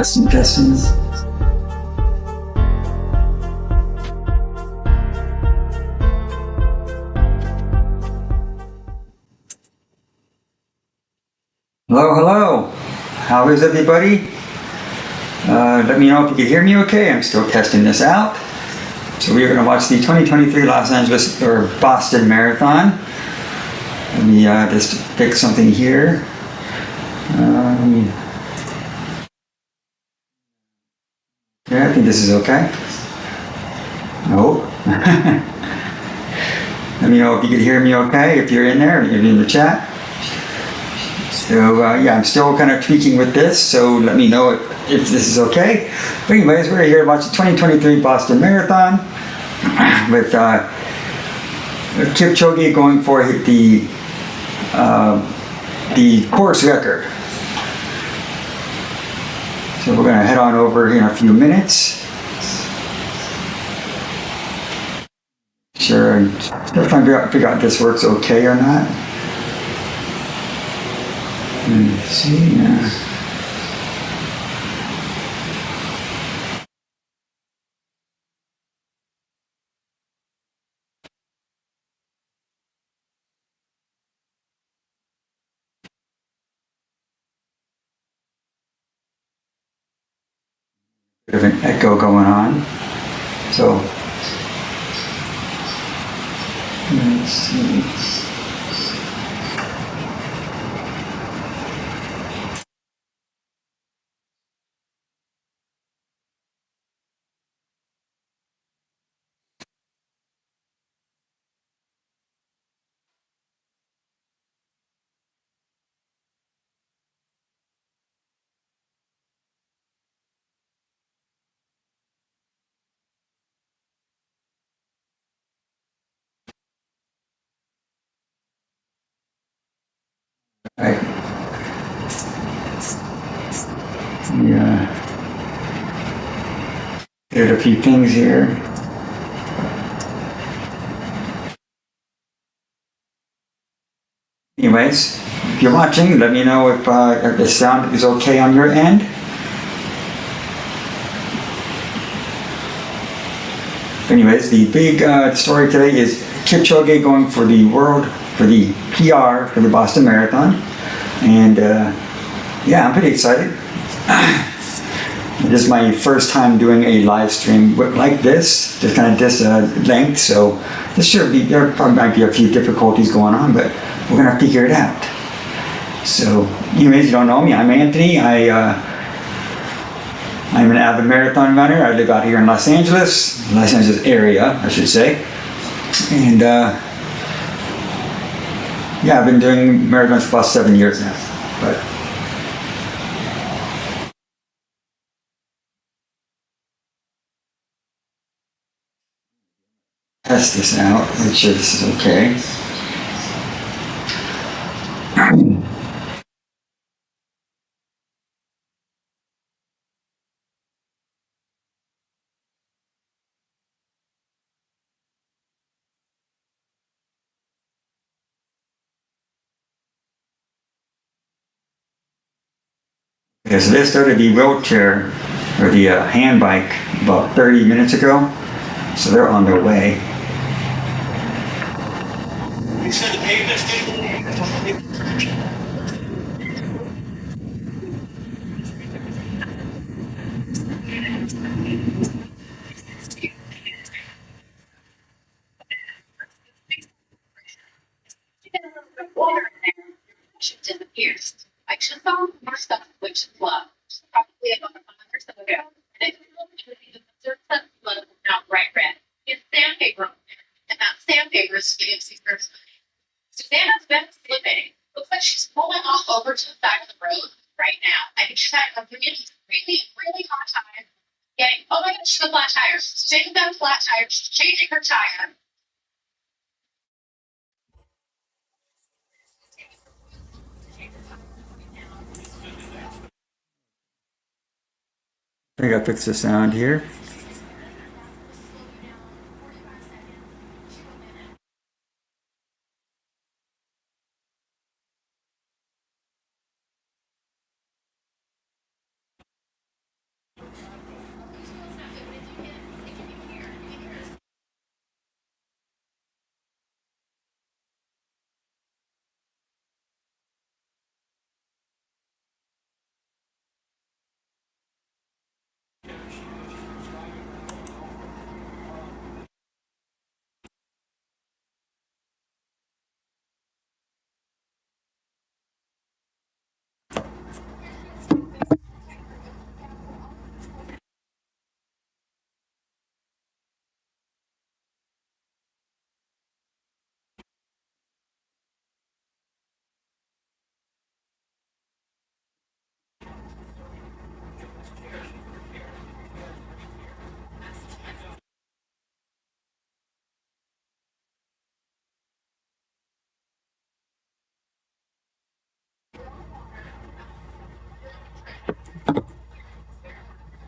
Intestines. Hello, hello. How is everybody? Let me know if you can hear me okay. I'm still testing this out. So we're going to watch the 2023 Los Angeles or Boston Marathon. Let me just pick something here. Yeah, I think this is okay. No. Let me know if you can hear me okay, if you're in there, if you're in the chat. So yeah, I'm still kind of tweaking with this, so let me know if this is okay. But anyways, we're here to watch the 2023 Boston Marathon with Kipchoge going for the course record. So we're going to head on over here in a few minutes. Sure, I'm still trying to figure out if this works okay or not. Let's see. Bit of an echo going on. So let's see. Right. Yeah. Did a few things here. Anyways, if you're watching, let me know if the sound is okay on your end. Anyways, the big story today is Kipchoge going for the PR for the Boston Marathon. And yeah, I'm pretty excited. This is my first time doing a live stream like this, just kind of this length. So this should be, there probably might be a few difficulties going on, but we're going to figure it out. So anyways, you don't know me, I'm Anthony. I'm an avid marathon runner. I live out here in Los Angeles area, I should say. And yeah, I've been doing marathons for about 7 years now. But test this out, make sure this is okay. Okay, so they started the wheelchair or the hand bike about 30 minutes ago, so they're on their way. Water in there, she disappears. I just saw more stuff which is love. Probably about a month or so ago. And it was the third set of blood now bright red. It's sandpaper on there. And that sandpaper is getting super. Susanna's been slipping. Looks like she's pulling off over to the back of the road right now. I think she's having a really hard time getting, oh my god, she's a flat tire. Susanna's got a flat tire. She's changing her tire. I gotta fix the sound here.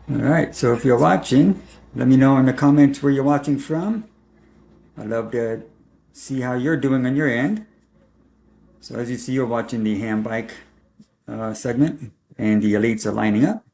All right, so if you're watching, let me know in the comments where you're watching from. I'd love to see how you're doing on your end. So as you see, you're watching the hand bike segment, and the elites are lining up.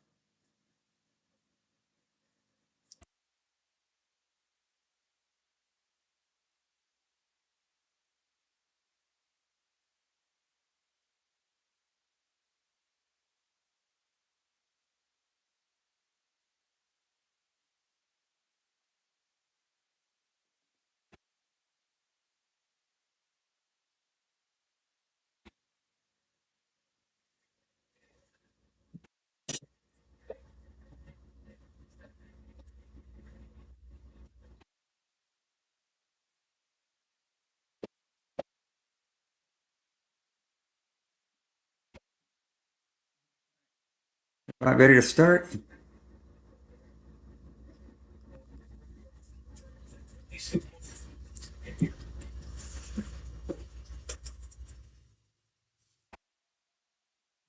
All right, ready to start?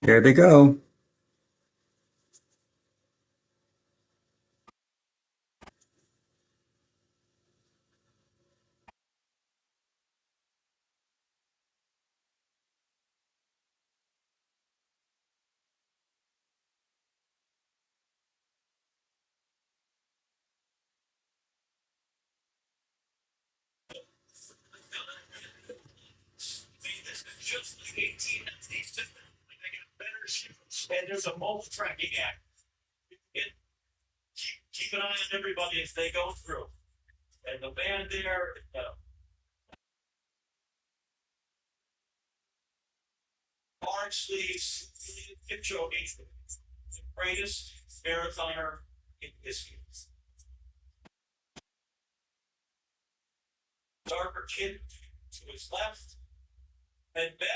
There they go. And there's a mobile tracking app. Keep an eye on everybody as they go through. And the band there, orange sleeves, Eliud Kipchoge, the greatest marathoner in history. Darker kid to his left, and Ben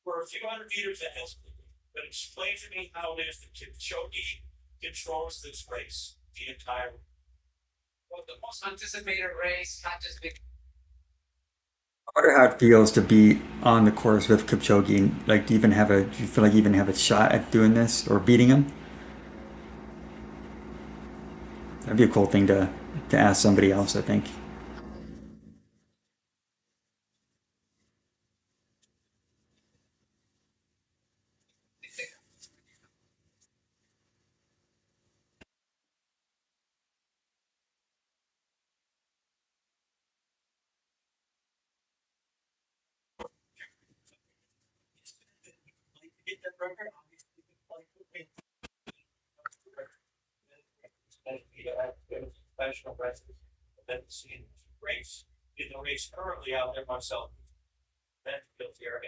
for a few hundred meters ahead. But explain to me how it is that Kipchoge controls this race the entire way. Well, the most anticipated race, not just because I wonder how it feels to be on the course with Kipchoge. Like, do you feel like you even have a shot at doing this or beating him? That'd be a cool thing to ask somebody else, I think. Get that record, professional wrestlers, and then seeing race in the race currently out there myself. Then guilty or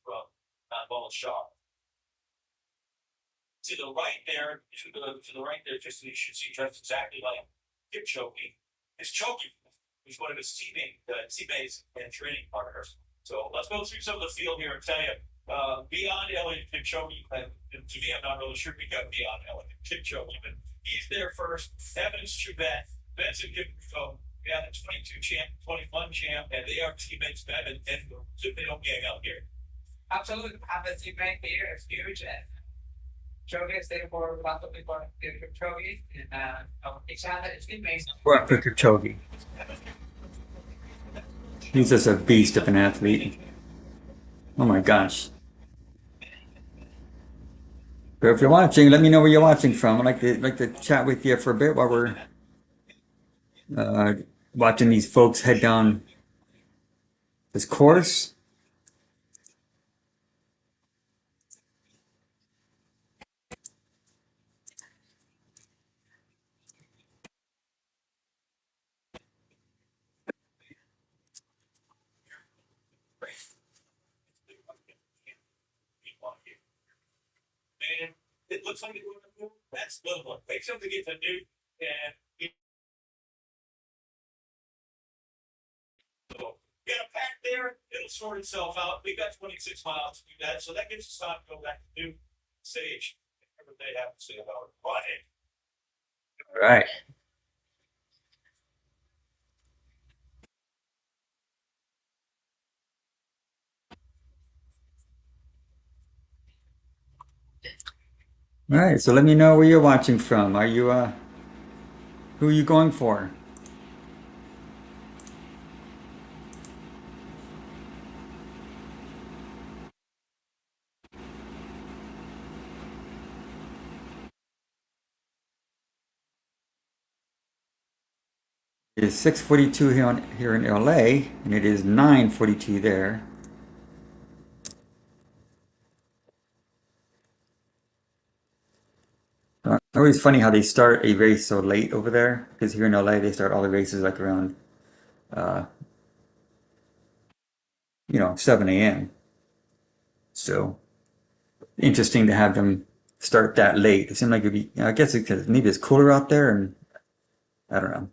from Ball Shaw. To the right there, to the right there, just you should see dressed exactly like Kipchoge. Is Chogi, who's one of his teammates and training partners. So let's go through some of the field here and tell you. Beyond Eliud Kipchoge, to me, I'm not really sure we got beyond Eliud Kipchoge, but he's there first. Evans Chubet, Benson Kipchoge, we have the 22 champ, 21 champ, and they are teammates, Ben and so they don't gang out here. absolutely have a teammate here is huge, and Kipchoge is there for lots of people Kipchoge, and each other is teammates. We're up for Kipchoge. He's just a beast of an athlete. Oh my gosh. But if you're watching, let me know where you're watching from. I'd like to chat with you for a bit while we're uh, watching these folks head down this course. And it looks like that's the one. Wait till they get the new and so you got a pack there, it'll sort itself out. We got 26 miles to do that, so that gets us time to go back to new stage. Whatever they have to say about it. All right. All right, so let me know where you're watching from. Are you who are you going for? It is 6:42 here in LA, and it is 9:42 there. Always funny how they start a race so late over there, because here in LA they start all the races like around uh, 7 a.m. So interesting to have them start that late. It seemed like it'd be, I guess because maybe it's cooler out there, and I don't know.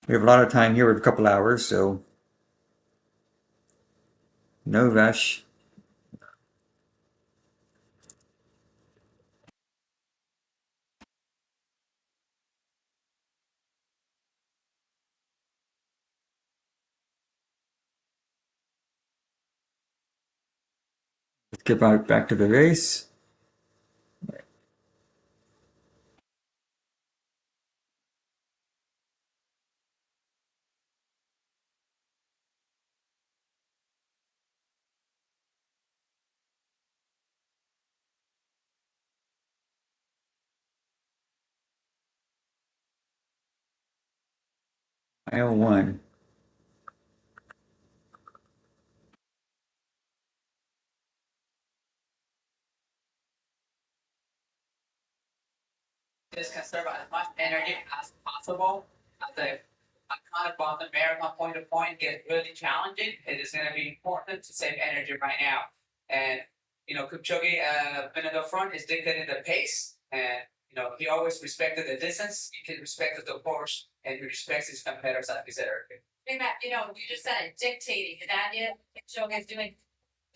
We have a lot of time here, we have a couple hours, so no rush. Let's get back to the race. Mile one. Just conserve as much energy as possible. As a kind of about the marathon point to point get really challenging, it is going to be important to save energy right now. And Kipchoge, been in the front, is dictating the pace, and he always respected the distance. He respected the course, and he respects his competitors, as we said earlier. Hey, Matt, you just said it, dictating. Is that it? Kipchoge is doing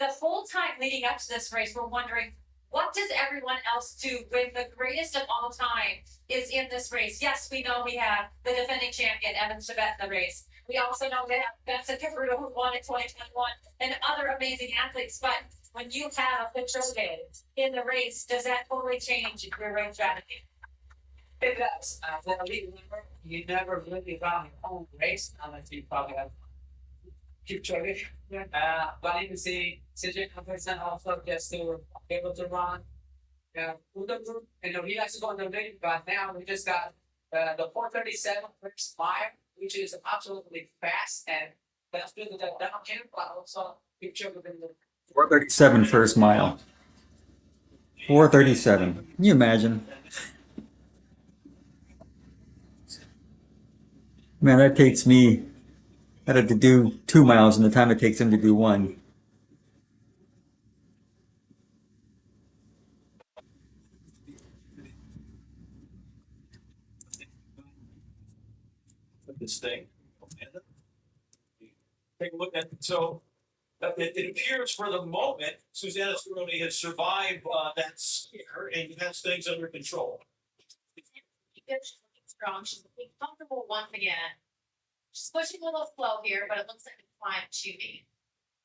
the whole time leading up to this race. We're wondering, what does everyone else do when the greatest of all time is in this race? Yes, we know we have the defending champion, Evan Chebet, in the race. We also know we have Benson Kipruto, who won in 2021, and other amazing athletes. But when you have Kipchoge in the race, does that totally change your race strategy? It does. As an elite member, you never really run your own race unless you probably have Kipchoge. Planning to see CJ Anderson also just to be able to run. With the group, he likes to go on the lead, but now we just got the 4:37 first mile, which is absolutely fast, and that's good with that downhill, but also Kipchoge in the 4:37 first mile. 4:37. Can you imagine? Man, that takes me. I had to do 2 miles in the time it takes him to do one. This thing. Take a look at it appears for the moment Susanna Cerrone has survived that scare and has things under control. She's looking strong. She's looking comfortable once again. She's pushing a little slow here, but it looks like it's fine shooting.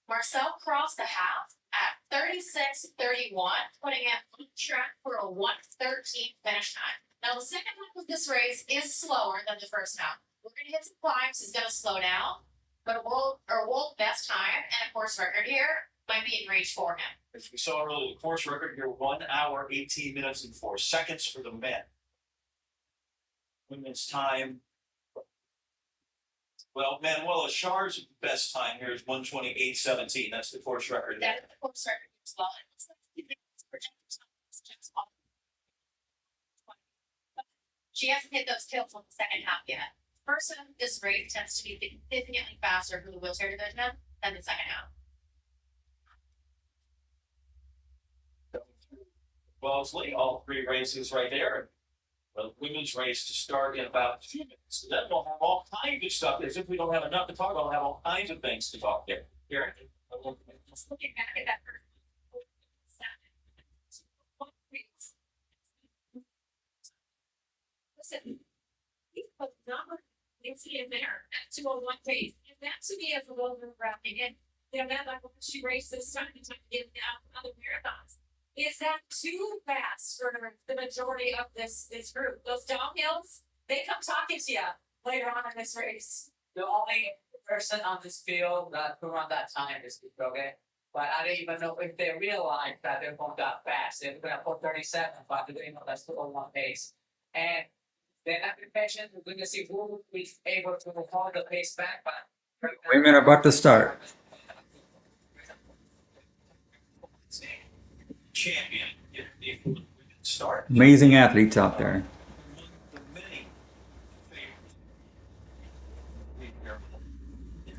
Marcel crossed the half at 36:31, putting it on track for a 1:13 finish time. Now, the second half of this race is slower than the first half. We're going to hit some climbs. He's going to slow down, but a world best time and a course record here might be in reach for him. As we saw earlier, the course record here 1 hour, 18 minutes, and 4 seconds for the men. Women's time. Well, Manuela Char's best time here is 1:28:17. That's the course record. That's the course record as well. She hasn't hit those kills on the second half yet. First half of this race tends to be significantly faster for the wheelchair division than the second half. Wellesley, all 3 races right there. The women's race to start in about 2 minutes. So then we'll have all kinds of stuff. As if we don't have enough to talk about, we'll have all kinds of things to talk there. Here. Just looking back at that first. Listen, he put number in there at 2:01 pace, and that to me is a little bit wrapping in. That like she raced this time to get down other marathons. Is that too fast for the majority of this group? Those downhills, they come talking to you later on in this race. The only person on this field that who run that time is Kipchoge. But I don't even know if they realize that they're going that fast. They're going to put 37, but they know that's still one pace. And they're not be patient. We're going to see who will be able to hold the pace back. But Women are about to start. Champion. If we can start. Amazing athletes out there. The many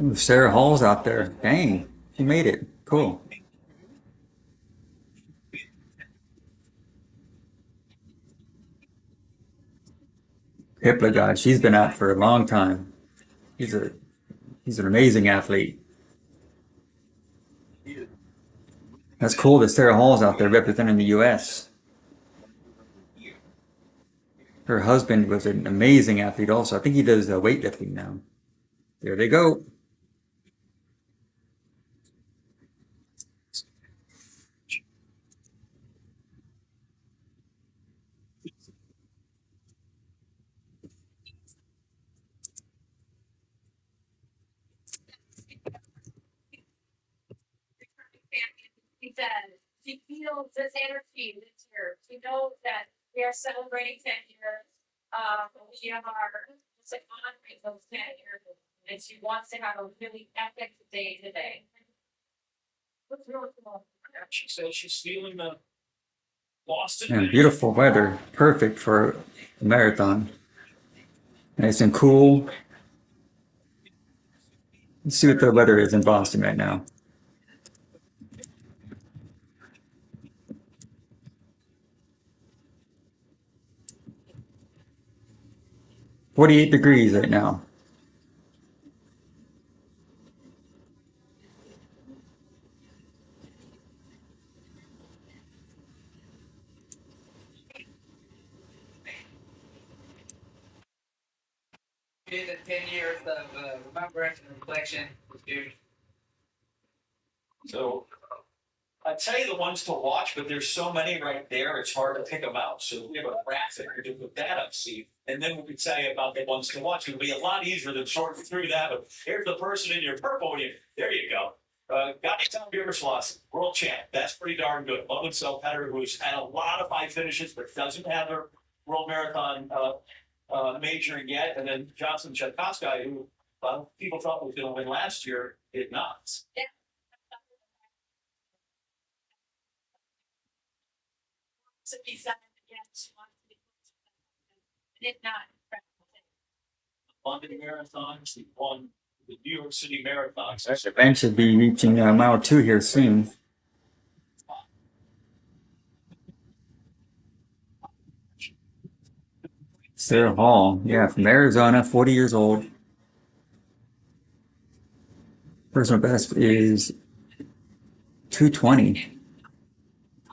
Ooh, Sarah Hall's out there. Dang, she made it. Cool. Kipchoge, she's been out for a long time. He's an amazing athlete. That's cool that Sarah Hall's out there representing the U.S. Her husband was an amazing athlete also. I think he does weightlifting now. There they go. He said she feels this energy this year. She knows that we are celebrating 10 years. We are just like honoring those 10 years, and she wants to have a really epic day today. What's really cool? She says she's feeling the Boston. And beautiful weather. Perfect for a marathon. Nice and cool. Let's see what the weather is in Boston right now. 48 degrees right now. the 10 years of remembrance and reflection was huge. So I tell you the ones to watch, but there's so many right there, it's hard to pick them out. So we have a graphic to put that up, see, and then we could tell you about the ones to watch. It would be a lot easier than sorting through that. But here's the person in your purple. There you go. Gottlieb Bieberschloss, world champ. That's pretty darn good. Logan Selpetter, who's had a lot of high finishes, but doesn't have a world marathon major yet. And then Johnson Tchaikovsky, who people thought was going to win last year, did not. Yeah. To be second again, she wants to be and if not, London Marathon, she won the New York City Marathon. The band should be reaching mile 2 here soon. Sarah Hall, yeah, from Arizona, 40 years old. Personal best is 2:20.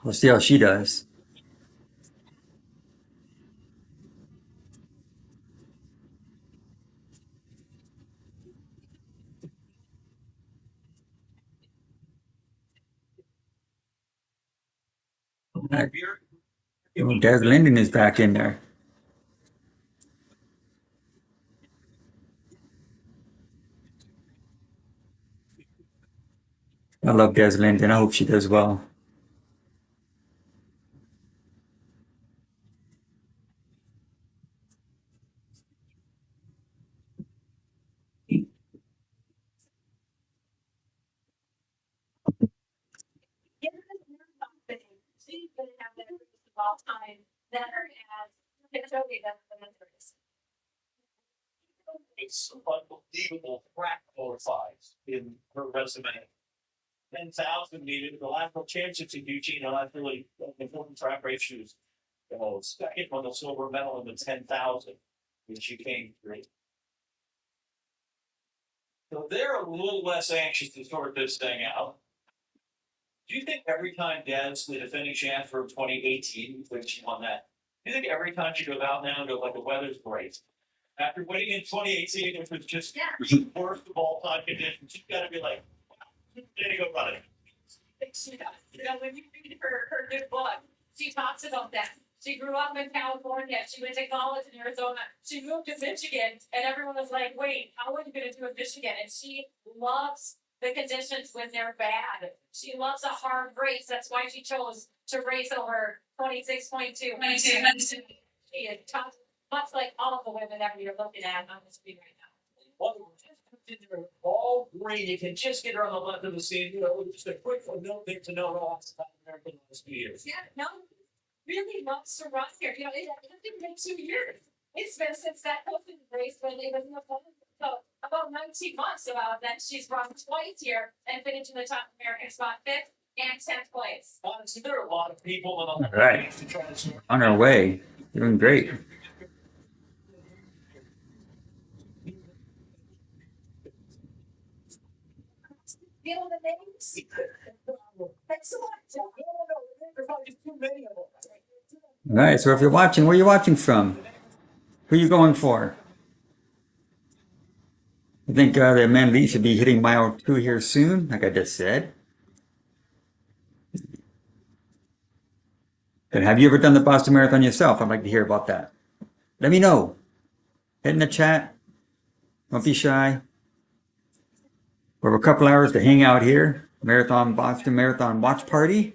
We'll see how she does. Des Linden is back in there. I love Des Linden. I hope she does well. she's going to have that greatest of all time. Better as Kipchoge than the mentors. It's unbelievable track qualifies in her resume. 10,000 meters, the last World Championships in Eugene, and that's really important track race. She was second on the silver medal in the 10,000 when she came through. So they're a little less anxious to sort this thing out. Do you think every time Des, the defending champ for 2018, when she won that, do you think every time she goes out now and goes like the weather's great? After winning in 2018, which was just the worst of all time conditions, she's got to be like, there you go, running. You know, when you read her new book, she talks about that. She grew up in California. She went to college in Arizona. She moved to Michigan, and everyone was like, "Wait, how are you going to do in Michigan?" And she loves the conditions when they're bad. She loves a hard race. That's why she chose to race over 26.2. She is tough, much like all of the women that we are looking at on the screen right now. Well, all green. You can just get her on the left of the scene. You know, just a quick note there to know all South American last few years. Yeah, no, really loves to run here. You know, it hasn't been 2 years. It's been since that open race when they was in the phone. So about 19 months about that she's run twice here and finished in the top American spot 5th and 10th place. Honestly, there are a lot of people that All right. to try to sort On our way. Doing great. You know the names? Thanks so much. There's probably just too many of them. All right. So if you're watching, where are you watching from? Who are you going for? I think the men lead should be hitting mile 2 here soon, like I just said. But have you ever done the Boston Marathon yourself? I'd like to hear about that. Let me know. Hit in the chat. Don't be shy. We have a couple hours to hang out here. Boston Marathon Watch Party.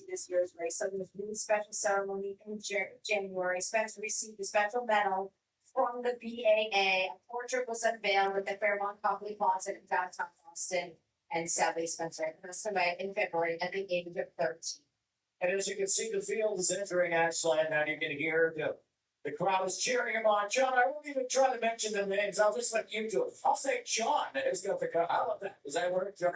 This year's race. So there's really special ceremony in January. Spencer received a special medal from the BAA. A portrait was unveiled at the Fairmont Copley Plaza in downtown Boston. And sadly, Spencer passed away in February at the age of 13. And as you can see, the field is entering Ashland. Now you can hear the crowd is cheering him on. John, I won't even try to mention the names. I'll just let you do it. I'll say John. It's got the crowd. I love that. Does that work, John?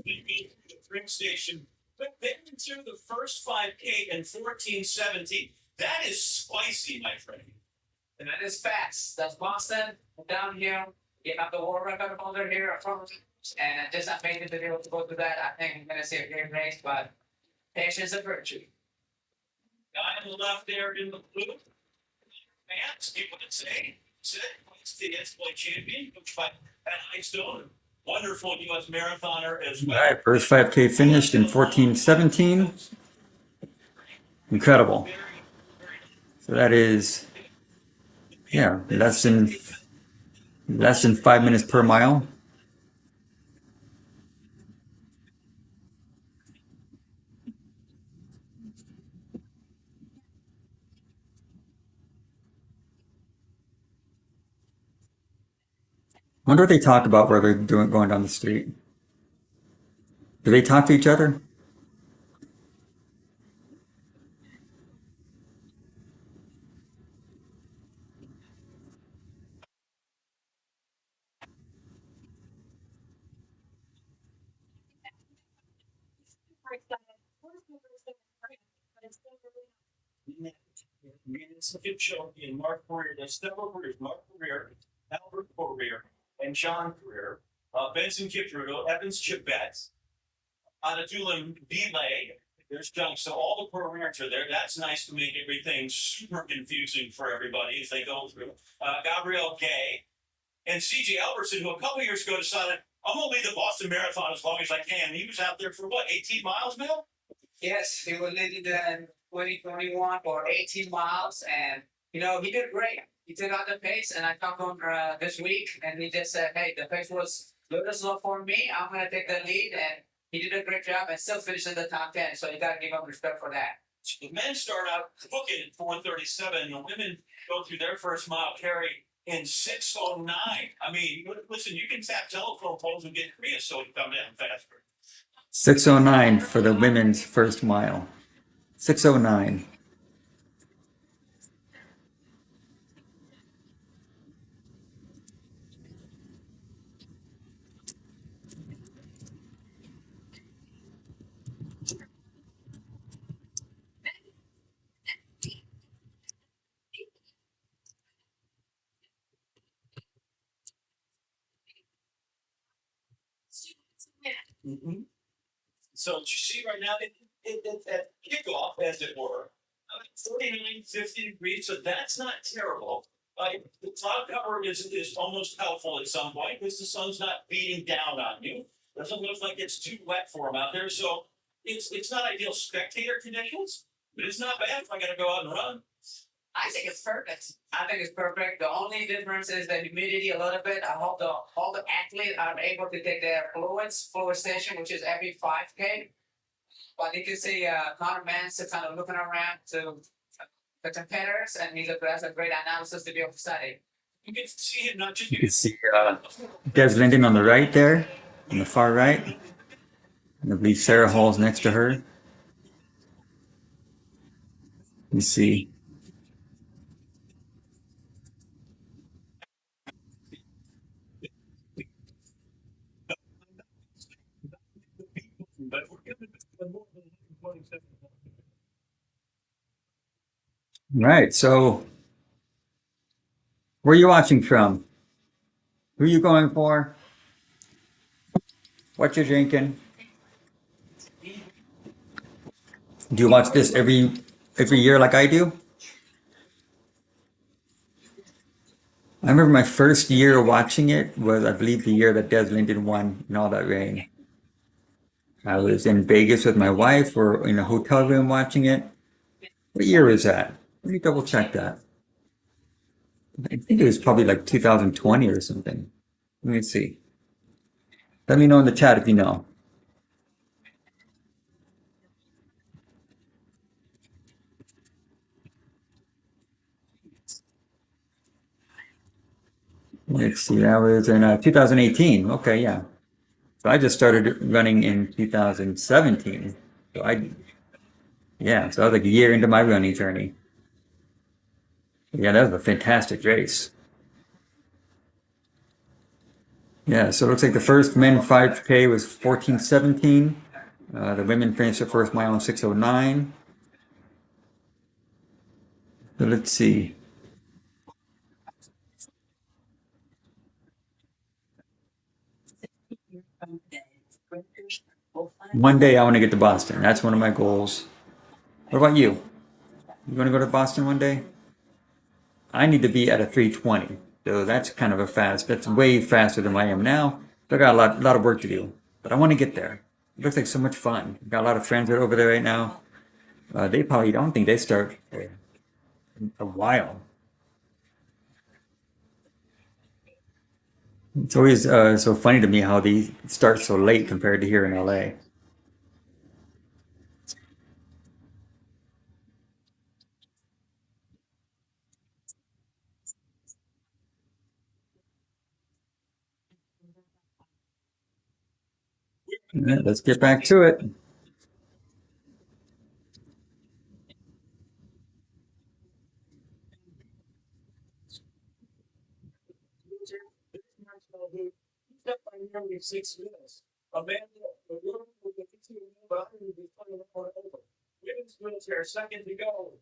The train station, but then to the first 5K in 14:17. That is spicy, my friend. And that is fast. That's Boston, downhill. You have the world record holder here at front. And just amazing to be able to go through that. I think I'm going to see a great race, but patience is a virtue. Guy on the left there in the blue. Fans, you would say, it's the NCAA champion, coached by Pat Hightstone. Wonderful U.S. marathoner as well. All right, first 5K finished in 14:17. Incredible. So that is, yeah, less than 5 minutes per mile. Wonder what they talk about where they're going down the street. Do they talk to each other? Kipchoge and Mark Career. There's several careers. Mark Career, Albert Career, and John Career. Benson Kipchoge, Evans Chibet, Anatulin Belay. There's John. So all the careers are there. That's nice to make everything super confusing for everybody as they go through. Gabrielle Gay and CJ Albertson, who a couple years ago decided, I'm going to lead the Boston Marathon as long as I can. He was out there for what, 18 miles, Bill? Yes, he was leading in 2021 for 18 miles, and you know he did great. He took out the pace, and I talked to him this week, and he just said, "Hey, the pace was a little slow for me. I'm gonna take the lead," and he did a great job and still finished in the top 10. So you gotta give him respect for that. The men start out booking at 4:37. The women go through their first mile carry in 6:09. I mean, listen, you can tap telephone poles and get Korea so it come down faster. 6:09 for the women's first mile. 6:09. So what you see right now, at kickoff, as it were, 49, 50 degrees, so that's not terrible. The cloud cover is almost helpful at some point because the sun's not beating down on you. Doesn't look like it's too wet for them out there, so it's not ideal spectator conditions, but it's not bad if I got to go out and run. I think it's perfect. I think it's perfect. The only difference is the humidity a little bit. I hope all the athletes are able to take their fluid station, which is every 5K. But you can see Conor Mann's kind of looking around to the competitors, and he has a great analysis to be able to study. You can see him not just. You can see Des Linden on the right there, on the far right. And I believe Sarah Hall's next to her. You see. Right. So, where are you watching from? Who are you going for? What you drinking? Do you watch this every year like I do? I remember my first year watching it was, I believe, the year that Des Linden won in all that rain. I was in Vegas with my wife. We're in a hotel room watching it. What year was that? Let me double check that. I think it was probably like 2020 or something. Let me see. Let me know in the chat if you know. Let's see. That was in 2018. Okay, yeah. So I just started running in 2017. Yeah, so I was like a year into my running journey. Yeah, that was a fantastic race. Yeah, so it looks like the first men 5K was 14:17. The women finished the first mile in 6:09. So let's see. One day I want to get to Boston. That's one of my goals. What about you? You want to go to Boston one day? I need to be at a 3:20. So that's kind of a fast. That's way faster than I am now. So I got a lot of work to do. But I want to get there. It looks like so much fun. Got a lot of friends that are over there right now. They probably don't think they start for a while. It's always so funny to me how they start so late compared to here in LA. Yeah, let's get back to it. Women's wheelchair, second to go.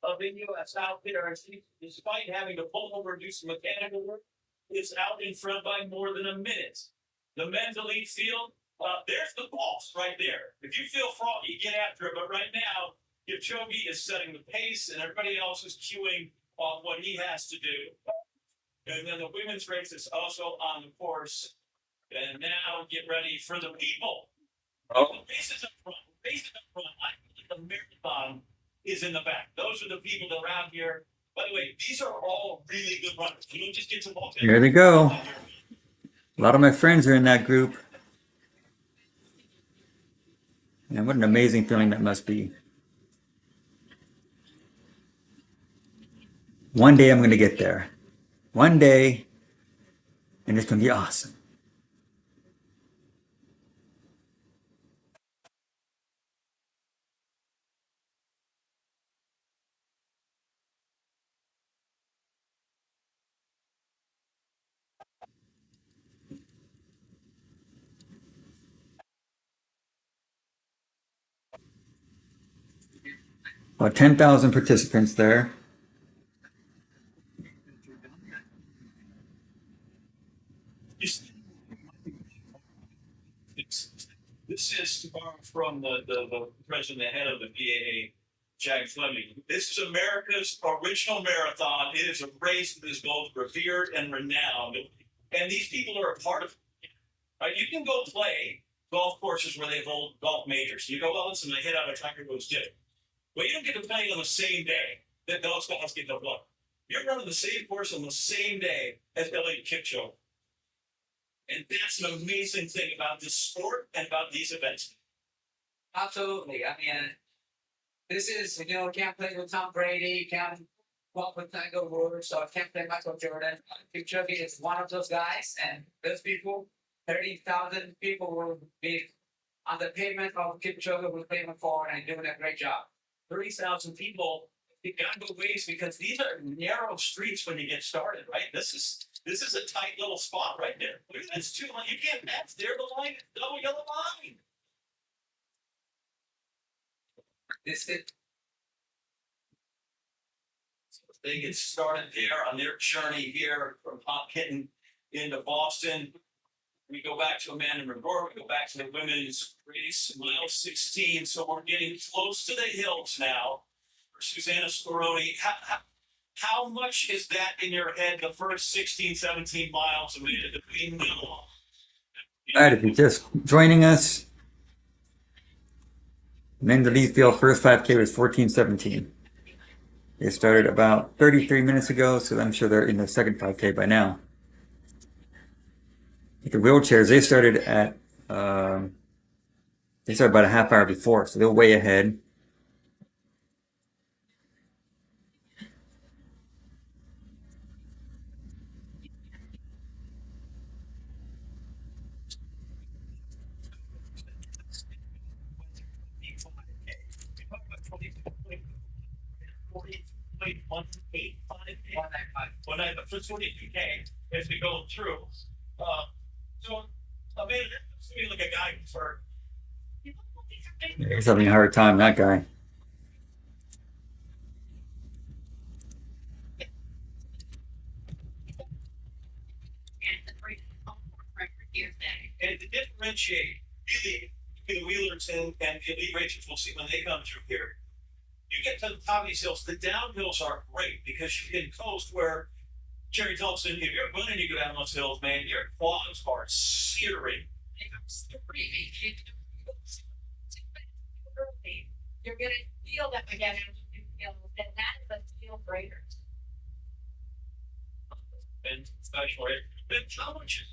Of the U.S. out there, and she, despite having to pull over and do some mechanical work, is out in front by more than a minute. The men's elite field, there's the boss right there. If you feel froggy, get after it. But right now, Kipchoge is setting the pace, and everybody else is queuing off what he has to do. And then the women's race is also on the course. And now get ready for the people. Oh. The races up front. Races up front. I think the marathon is in the back. Those are the people around here. By the way, these are all really good runners. You don't just get to walk. Here they go. A lot of my friends are in that group. And what an amazing feeling that must be. One day I'm going to get there. One day, and it's going to be awesome. About 10,000 participants there. This is to borrow from the president, the head of the BAA, Jack Fleming. This is America's original marathon. It is a race that is both revered and renowned. And these people are a part of it. Right? You can go play golf courses where they hold golf majors. You go, well, listen, I hit out a Tiger Woods did. Well, you don't get to play on the same day that those guys get to play. You're running the same course on the same day as Eliud Kipchoge. And that's an amazing thing about this sport and about these events. Absolutely. I mean, this is, can't play with Tom Brady, can't walk with Tiger Woods, or can't play Michael Jordan. Kipchoge is one of those guys, and those people, 30,000 people will be on the pavement of Kipchoge with pavement forward and doing a great job. 30,000 people, you gotta go ways because these are narrow streets when you get started, right? This is a tight little spot right there. That's too long. You can't pass there. The line is double yellow line. This is They get started there on their journey here from Hopkins into Boston. We go back to Amanda McGraw. We go back to the women's race, mile 16. So we're getting close to the hills now for Susanna Speroni. How much is that in your head, the first 16, 17 miles of it? All right, if you're just joining us, men the lead field first 5K was 14:17. They started about 33 minutes ago, so I'm sure they're in the second 5K by now. Like the wheelchairs, they started about a half hour before, so they're way ahead. When I for 42K as we go through. So I mean, it's me like a guy for. He's having a hard time, that guy. And to differentiate really between the wheelers and the elite racers, we'll see when they come through here. You get to the top of these hills, the downhills are great because you can coast where Jerry Thompson, if you're running, you go down those hills, man, your quads are searing. You're gonna feel that again after you feel, and that is a feel breaker. And especially, then how much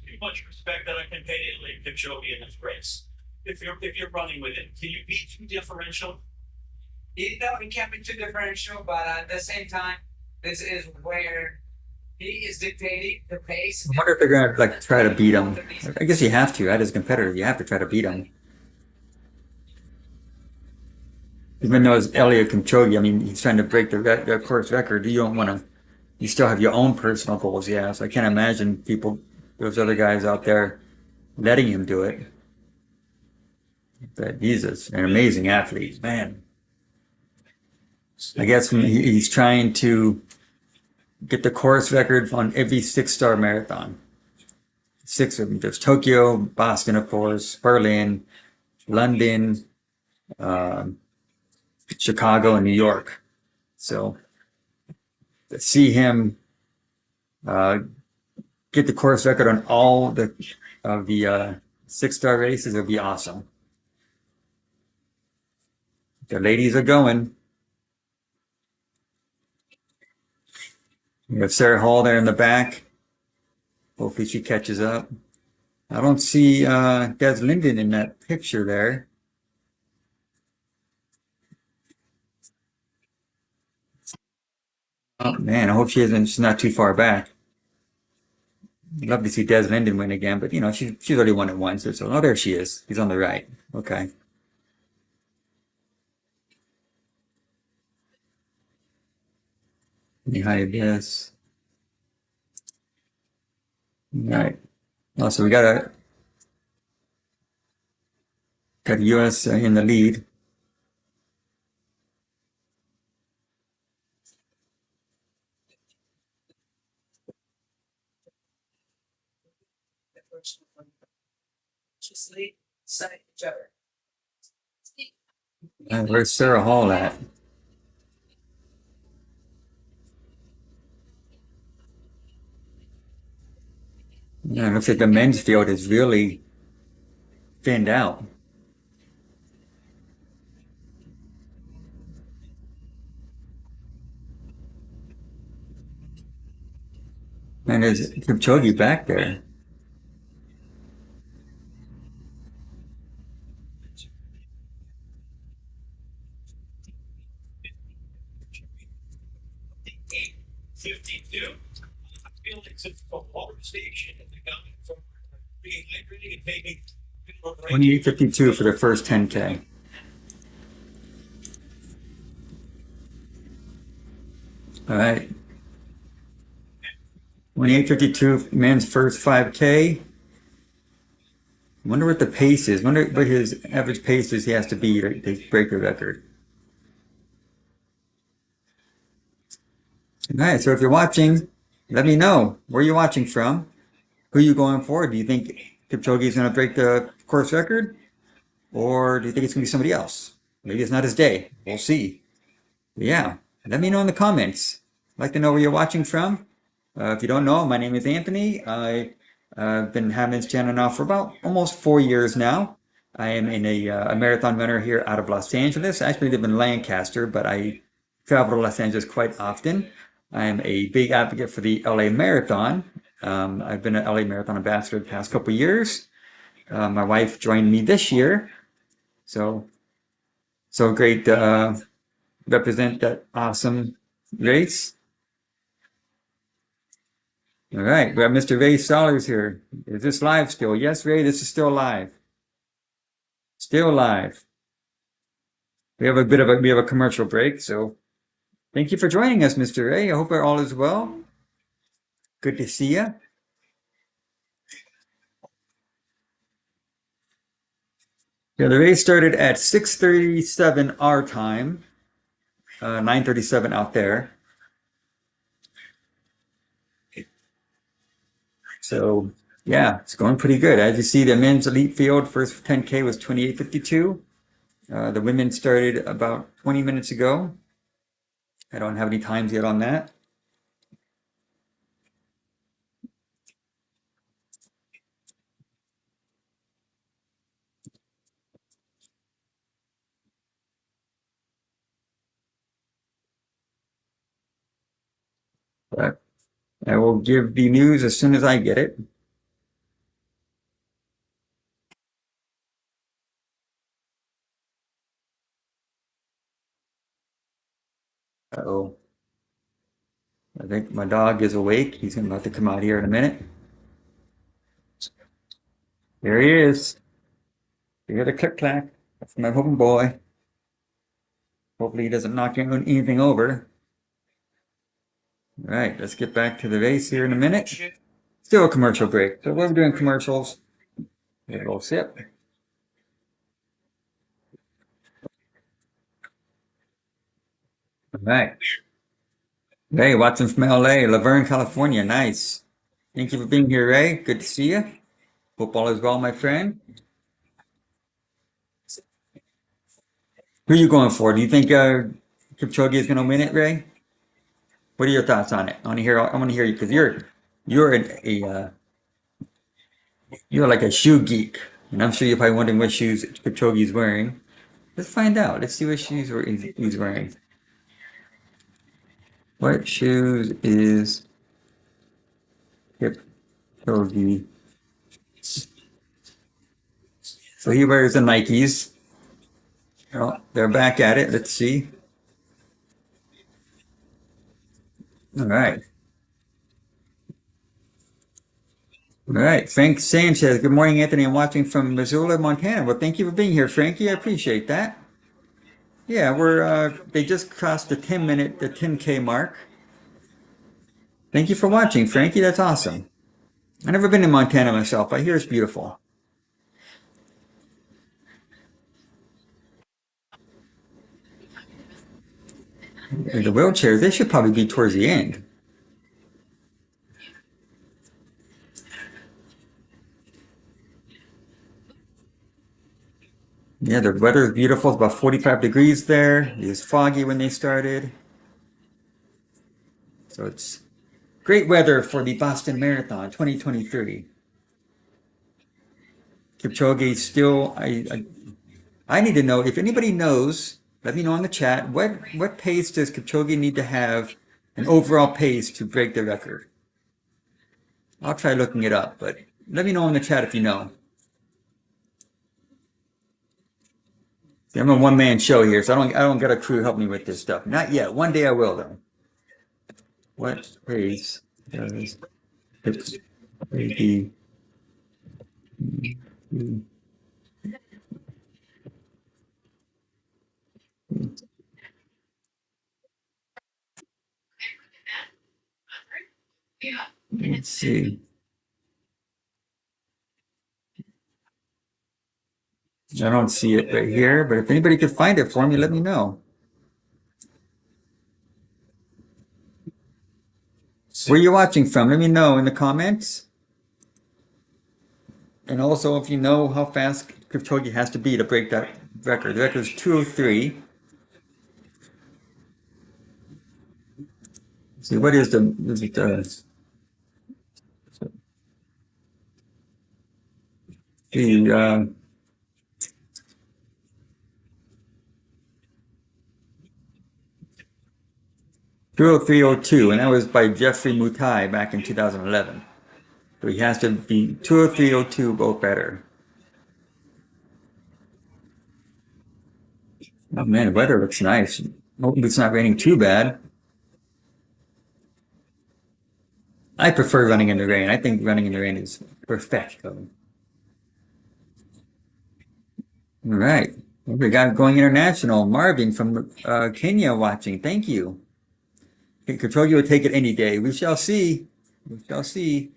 respect that I can pay to Eliud Kipchoge in this race? If you're running with it, can you be too differential? he can't be too differential, but at the same time, this is where he is dictating the pace. I wonder if they're gonna like try to beat him. I guess you have to, as a competitor, you have to try to beat him. Even though it's Eliud Kipchoge, I mean, he's trying to break the course record. You don't want to. You still have your own personal goals, yeah. So I can't imagine those other guys out there, letting him do it. But he's an amazing athlete, man. I guess he's trying to get the course record on every 6-star marathon. 6 of them. There's Tokyo, Boston, of course, Berlin, London, Chicago, and New York. So to see him get the course record on all the 6-star races would be awesome. The ladies are going. We have Sarah Hall there in the back. Hopefully she catches up. I don't see Des Linden in that picture there. Oh man, I hope she's not too far back. I'd love to see Des Linden win again, but she's already won it once or so. Oh, there she is. She's on the right. Okay. Let me hide this. All right. Oh, so we got US in the lead. Just lead. Side each other. Where's Sarah Hall at? Yeah, it looks like the men's field is really thinned out. And there's Kipchoge back there. $52. I feel like since the water station and the guy from being hydrating and maybe 28:52 for the first 10K. All right. 28:52 men's first 5K. Wonder what the pace is. Wonder what his average pace is he has to be to break the record. All right, so if you're watching, let me know where you're watching from. Who are you going for? Do you think Kipchoge is going to break the course record? Or do you think it's going to be somebody else? Maybe it's not his day. We'll see. But yeah, let me know in the comments. I'd like to know where you're watching from. If you don't know, my name is Anthony. I've been having this channel now for about almost 4 years now. I am a marathon runner here out of Los Angeles. I actually live in Lancaster, but I travel to Los Angeles quite often. I am a big advocate for the LA Marathon. I've been an LA Marathon ambassador the past couple of years. My wife joined me this year. So great to represent that awesome race. All right, we have Mr. Ray Stollers here. Is this live still? Yes, Ray, this is still live. Still live. We have a commercial break, so thank you for joining us, Mr. Ray. I hope all is well. Good to see you. Yeah, the race started at 6:37 our time, 9:37 out there. So yeah, it's going pretty good. As you see, the men's elite field first 10K was 28:52. The women started about 20 minutes ago. I don't have any times yet on that. But I will give the news as soon as I get it. Uh-oh. I think my dog is awake. He's about to come out here in a minute. There he is. You hear the click clack. That's my home boy. Hopefully he doesn't knock anything over. All right, let's get back to the race here in a minute. Still a commercial break. So we're doing commercials. A little sip. All right. Hey, watching from LA, Laverne, California. Nice. Thank you for being here, Ray. Good to see you. Hope all is well, my friend. Who are you going for? Do you think Kipchoge is going to win it, Ray? What are your thoughts on it? I want to hear you because you're like a shoe geek, and I'm sure you're probably wondering what shoes Kipchoge is wearing. Let's find out. Let's see what shoes he's wearing. What shoes is Kipchoge? So he wears the Nikes. Oh, they're back at it. Let's see. All right. All right. Frank Sanchez. Good morning, Anthony. I'm watching from Missoula, Montana. Well, thank you for being here, Frankie. I appreciate that. Yeah, they just crossed the 10K mark. Thank you for watching, Frankie. That's awesome. I've never been in Montana myself. I hear it's beautiful. The wheelchairs, they should probably be towards the end. Yeah, the weather is beautiful. It's about 45 degrees there. It was foggy when they started. So it's great weather for the Boston Marathon 2023. Kipchoge still, I need to know if anybody knows, let me know in the chat, what pace does Kipchoge need to have, an overall pace to break the record? I'll try looking it up, but let me know in the chat if you know. See, I'm a one-man show here, so I don't got a crew help me with this stuff. Not yet. One day I will, though. What pace does Kipchoge? Let's see. I don't see it right here, but if anybody could find it for me, let me know. Where you watching from? Let me know in the comments. And also, if you know how fast Kipchoge has to be to break that record. The record is 2:03. See, what is the 2:03:02, and that was by Jeffrey Mutai back in 2011. So he has to be 2:03:02 both better. Oh man, the weather looks nice. Hopefully it's not raining too bad. I prefer running in the rain. I think running in the rain is perfect. All right. We got going international. Marvin from Kenya watching. Thank you. Kipchoge will take it any day. We shall see. We shall see.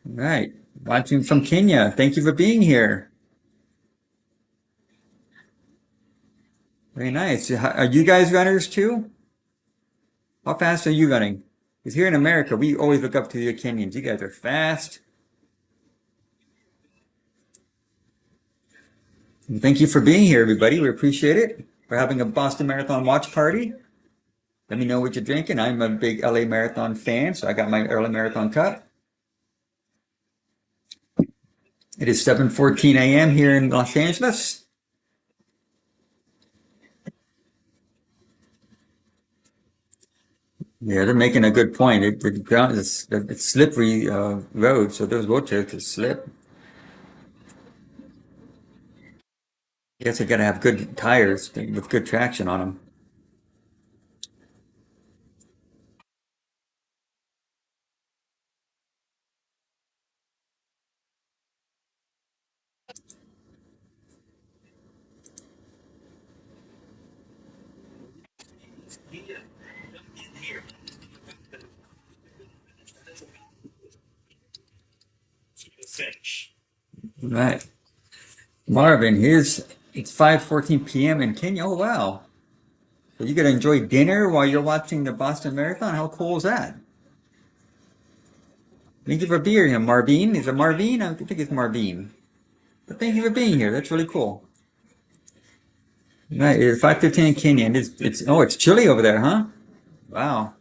All right. Watching from Kenya. Thank you for being here. Very nice. Are you guys runners too? How fast are you running? Because here in America, we always look up to the Kenyans. You guys are fast. And thank you for being here, everybody. We appreciate it. We're having a Boston Marathon watch party. Let me know what you're drinking. I'm a big LA Marathon fan, so I got my early marathon cup. It is 7:14 a.m. here in Los Angeles. Yeah, they're making a good point. The ground is it's slippery road, so those wheelchairs could slip. I guess you got to have good tires with good traction on them. Finish. Right. Marvin, it's 5:14 p.m. in Kenya. Oh wow. So you get to enjoy dinner while you're watching the Boston Marathon? How cool is that? Thank you for being here, Marvin. Is it Marvin? I think it's Marvin. But thank you for being here. That's really cool. Right, it's 5:15 in Kenya, and it's chilly over there, huh? Wow.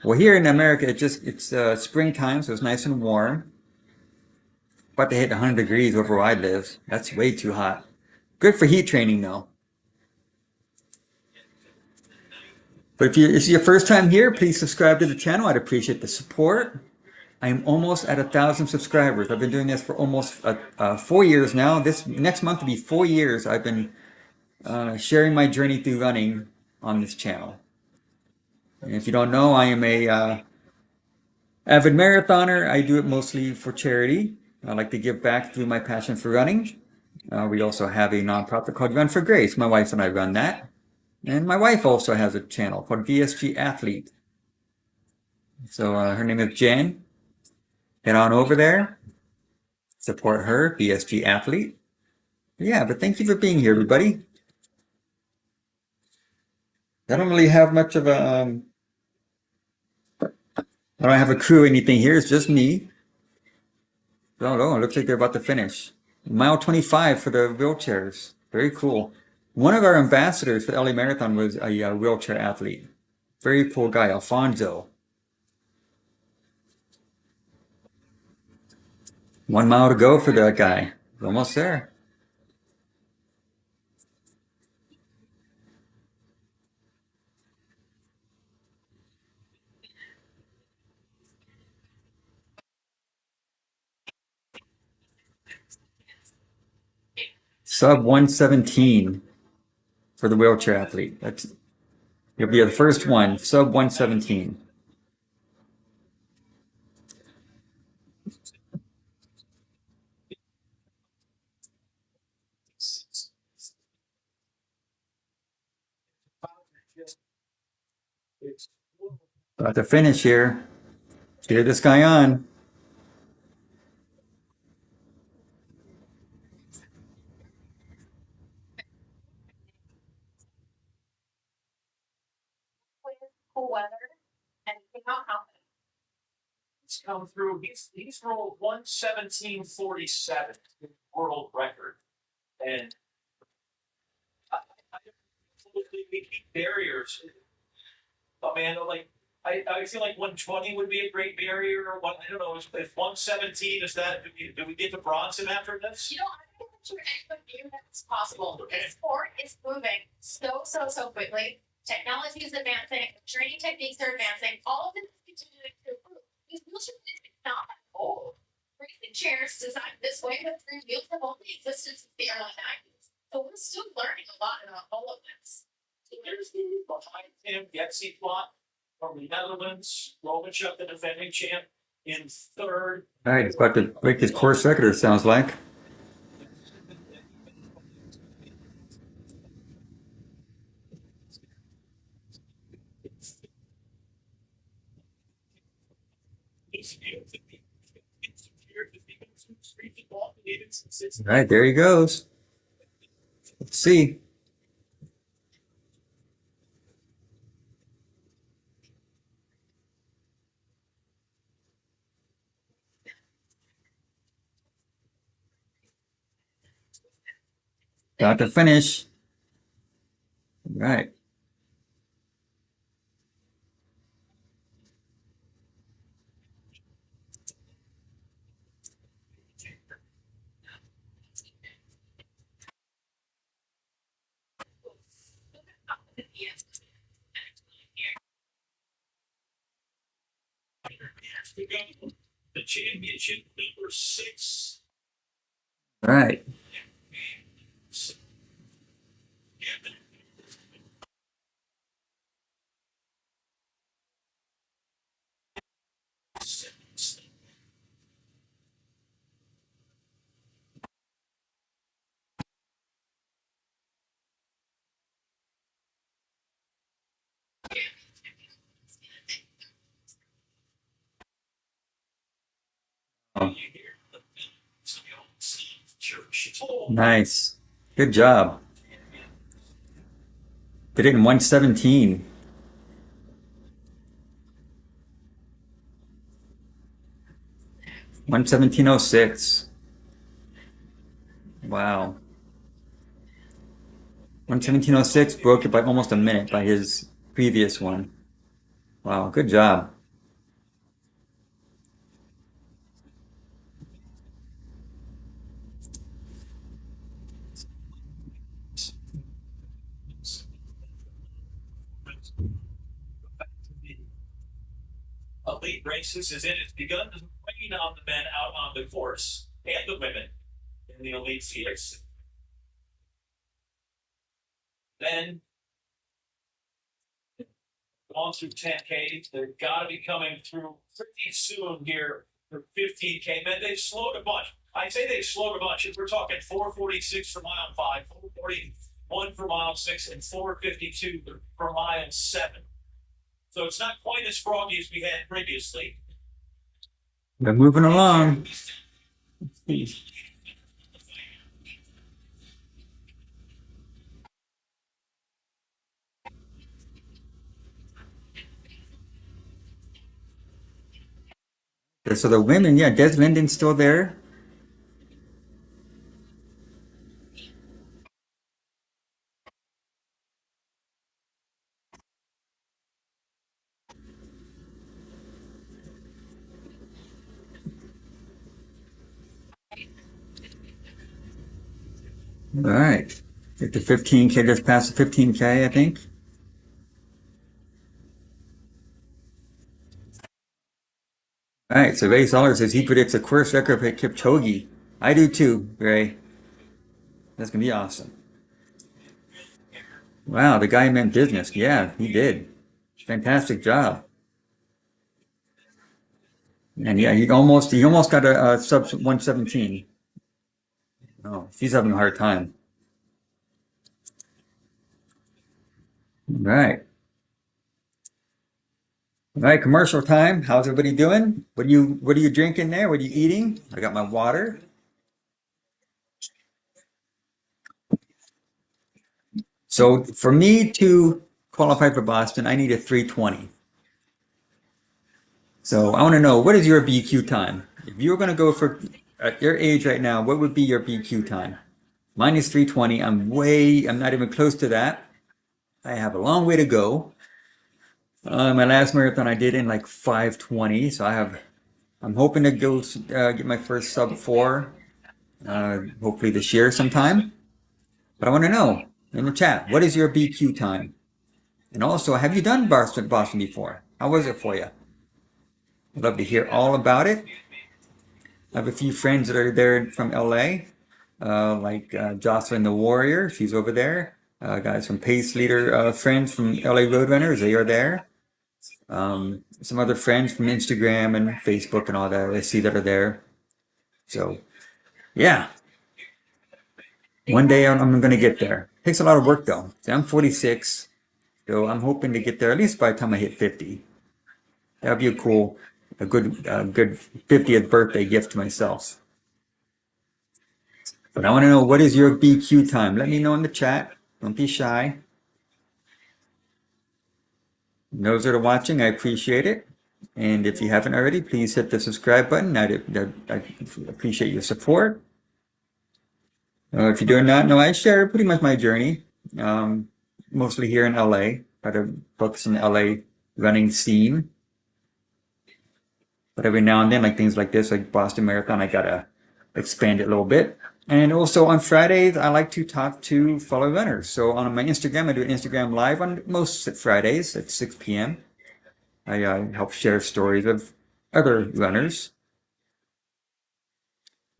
Well, here in America, it's springtime, so it's nice and warm. About to hit 100 degrees over where I live. That's way too hot. Good for heat training, though. But if it's your first time here, please subscribe to the channel. I'd appreciate the support. I am almost at 1,000 subscribers. I've been doing this for almost 4 years now. This next month will be 4 years. I've been sharing my journey through running on this channel. And if you don't know, I am a avid marathoner. I do it mostly for charity. I like to give back through my passion for running. We also have a nonprofit called Run for Grace. My wife and I run that. And my wife also has a channel called VSG Athlete. So her name is Jen. Head on over there. Support her, VSG Athlete. Yeah, but thank you for being here, everybody. I don't really have much of a... I don't have a crew or anything here. It's just me. Oh, it looks like they're about to finish. Mile 25 for the wheelchairs. Very cool. One of our ambassadors for the LA Marathon was a wheelchair athlete. Very cool guy, Alfonso. 1 mile to go for that guy. Almost there. Sub 117 for the wheelchair athlete. You'll be the first one. Sub 117. About to finish here. Cheer this guy on. Cool weather and came out confident. He's come through. He's rolled 117.47 world record, and I we keep barriers. Amanda, like I feel like 120 would be a great barrier, or what? I don't know. If 117 is that, do we get to Bronson after this? You know, I think that you're anyone near that's possible. Okay. The sport is moving so quickly. Technology is advancing, training techniques are advancing, all of this is continuing to improve. These wheelchairs is not old. Racing chairs designed this way with 3 wheels have only existed since the early 90s. So we're still learning a lot about all of this. So there's the behind him, Getsy Plot from the Netherlands, Romanchuk, the defending champ, in third. All right, he's about to break his course record, it sounds like. All right, there he goes. Let's see. Got to finish. All right. The championship number 6. All right. Nice. Good job. Did it in 117. One 1706. Wow. 11706 broke it by almost a minute by his previous one. Wow, good job. Elite races as it has begun to rain on the men out on the course and the women in the elite fields. Then on through 10K, they've got to be coming through pretty soon here for 15K. Man, they've slowed a bunch. I'd say they've slowed a bunch. We're talking 446 for mile 5, 441 for mile 6, and 452 for mile 7. So it's not quite as froggy as we had previously. They're moving along. So the women, yeah, Des Linden's still there. All right. Get the 15K, just past the 15K, I think. All right, so Ray Solar says he predicts a course record for Kipchoge. I do too, Ray. That's gonna be awesome. Wow, the guy meant business. Yeah, he did. Fantastic job. And yeah, he almost got a sub 117. Oh, he's having a hard time. Right. All right, commercial time. How's everybody doing? What are you drinking there? What are you eating? I got my water. So for me to qualify for Boston, I need a 320. So I want to know, what is your BQ time? If you were going to go for at your age right now, what would be your BQ time? Mine is 320. I'm not even close to that. I have a long way to go. My last marathon I did in like 5:20, so I'm hoping to go get my first sub 4, hopefully this year sometime. But I want to know in the chat, what is your BQ time? And also, have you done Boston before? How was it for you? I'd love to hear all about it. I have a few friends that are there from LA, like Jocelyn the Warrior, she's over there. Guys from Pace Leader, friends from LA Roadrunners, they are there. Some other friends from Instagram and Facebook and all that, I see that are there. So, yeah, one day I'm going to get there. Takes a lot of work though. See, I'm 46, so I'm hoping to get there at least by the time I hit 50. That'd be a good 50th birthday gift to myself. But I want to know, what is your BQ time? Let me know in the chat. Don't be shy. Those that are watching, I appreciate it. And if you haven't already, please hit the subscribe button. I'd appreciate your support. If you do not know, I share pretty much my journey, mostly here in LA. Try to focus on the LA running scene. But every now and then, like things like this, like Boston Marathon, I gotta expand it a little bit. And also on Fridays, I like to talk to fellow runners. So on my Instagram, I do an Instagram live on most Fridays at 6 p.m. I help share stories of other runners.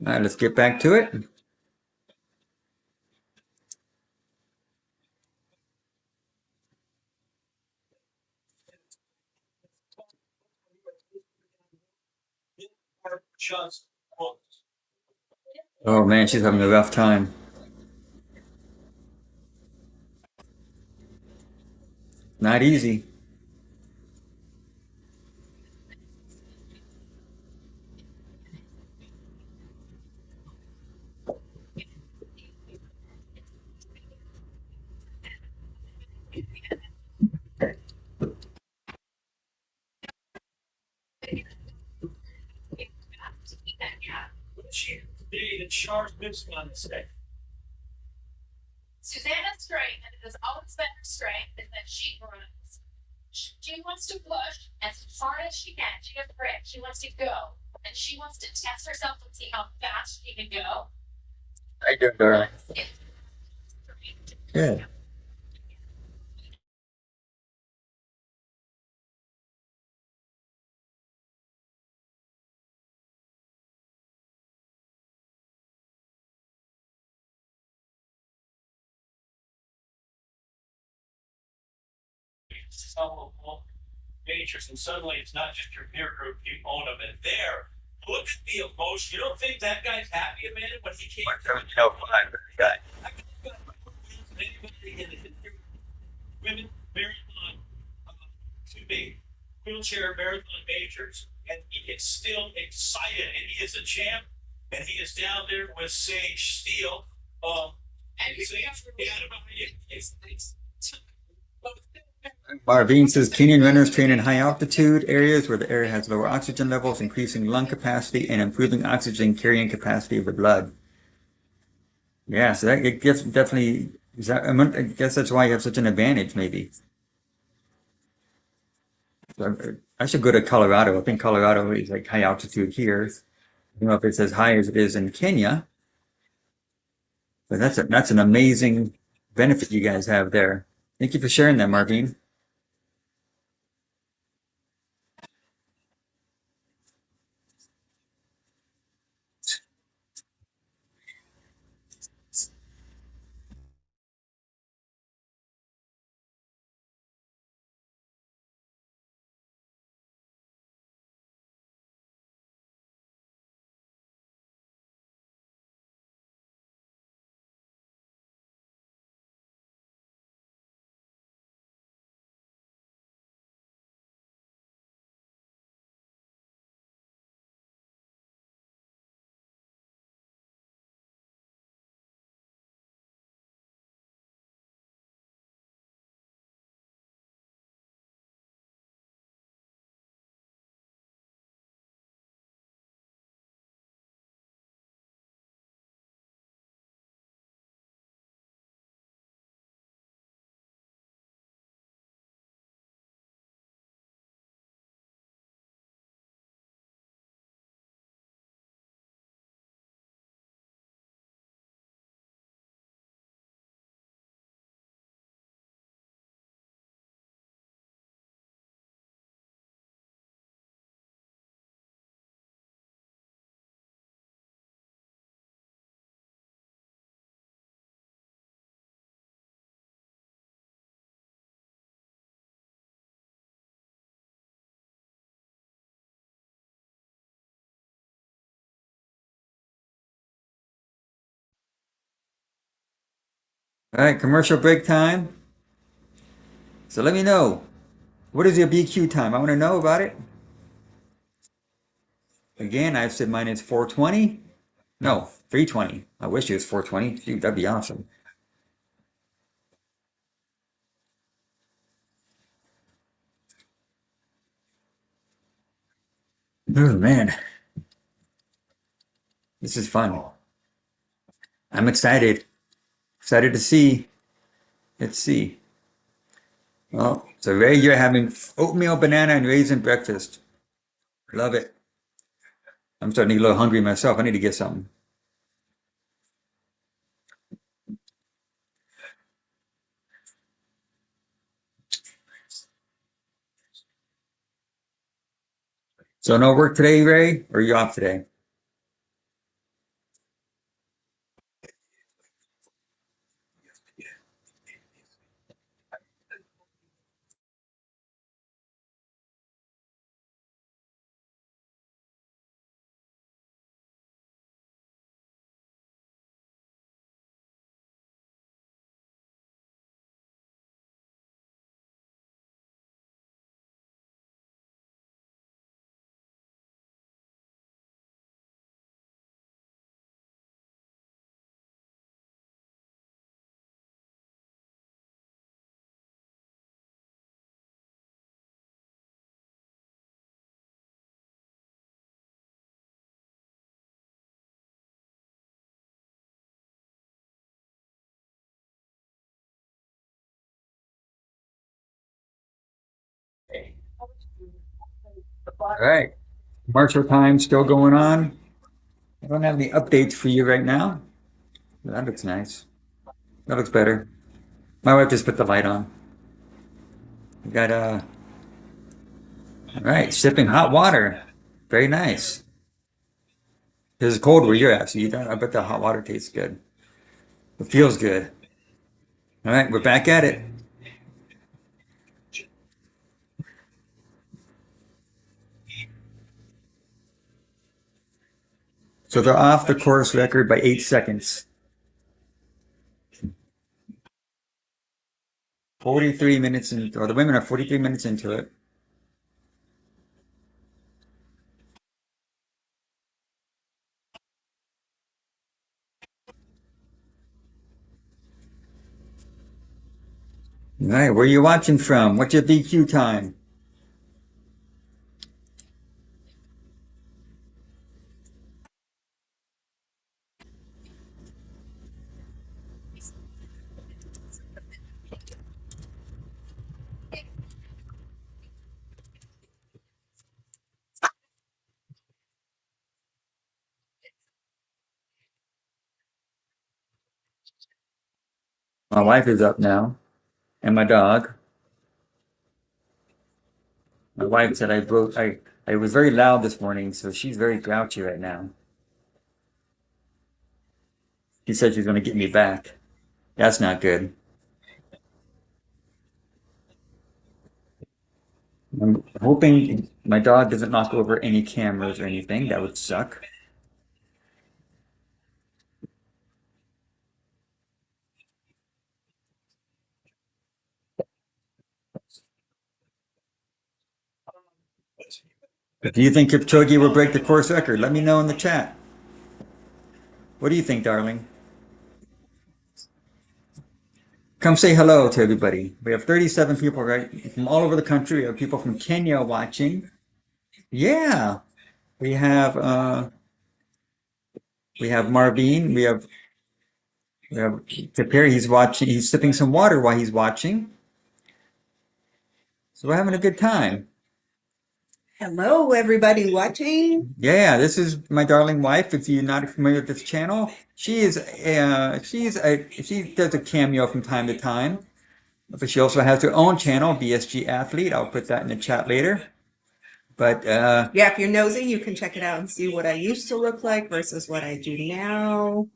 All right, let's get back to it. Just Oh man, she's having a rough time. Not easy. she today that Char's missing on this day. Susanna's strength, and it has always been her strength, is that she runs. She wants to push as hard as she can. She has grit. She wants to go. And she wants to test herself and see how fast she can go. How you doing, darling? Good. Some of natures, and suddenly it's not just your peer group, you own them, and there, look at the emotion. You don't think that guy's happy, Amanda, when he came? Guy. Anybody in the history of women marathon, two big wheelchair marathon majors, and he is still excited, and he is a champ, and he is down there with Sage Steele. And he's saying, I don't know how Marvin says Kenyan runners train in high altitude areas where the air has lower oxygen levels, increasing lung capacity and improving oxygen carrying capacity of the blood. Yeah, so that it gets definitely. I guess that's why you have such an advantage, maybe. So I should go to Colorado. I think Colorado is like high altitude here. I don't know if it's as high as it is in Kenya. But that's an amazing benefit you guys have there. Thank you for sharing that, Marvin. All right, commercial break time. So let me know, what is your BQ time? I want to know about it. Again, I've said mine is 4:20. No, 3:20. I wish it was 4:20. Shoot, that'd be awesome. Oh man, this is fun. I'm excited. Excited to see. Let's see. Well, so Ray, you're having oatmeal, banana, and raisin breakfast. Love it. I'm starting to get a little hungry myself. I need to get something. So no work today, Ray? Or are you off today? All right. Commercial time still going on. I don't have any updates for you right now. That looks nice. That looks better. My wife just put the light on. We got all right, sipping hot water. Very nice. This is cold where you're at, so you don't, I bet the hot water tastes good. It feels good. All right, we're back at it. So they're off the course record by 8 seconds. 43 minutes in, or the women are 43 minutes into it. All right, where are you watching from? What's your BQ time? My wife is up now, and my dog. My wife said I was very loud this morning, so she's very grouchy right now. She said she's going to get me back. That's not good. I'm hoping my dog doesn't knock over any cameras or anything. That would suck. Do you think Kipchoge will break the course record? Let me know in the chat. What do you think, darling? Come say hello to everybody. We have 37 people right from all over the country. We have people from Kenya watching. Yeah. We have Marvin. We have Tapir. He's watching. He's sipping some water while he's watching. So we're having a good time. Hello, everybody watching. Yeah, this is my darling wife. If you're not familiar with this channel, she does a cameo from time to time. But she also has her own channel, BSG Athlete. I'll put that in the chat later. But Yeah, if you're nosy, you can check it out and see what I used to look like versus what I do now.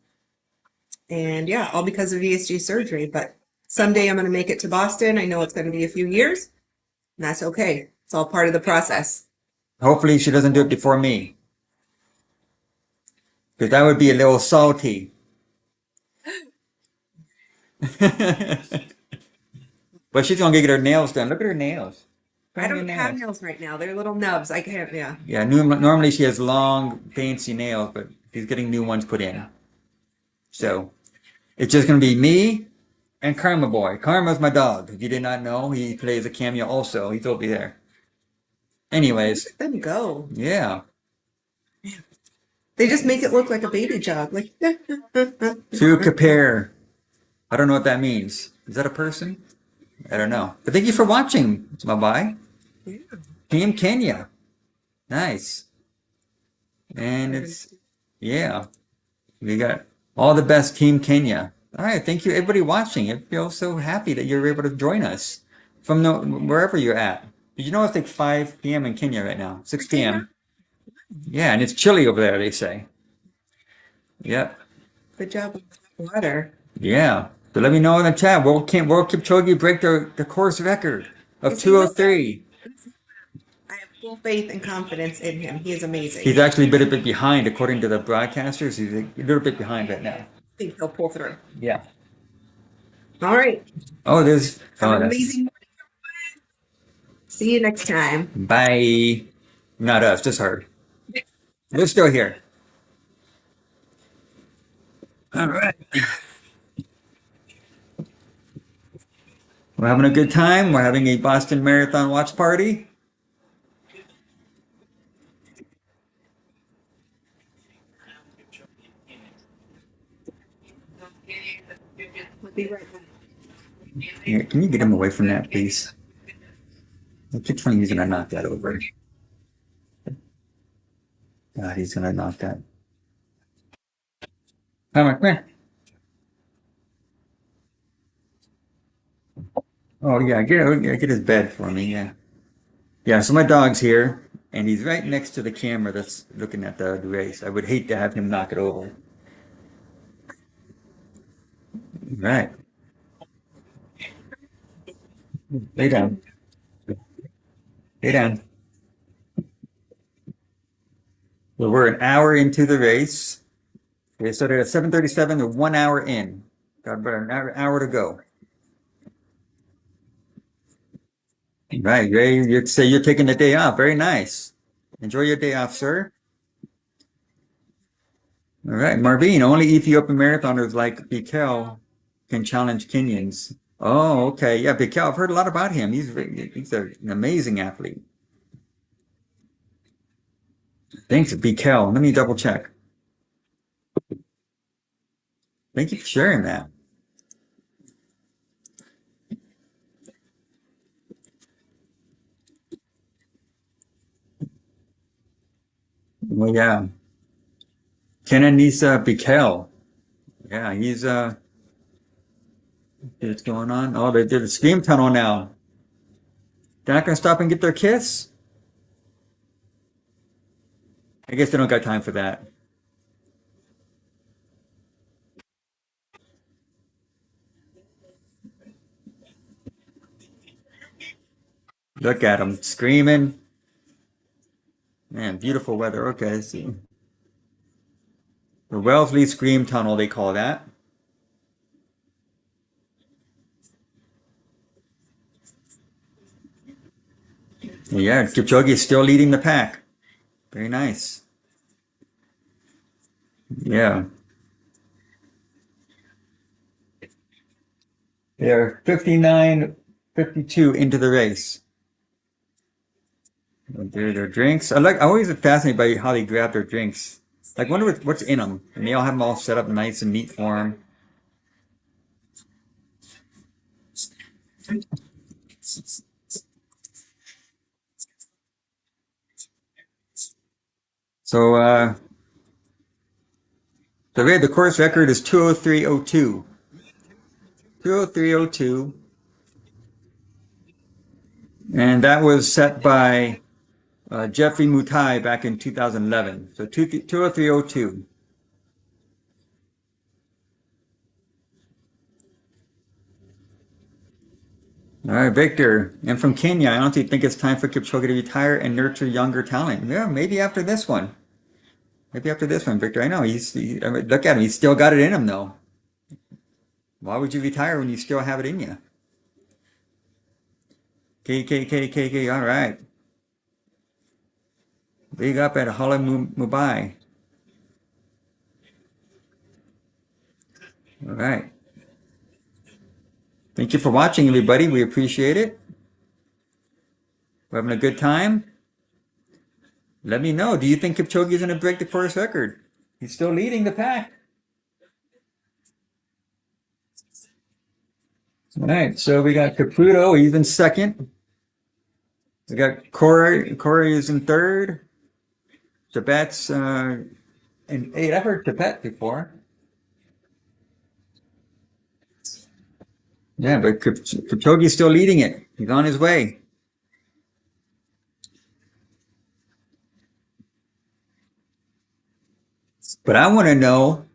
And yeah, all because of VSG surgery. But someday I'm going to make it to Boston. I know it's going to be a few years, and that's okay. It's all part of the process. hopefully she doesn't do it before me. Because that would be a little salty. But she's gonna get her nails done. Look at her nails. I don't have nails right now. They're little nubs. I can't, yeah. Yeah, normally she has long, fancy nails, but she's getting new ones put in. So it's just gonna be me and Karma Boy. Karma's my dog. If you did not know, he plays a cameo also. He's over there. Anyways, Let them go. yeah. They just make it look like a baby jog. Like, To compare. I don't know what that means. Is that a person? I don't know. But thank you for watching. Bye-bye. yeah. Team Kenya. Nice. And it's, yeah. We got all the best Team Kenya. All right. Thank you, everybody watching. I feel so happy that you're able to join us from wherever you're at. Did you know it's like 5 p.m. in Kenya right now? 6 p.m. Yeah, and it's chilly over there, they say. Yep. Good job with the water. Yeah. So let me know in the chat. World Kipchoge break the course record of Is he with 2:03. I have full faith and confidence in him. He is amazing. He's actually a bit behind, according to the broadcasters. He's a little bit behind right now. I think he'll pull through. Yeah. All right. Oh, there's. Have Oh, an that's. amazing morning. See you next time. Bye. Not us, just her. We're still here. All right. We're having a good time. We're having a Boston Marathon watch party. We'll be right back. Here, can you get him away from that, please? I keep thinking he's gonna knock that over. God, he's gonna knock that. Come here. Oh yeah, get his bed for me. Yeah, yeah. So my dog's here, and he's right next to the camera that's looking at the race. I would hate to have him knock it over. Right. Lay down. Lay down. Well, we're an hour into the race. We started at 7:37. We're 1 hour in. Got about an hour to go. Right, Ray, you say you're taking the day off. Very nice. Enjoy your day off, sir. All right, Marvin, only Ethiopian marathoners like Bikel can challenge Kenyans. Oh, okay. Yeah, Bikel, I've heard a lot about him. He's an amazing athlete. Thanks, Bikel. Let me double check. Thank you for sharing that. Well, yeah. Kenenisa Bikel. Yeah, he's See what's going on? Oh, they did a scream tunnel now. They're not gonna stop and get their kiss? I guess they don't got time for that. Look at them screaming. Man, beautiful weather. Okay, let's see. The Wellesley Scream Tunnel, they call that. Yeah, Kipchoge is still leading the pack. Very nice. Yeah. They're 59:52 into the race. Their drinks. I always fascinated by how they grab their drinks. Like, wonder what's in them. And they all have them all set up nice and neat for them. So, the course record is 2:03:02. 2:03:02. And that was set by Jeffrey Mutai back in 2011. So 2:03:02. All right, Victor. And from Kenya, I honestly think it's time for Kipchoge to retire and nurture younger talent. Yeah, maybe after this one. Maybe after this one, Victor. I know I mean, look at him. He's still got it in him, though. Why would you retire when you still have it in you? KKKKK. All right. Big up at Hala Mumbai. All right. Thank you for watching, everybody. We appreciate it. We're having a good time. Let me know. Do you think Kipchoge is going to break the course record? He's still leading the pack. All right. So we got Caputo. He's in second. We got Corey. Corey is in third. Tibet's in eight. I've heard Tibet before. Yeah, but Kipchoge's still leading it. He's on his way. But I want to know,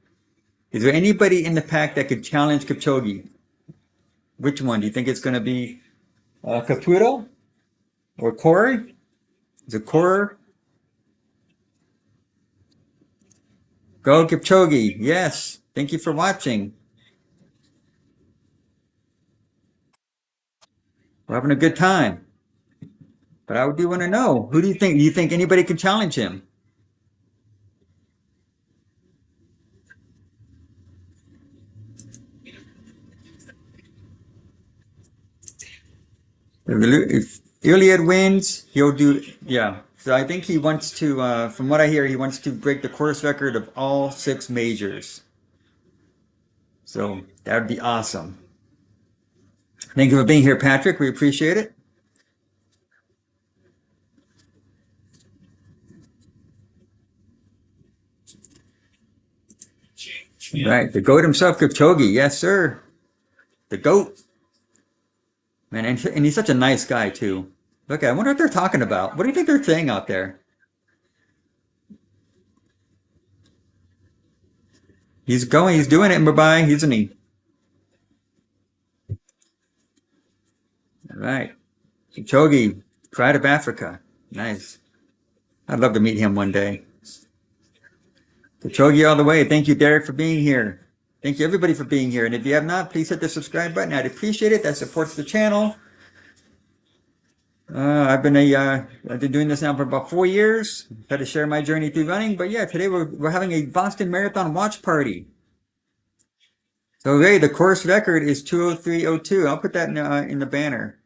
is there anybody in the pack that could challenge Kipchoge? Which one? Do you think it's going to be Caputo or Corey? Is it Corey? Go Kipchoge. Yes. Thank you for watching. We're having a good time. But I do want to know, who do you think? Do you think anybody can challenge him? If Eliud wins, he'll do, yeah. So I think he wants to, from what I hear, he wants to break the course record of all 6 majors. So that would be awesome. Thank you for being here, Patrick. We appreciate it. Right, the GOAT himself, Kipchoge. Yes, sir. The GOAT. Man, and he's such a nice guy, too. Look, I wonder what they're talking about. What do you think they're saying out there? He's going, he's doing it in Mumbai, isn't he? All right. Kipchoge, Pride of Africa. Nice. I'd love to meet him one day. Kipchoge all the way. Thank you, Derek, for being here. Thank you, everybody, for being here. And if you have not, please hit the subscribe button. I'd appreciate it. That supports the channel. I've been doing this now for about 4 years. Had to share my journey through running. But yeah, today we're having a Boston Marathon watch party. So hey, the course record is 2:03:02. I'll put that in the banner.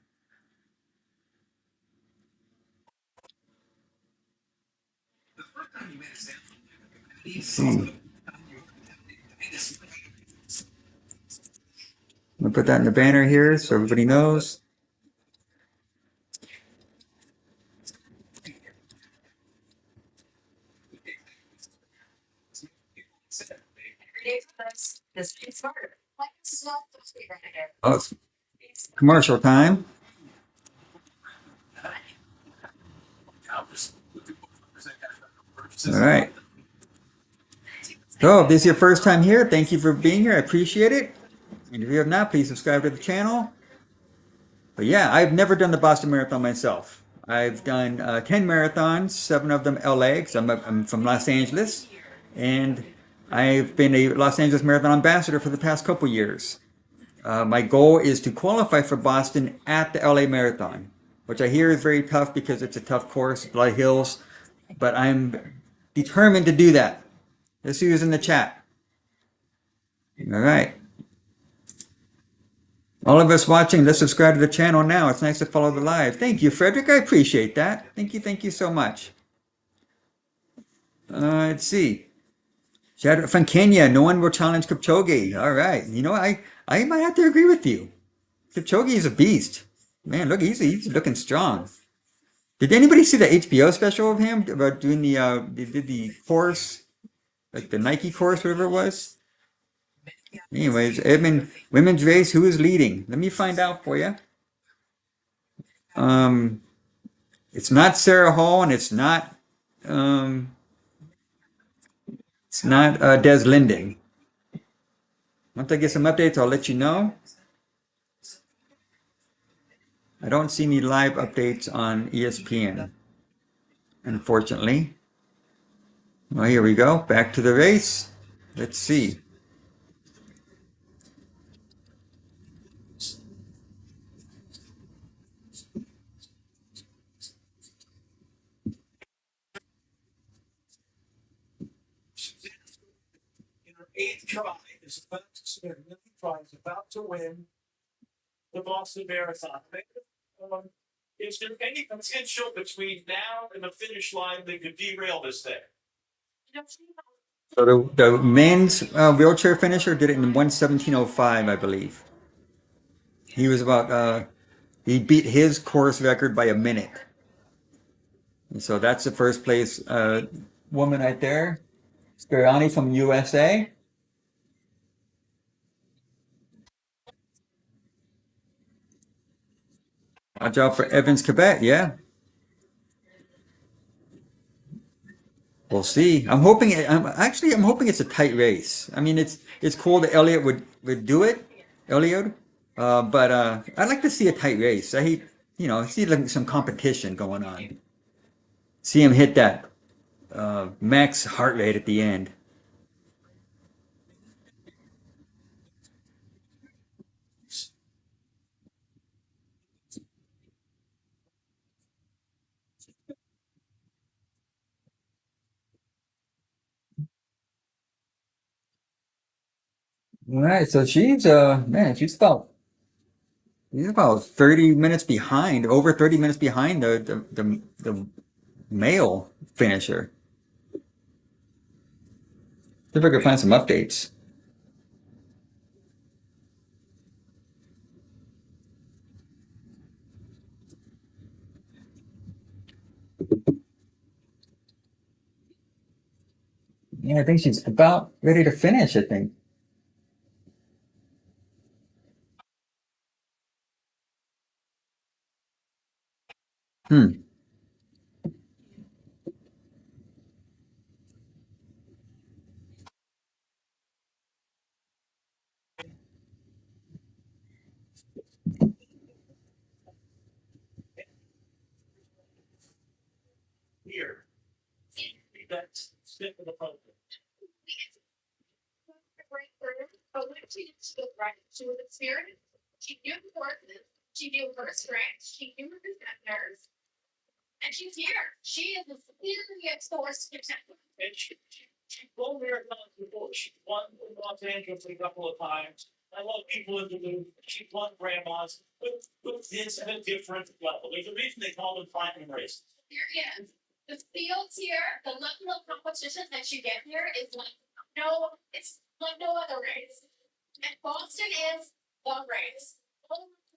Let's see. I'm gonna put that in the banner here so everybody knows. This is smarter. Like, this is not the Oh, it's commercial time. All right. So if this is your first time here, thank you for being here. I appreciate it. And if you have not, please subscribe to the channel. But yeah, I've never done the Boston Marathon myself. I've done 10 marathons, 7 of them LA, because I'm from Los Angeles. And I've been a Los Angeles Marathon ambassador for the past couple years. My goal is to qualify for Boston at the LA Marathon, which I hear is very tough because it's a tough course, a lot of hills. But I'm determined to do that. Let's see who's in the chat. All right. All of us watching, let's subscribe to the channel now. It's nice to follow the live. Thank you, Frederick. I appreciate that. Thank you so much. Let's see. Shadow from Kenya, no one will challenge Kipchoge. All right. You know, I might have to agree with you. Kipchoge is a beast. Man, look, he's looking strong. Did anybody see the HBO special of him about doing they did the course, like the Nike course, whatever it was? Anyways, women's race, who is leading? Let me find out for you. It's not Sarah Hall, and it's not Des Linden. Once I get some updates, I'll let you know. I don't see any live updates on ESPN, unfortunately. Well, here we go. Back to the race. Let's see. In her 8th try, is about to submit a million tries, about to win the Boston Marathon. Is there any potential between now and the finish line that could derail this thing? So the men's wheelchair finisher did it in 1:17:05, I believe. He was about he beat his course record by a minute. And so that's the first place woman right there, Spirani from USA. Watch out for Evans Quebec, yeah. We'll see. I'm hoping it's a tight race. I mean, it's cool that Elliot would do it, Eliud. But I'd like to see a tight race. See like some competition going on. See him hit that max heart rate at the end. All right, so she's about 30 minutes behind, over 30 minutes behind the male finisher. See if I can find some updates. Yeah, I think she's about ready to finish, I think. Hmm. Here, that's stick with the program. But when she did she was right, she was experienced. She knew the horses. She knew her strength. She knew her defenders. And she's here. She is a serious force to contend with. And she won marathons before. She won in Los Angeles a couple of times. I love people in the loop. She won grandmas, but it's at a different level. There's a reason they call them platinum races. Here is. The fields here, the level of competition that you get here is it's like no other race. And Boston is the race.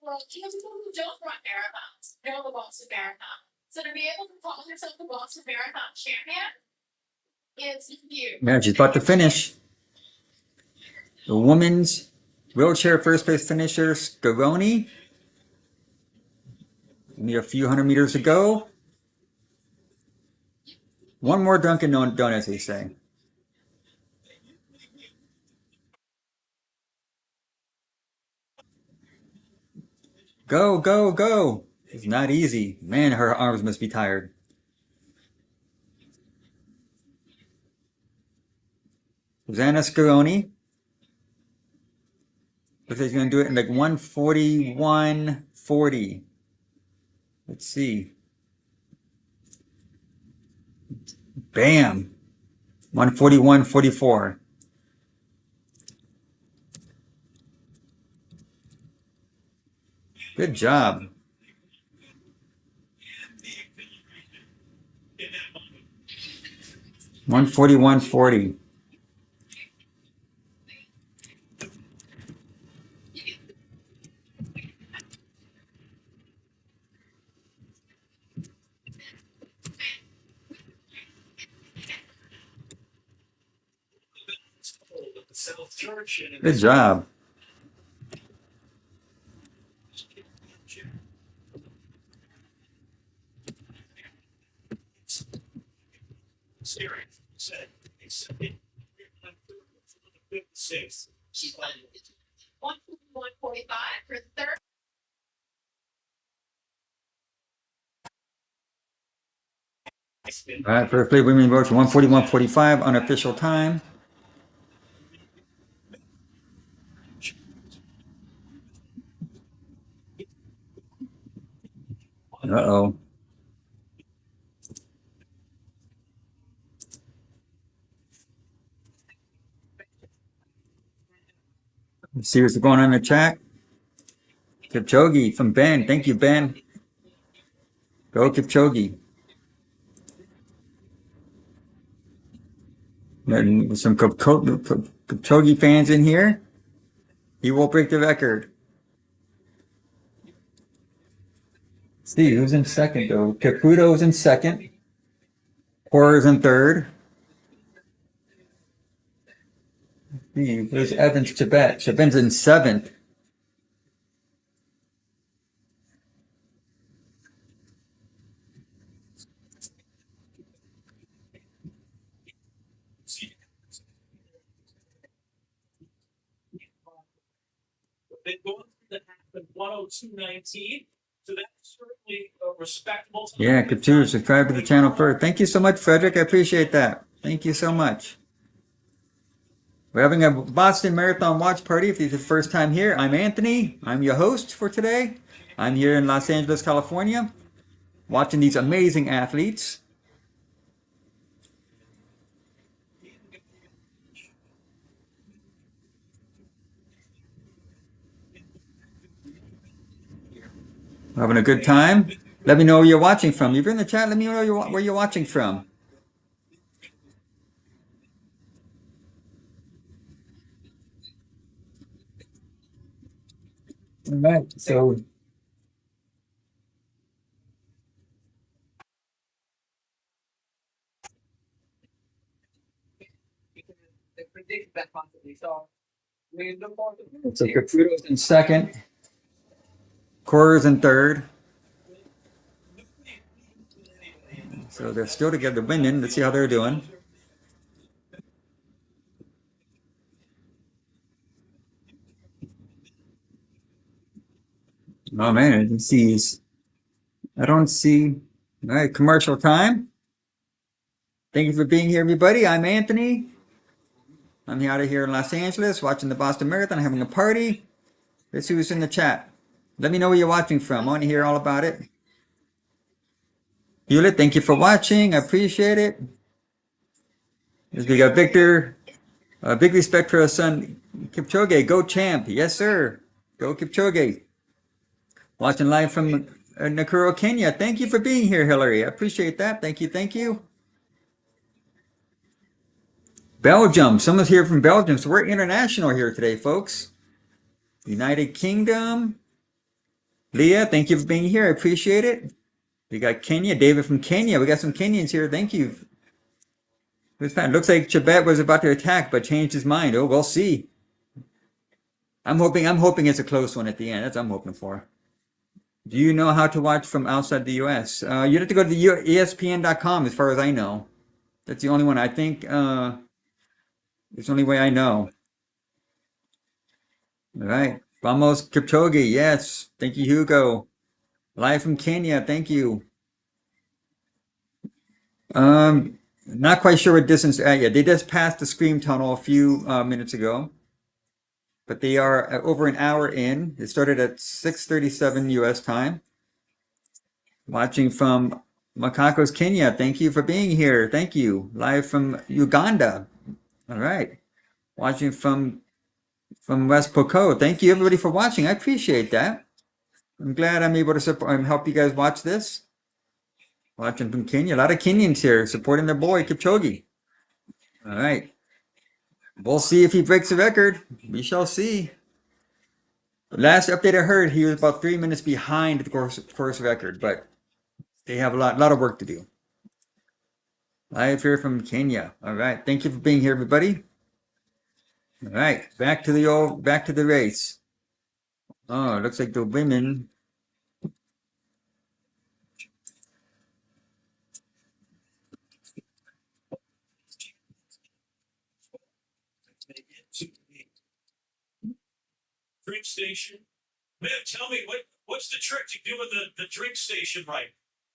Well, even people who don't run marathons know the Boston Marathon. So to be able to call yourself the Boston Marathon champion is huge. Yeah, she's about to finish. The women's Wheelchair first place finisher, Scaroni. Only a few hundred meters to go. One more Dunkin' Donuts, they say. Go, go, go. It's not easy. Man, her arms must be tired. Susanna Scaroni. Looks like he's going to do it in like 1:41:40. Let's see. Bam. 1:41:44. Good job. One 41:40. Good job. She's 1:45 for third. All right, first place women votes 1:41:45 unofficial time. Uh-oh. Let's see what's going on in the chat. Kipchoge from Ben. Thank you, Ben. Go Kipchoge. There's some Kipchoge fans in here. He will break the record. Let's see who's in second though. Caputo's in second. Porter's in third. Let's see, there's Evans Chebet. Chebet's in seventh. They've gone through the half in 1:02:19, so that's certainly a respectable time. Yeah, Couture, subscribe to the channel first. Thank you so much, Frederick. I appreciate that. Thank you so much. We're having a Boston Marathon watch party. If this is the first time here, I'm Anthony. I'm your host for today. I'm here in Los Angeles, California, watching these amazing athletes. Having a good time. Let me know where you're watching from. If you're in the chat, let me know where you're watching from. All right, so They predict that possibly. So we look forward to so Caputo's in second. Cora's in third. So they're still together winning. Let's see how they're doing. Oh man, I don't see. I don't see. All right, commercial time. Thank you for being here, everybody. I'm Anthony. I'm out of here in Los Angeles watching the Boston Marathon, having a party. Let's see who's in the chat. Let me know where you're watching from. I want to hear all about it. Hewlett, thank you for watching. I appreciate it. We got Victor. Big respect for our son, Kipchoge. Go champ. Yes, sir. Go Kipchoge. Watching live from Nakuru, Kenya. Thank you for being here, Hillary. I appreciate that. Thank you. Thank you. Belgium. Someone's here from Belgium. So we're international here today, folks. United Kingdom. Leah, thank you for being here. I appreciate it. We got Kenya. David from Kenya. We got some Kenyans here. Thank you. Looks like Chebet was about to attack, but changed his mind. Oh, we'll see. I'm hoping it's a close one at the end. That's what I'm hoping for. Do you know how to watch from outside the US? You'd have to go to the ESPN.com as far as I know. That's the only one I think, it's the only way I know. All right. Vamos Kipchoge, yes. Thank you, Hugo. Live from Kenya, thank you. Not quite sure what distance they're at yet. They just passed the Scream Tunnel a few minutes ago, but they are over an hour in. It started at 6:37 US time. Watching from Makakos, Kenya. Thank you for being here. Thank you. Live from Uganda. All right. Watching from West Poco. Thank you everybody for watching. I appreciate that. I'm glad I'm able to support and help you guys watch this. Watching from Kenya. A lot of Kenyans here supporting their boy Kipchoge. All right. We'll see if he breaks the record. We shall see. The last update I heard, he was about 3 minutes behind the course record, but they have a lot of work to do. Live here from Kenya. All right. Thank you for being here, everybody. All right. Back to the race. Oh, it looks like the women. Drink station. Man, tell me what's the trick to doing the drink station right?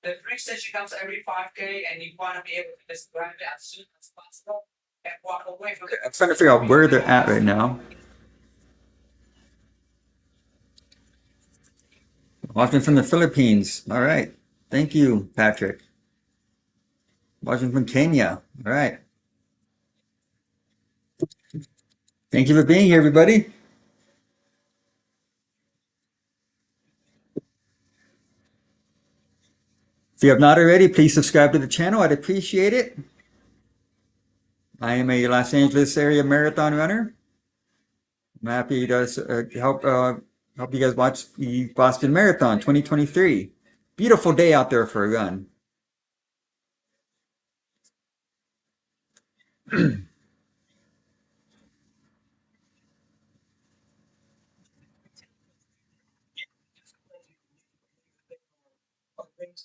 The drink station comes every 5K, and you want to be able to just grab it as soon as possible and walk away from it. I'm trying to figure out where they're at right now. Watching from the Philippines. All right. Thank you, Patrick. Watching from Kenya. All right. Thank you for being here, everybody. If you have not already, please subscribe to the channel. I'd appreciate it. I am a Los Angeles area marathon runner. I'm happy to help you guys watch the Boston Marathon 2023. Beautiful day out there for a run.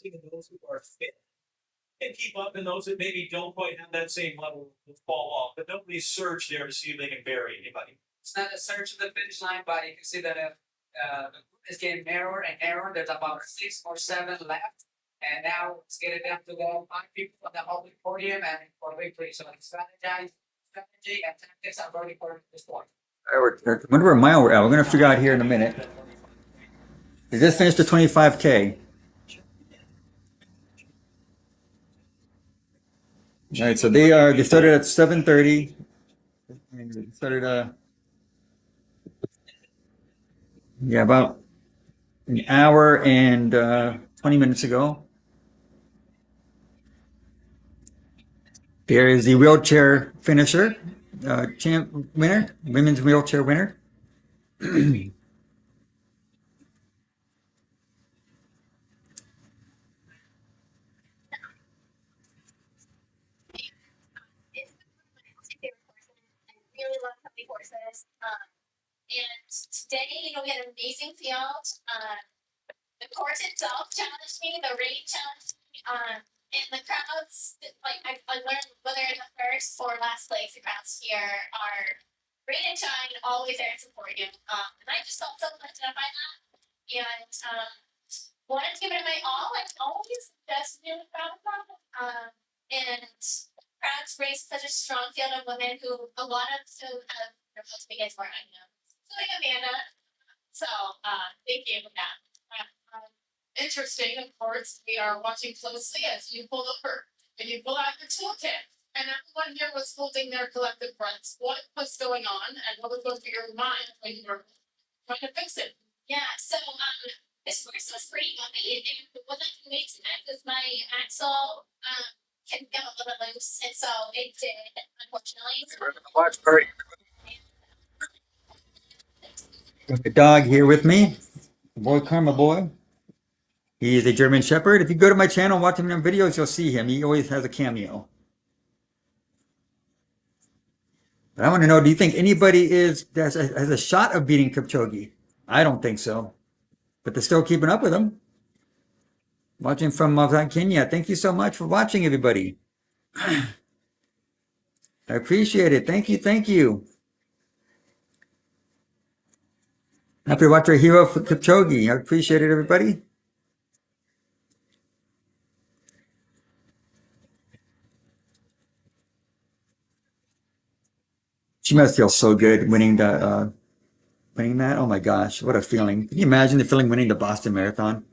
Even those who are fit can keep up, and those that maybe don't quite have that same level will fall off. But nobody's surged there to see if they can bury anybody. It's not a surge to the finish line, but you can see that the group is getting narrower and narrower. There's about 6 or 7 left. And now it's getting down to the 5 people on the public podium and for victory. So the strategy and tactics are very important at this point. I wonder where mile we're at. We're going to figure out here in a minute. They just finished the 25K. All right, so they started at 7:30. They started about an hour and 20 minutes ago. There is the wheelchair finisher, winner, women's wheelchair winner. Really love heavy horses. And today, we had an amazing field. The course itself challenged me, the rain challenged me, and the crowds, I learned whether in the first or last place, the crowds here are rain and shine, always there to support you. And I just felt so lifted up by that. And wanted to give it my all. I always just really proud of them. And crowds raised such a strong field of women who a lot of who have supposed to be guys for I know. So like Amanda. So thank you for that. Interesting, of course, we are watching closely as you pull over and you pull out your toolkit. And everyone here was holding their collective breaths. What was going on and what was going through your mind when you were trying to fix it? Yeah, so this course was pretty bumpy, and what I can make tonight was my axle can get a little bit loose, and so it did, unfortunately. Watch party. Got the dog here with me, boy Karma Boy. He is a German Shepherd. If you go to my channel and watch him on videos, you'll see him. He always has a cameo. But I want to know, do you think anybody has a shot of beating Kipchoge? I don't think so. But they're still keeping up with him. Watching from Kenya. Thank you so much for watching, everybody. I appreciate it. Thank you. Thank you. Happy to watch our hero for Kipchoge. I appreciate it, everybody. She must feel so good winning winning that. Oh my gosh, what a feeling! Can you imagine the feeling winning the Boston Marathon?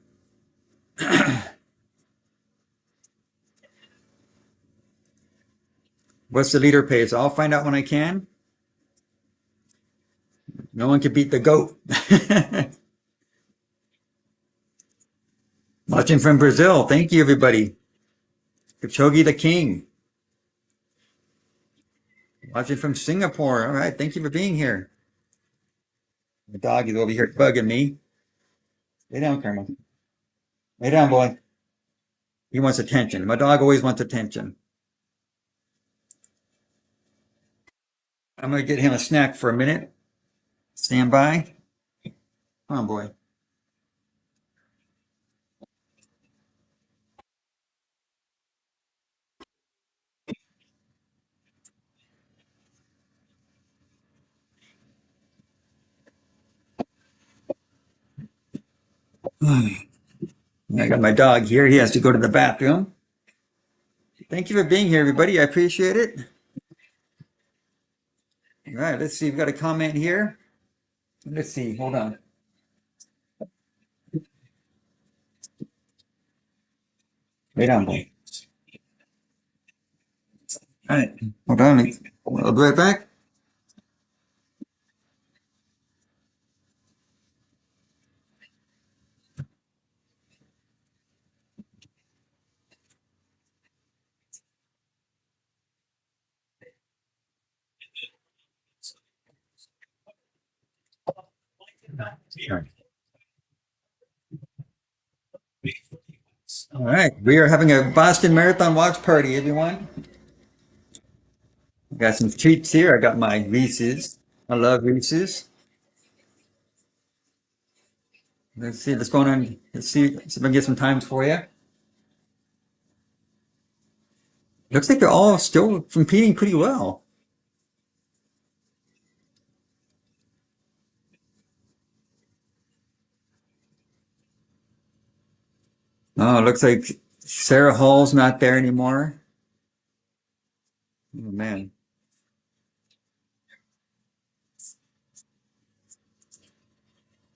What's the leader pace? I'll find out when I can. No one can beat the GOAT. Watching from Brazil. Thank you, everybody. Kipchoge the King. Watching from Singapore. All right. Thank you for being here. The dog is over here bugging me. Lay down, Carmel. Lay down, boy. He wants attention. My dog always wants attention. I'm going to get him a snack for a minute. Stand by. Come on, boy. I got my dog here. He has to go to the bathroom. Thank you for being here, everybody. I appreciate it. All right, let's see. We've got a comment here. Let's see. Hold on. Lay down, boy. All right. Hold on. I'll be right back. All right. We are having a Boston Marathon watch party, everyone. I got some treats here. I got my Reese's. I love Reese's. Let's see what's going on. Let's see if I can get some times for you. Looks like they're all still competing pretty well. Oh, it looks like Sarah Hall's not there anymore. Oh, man.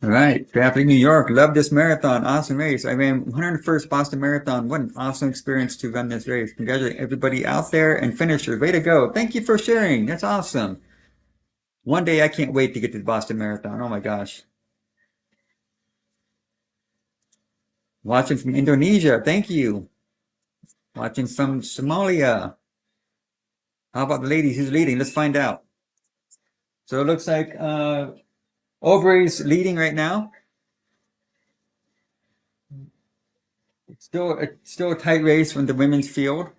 All right. Traffic, New York. Love this marathon. Awesome race. I ran 101st Boston Marathon. What an awesome experience to run this race. Congratulate everybody out there and finishers. Way to go. Thank you for sharing. That's awesome. One day I can't wait to get to the Boston Marathon. Oh my gosh. Watching from Indonesia. Thank you. Watching from Somalia. How about the ladies? Who's leading? Let's find out. So it looks like Aubrey's leading right now. It's still a tight race from the women's field.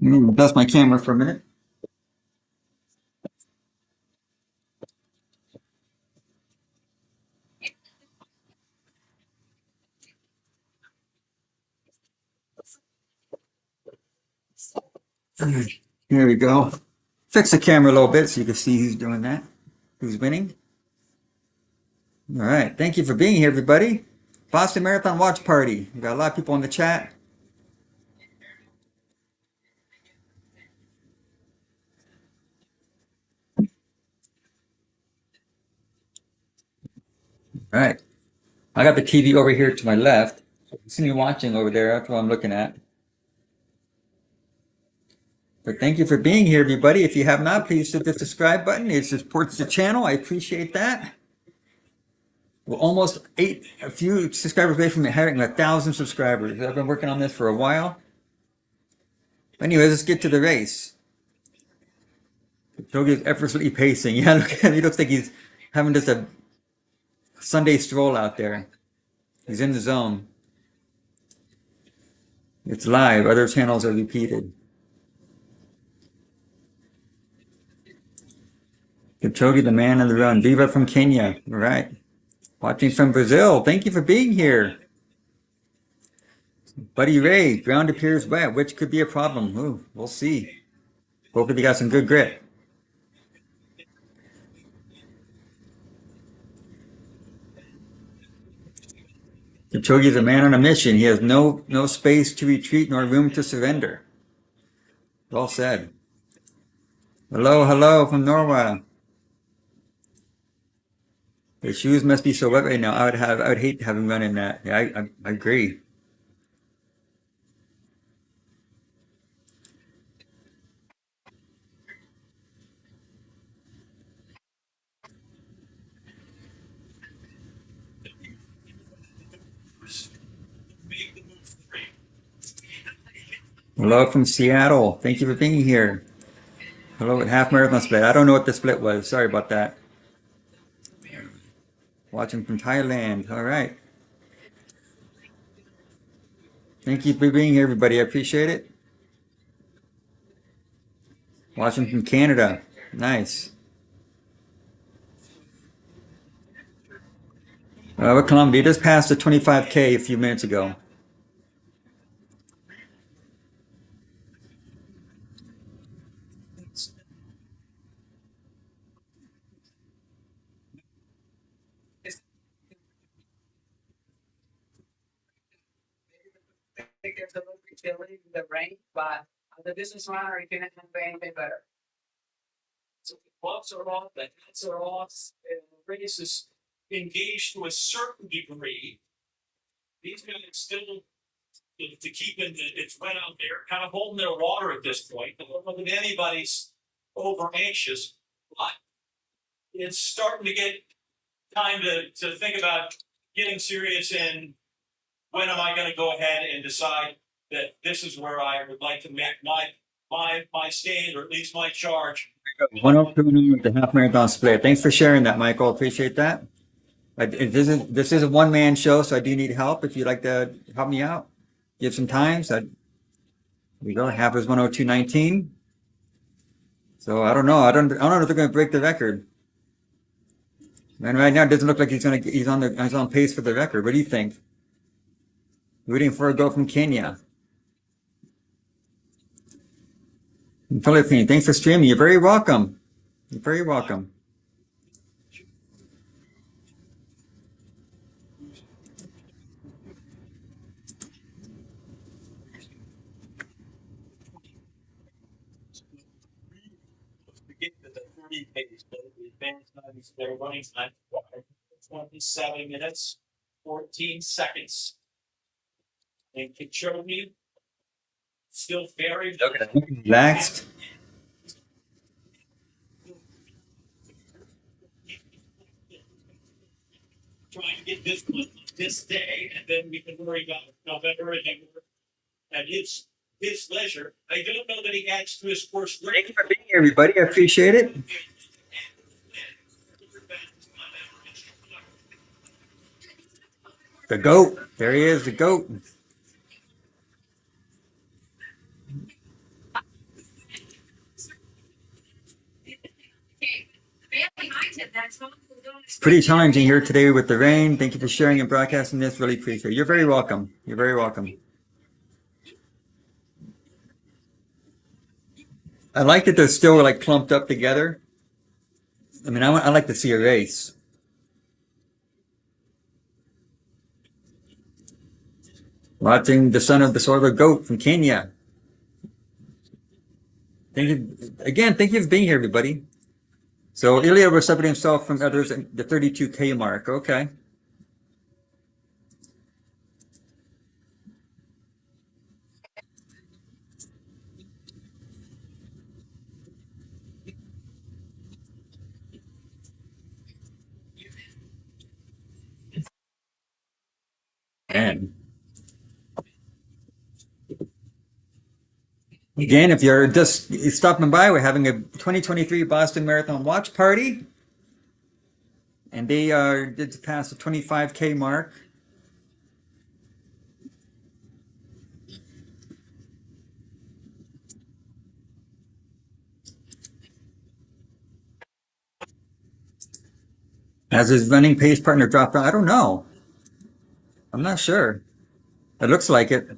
Adjust my camera for a minute. Here we go. Fix the camera a little bit so you can see who's doing that, who's winning. All right. Thank you for being here, everybody. Boston Marathon Watch Party. We got a lot of people in the chat. All right. I got the TV over here to my left. So you see me watching over there. That's what I'm looking at. But thank you for being here, everybody. If you have not, please hit the subscribe button. It supports the channel. I appreciate that. We're almost a few subscribers away from having 1,000 subscribers. I've been working on this for a while. But anyways, let's get to the race. Kipchoge is effortlessly pacing. Yeah, look at him. He looks like he's having just a Sunday stroll out there. He's in the zone. It's live. Other channels are repeated. Kipchoge, the man on the run. Viva from Kenya. All right. Watching from Brazil. Thank you for being here. Buddy Ray, ground appears wet, which could be a problem. Ooh, we'll see. Hopefully you got some good grit. Kipchoge is a man on a mission. He has no space to retreat nor room to surrender. Well said. Hello from Norway. The shoes must be so wet right now. I would hate having run in that. Yeah, I agree. Hello from Seattle. Thank you for being here. Hello at half marathon split. I don't know what the split was. Sorry about that. Watching from Thailand. All right. Thank you for being here, everybody. I appreciate it. Watching from Canada. Nice. What Colombia just passed the 25K a few minutes ago. I think it's a little bit chilly with the rain, but on the business runner, you can have anything better. So the gloves are off, the hats are off, and the race is engaged to a certain degree. These guys still to keep it's wet out there, kind of holding their water at this point. I don't know that anybody's over anxious, but it's starting to get time to think about getting serious and when am I going to go ahead and decide that this is where I would like to make my stand, or at least my charge. 102 with the half marathon split. Thanks for sharing that, Michael. Appreciate that. This is a one-man show, so I do need help. If you'd like to help me out, give some times. Here we go. Half is 102.19. So I don't know. I don't know if they're going to break the record. And right now, it doesn't look like he's on pace for the record. What do you think? Rooting for a go from Kenya. Philippines, thanks for streaming. You're very welcome. You're very welcome. They're running 27 minutes, 14 seconds. And Kipchoge still very relaxed. Trying to get this day, and then we can worry about November and his leisure. I don't know that he adds to his course. Thank you for being here, everybody. I appreciate it. The GOAT. There he is, the GOAT. It's pretty challenging here today with the rain. Thank you for sharing and broadcasting this. Really appreciate it. You're very welcome. You're very welcome. I like that they're still like clumped up together. I mean, I like to see a race. Watching the son of the sort of goat from Kenya. Thank you again. Thank you for being here, everybody. So Eliud was separating himself from others at the 32K mark. Okay. And again, if you're just stopping by, we're having a 2023 Boston Marathon watch party. and they did pass the 25K mark. Has his running pace partner dropped out? I don't know. I'm not sure. It looks like it.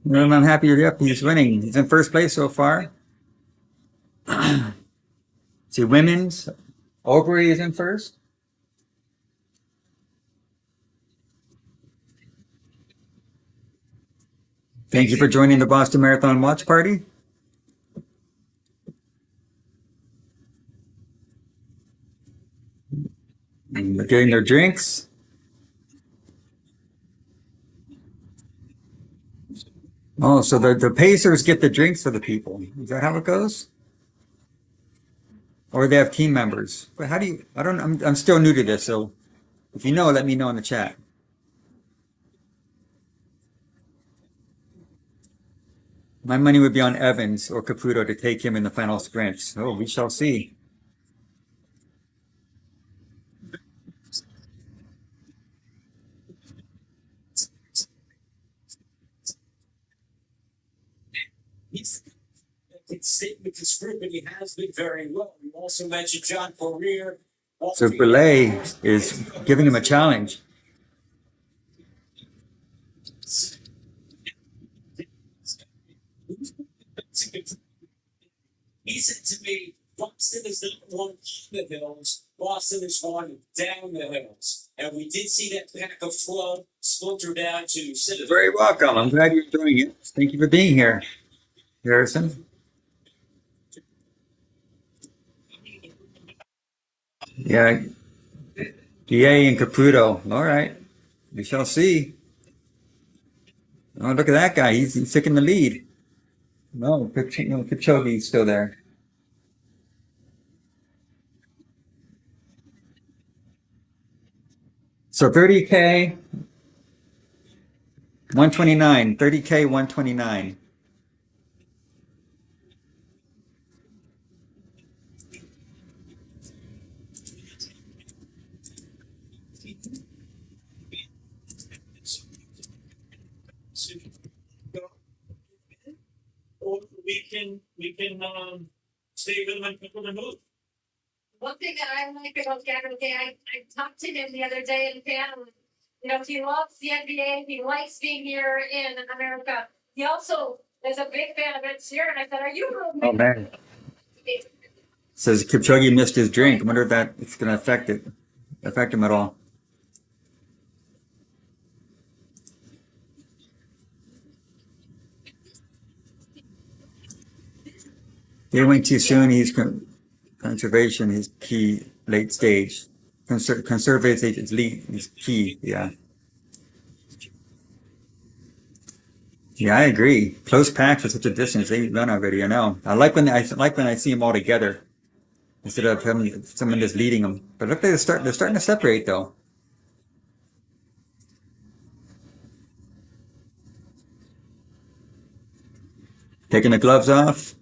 Well, I'm happy. Yep, he's winning. He's in first place so far. See, women's Aubrey is in first. Thank you for joining the Boston Marathon watch party. And they're getting their drinks. Oh, so the pacers get the drinks for the people. Is that how it goes? Or they have team members? But how do you? I don't. I'm still new to this, so if you know, let me know in the chat. My money would be on Evans or Caputo to take him in the final sprints. Oh, we shall see. He's statement to script, and he has been very well. You also mentioned John Corrier. So Belay is giving him a challenge. He said to me, Boston is not one up the hills, Boston is one down the hills. And we did see that pack of flow splinter down to Citadel. Very welcome. I'm glad you're enjoying it. Thank you for being here, Harrison. Yeah, DA and Caputo. All right, we shall see. Oh, look at that guy. He's taking the lead. No, Kipchoge's still there. So 30K, 129. 30K, 129. Or we can stay with them and people to move. One thing that I like about Gavin Day, I talked to him the other day in Canada. You know, he loves the NBA. He likes being here in America. He also is a big fan of it here. And I said, "Are you a Oh man. Says Kipchoge missed his drink. I wonder if it's going to affect him at all. He went too soon. He's conservation. His key late stage. Conservative is lead. Is key. Yeah. Yeah, I agree. Close packs for such a distance. They run already. I know. I like when I see them all together instead of having someone just leading them. But look, they're starting to separate though. Taking the gloves off.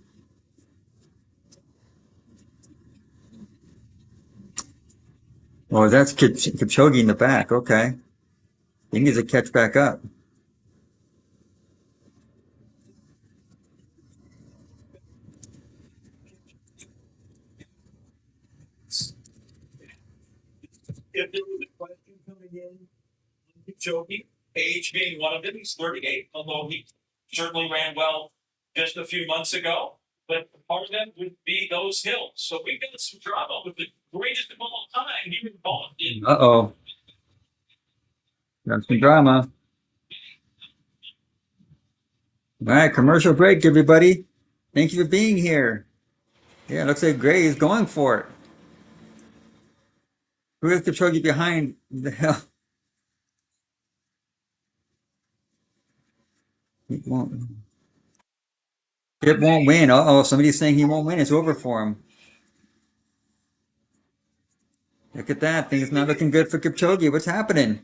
Oh, that's Kipchoge in the back. Okay. He needs to catch back up. If there was a question coming in, Kipchoge, age being one of them, he's 38, although he certainly ran well just a few months ago. But part of them would be those hills. So we've got some drama with the greatest of all time here in Boston. Uh-oh. Got some drama. All right, commercial break, everybody. Thank you for being here. Yeah, looks like Gray is going for it. Who is Kipchoge behind? Who the hell? He won't. Kip won't win. Uh-oh, somebody's saying he won't win. It's over for him. Look at that. Things not looking good for Kipchoge. What's happening?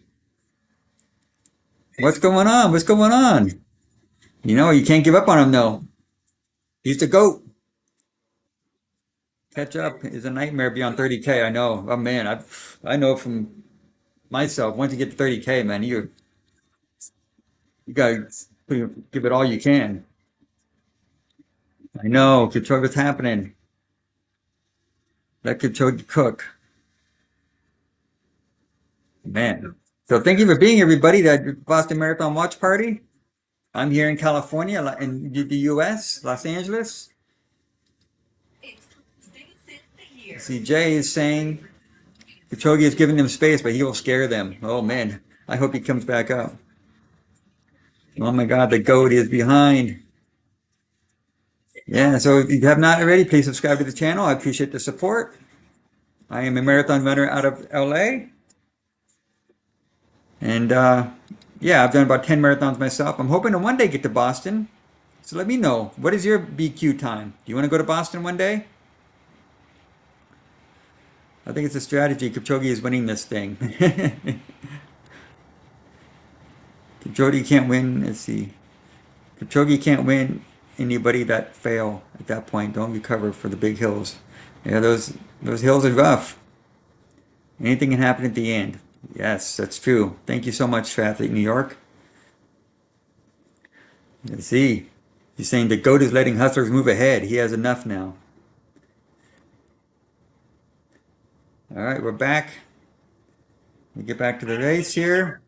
What's going on? What's going on? You know, you can't give up on him, though. He's the GOAT. Catch up is a nightmare beyond 30K. I know. Oh man, I know from myself. Once you get to 30K, man, you gotta give it all you can. I know. Kipchoge's happening. Let Kipchoge cook. Man. So thank you for being here, everybody. That Boston Marathon Watch Party. I'm here in California, in the US, Los Angeles. See, Jay is saying Kipchoge is giving them space, but he will scare them. Oh man, I hope he comes back up. Oh my God, the goat is behind. Yeah, so if you have not already, please subscribe to the channel. I appreciate the support. I am a marathon runner out of LA. And yeah, I've done about 10 marathons myself. I'm hoping to one day get to Boston. So let me know. What is your BQ time? Do you want to go to Boston one day? I think it's a strategy. Kipchoge is winning this thing. Kipchoge can't win. Let's see. Kipchoge can't win anybody that fail at that point. Don't recover for the big hills. Yeah, those hills are rough. Anything can happen at the end. Yes, that's true. Thank you so much, Triathlete New York. Let's see. He's saying the GOAT is letting hustlers move ahead. He has enough now. All right, we're back. We get back to the race here.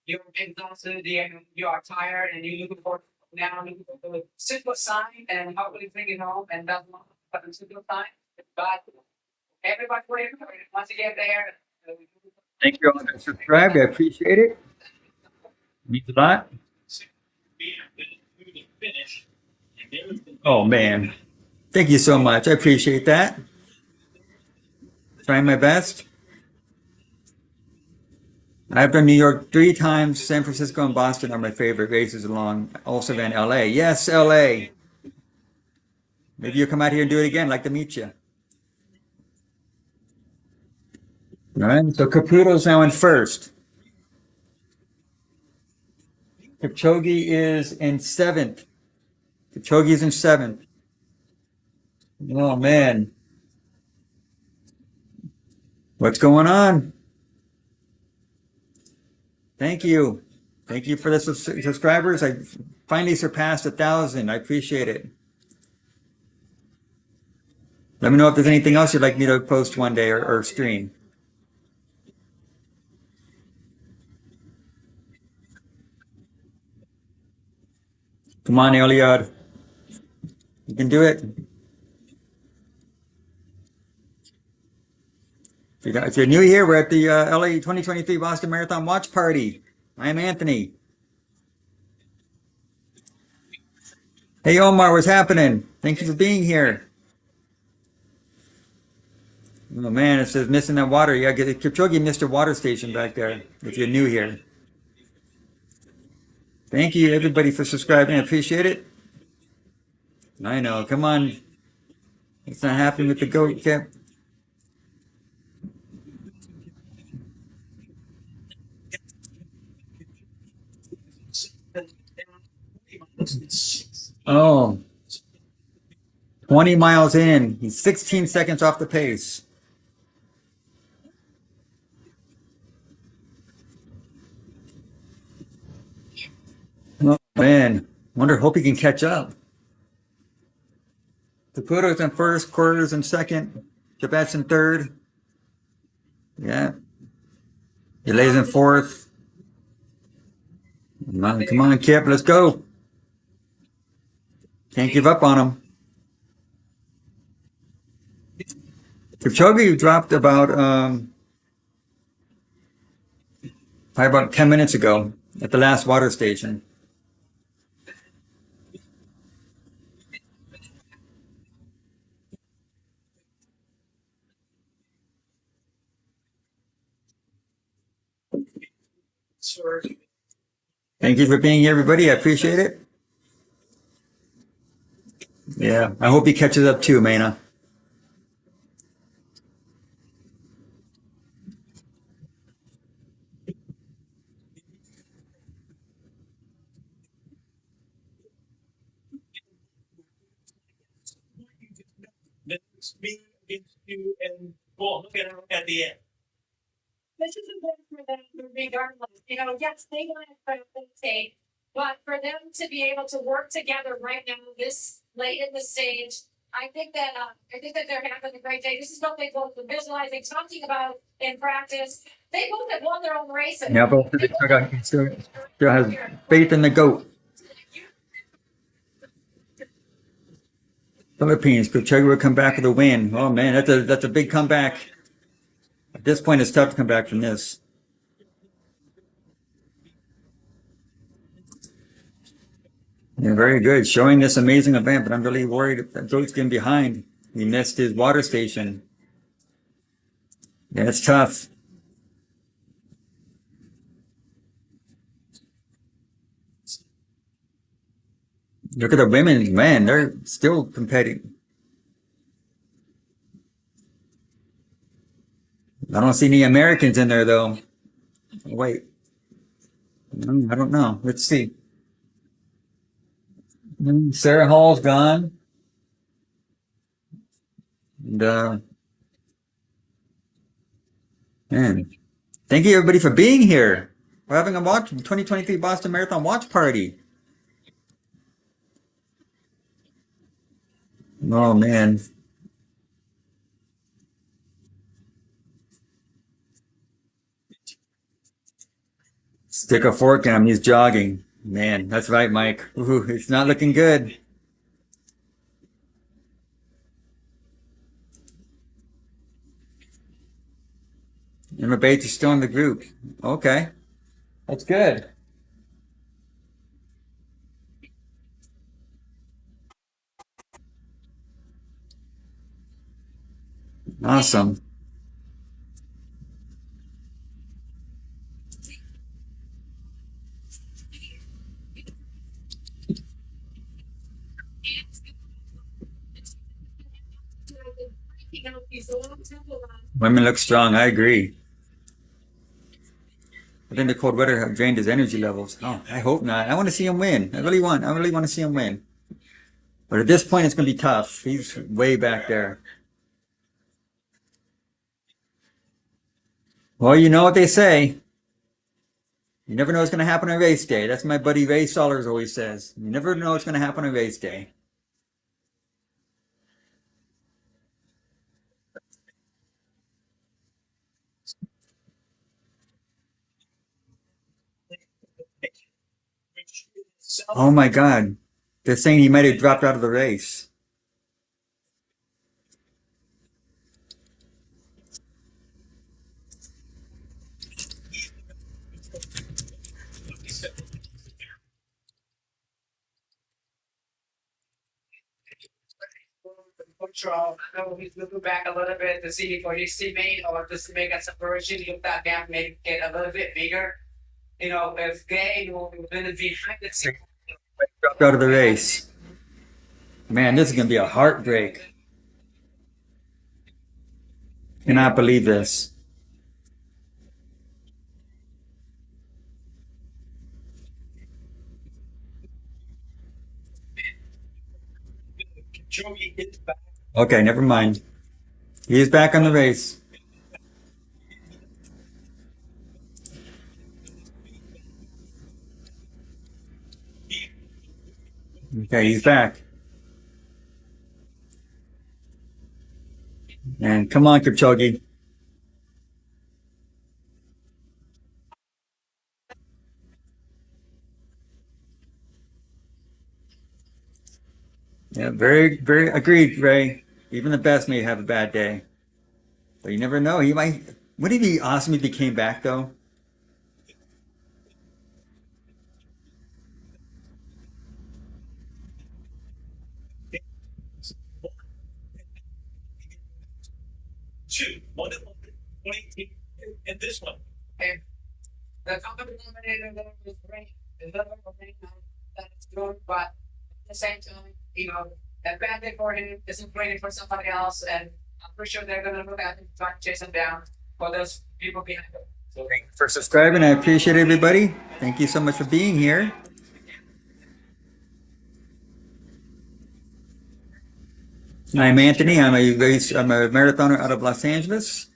You're exhausted, you are tired, and you're looking for now looking for the simple sign and hopefully bring it home, and that's not a simple sign. But everybody, once you get there, Thank you all that subscribed. I appreciate it. Means a lot. Oh man. Thank you so much. I appreciate that. Trying my best. I've done New York 3 times. San Francisco and Boston are my favorite races along. Also ran LA. Yes, LA. Maybe you'll come out here and do it again. I'd like to meet you. All right. So Caputo's now in first. Kipchoge is in seventh. Kipchoge is in seventh. Oh man. What's going on? Thank you. Thank you for the subscribers. I finally surpassed 1,000. I appreciate it. Let me know if there's anything else you'd like me to post one day or stream. Come on, Eliud. You can do it. If you're new here, we're at the LA 2023 Boston Marathon Watch Party. I'm Anthony. Hey, Omar, what's happening? Thank you for being here. Oh, man, it says missing that water. Yeah, Kipchoge missed a water station back there if you're new here. Thank you, everybody, for subscribing. I appreciate it. I know. Come on. It's not happening with the goat, Kip. Oh, 20 miles in. He's 16 seconds off the pace. Oh, man. Hope he can catch up. Caputo's in first, Quarters in second, Jabet's in third. Yeah. He lays in fourth. Come on, Kip, let's go. Can't give up on him. Kipchoge dropped probably about 10 minutes ago at the last water station. Thank you for being here, everybody. I appreciate it. Yeah, I hope he catches up too, Maina. me against you, and we'll look at the end. This is important for them regardless. You know, yes, they want to participate, but for them to be able to work together right now, this late in the stage, I think that they're having a great day. This is what they both been visualizing, talking about in practice. They both have won their own races. Yeah, but still has faith in the GOAT. Philippines, Kipchoge will come back with a win. Oh man, that's a big comeback. At this point, it's tough to come back from this. Yeah, very good. Showing this amazing event, but I'm really worried that GOAT's getting behind. He missed his water station. Yeah, it's tough. Look at the women, man, they're still competing. I don't see any Americans in there though. Wait. I don't know. Let's see. Sarah Hall's gone. And man, thank you everybody for being here. We're having a 2023 Boston Marathon watch party. Oh man. Stick a fork in him, he's jogging. Man, that's right, Mike. Ooh, it's not looking good. Emma Bates is still in the group. Okay. That's good. Awesome. Women look strong, I agree. I think the cold weather have drained his energy levels. Oh, I hope not. I want to see him win. I really want to see him win. But at this point, it's going to be tough. He's way back there. Well, you know what they say. You never know what's going to happen on race day. That's my buddy Ray Sollers always says. You never know what's going to happen on race day. Oh my God. They're saying he might have dropped out of the race. Control. So he's looking back a little bit to see for his teammate or just to make a separation, if that gap make it a little bit bigger. You know, if they will be behind the scene. Dropped out of the race. Man, this is going to be a heartbreak. Cannot believe this. Okay, never mind. He is back on the race. Okay, he's back. And come on, Kipchoge. Yeah, very, very agreed, Ray. Even the best may have a bad day. But you never know. He might. Wouldn't it be awesome if he came back, though? One at 20, and this one. And the common denominator there is great. The level of rain that's good, but at the same time, you know, that bad day for him isn't great for somebody else, and I'm pretty sure they're gonna look at him try to chase him down for those people behind him. So Thank you for subscribing. I appreciate everybody. Thank you so much for being here. I'm Anthony. I'm a marathoner out of Los Angeles,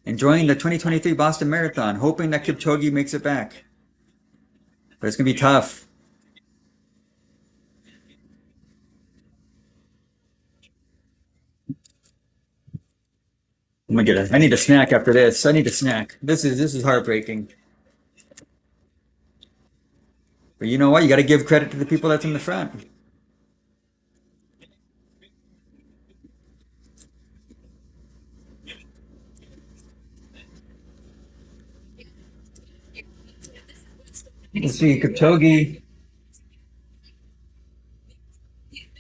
enjoying the 2023 Boston Marathon, hoping that Kipchoge makes it back. But it's gonna be tough. I need a snack after this. I need a snack. This is heartbreaking. But you know what? You got to give credit to the people that's in the front. Let's see, Kipchoge.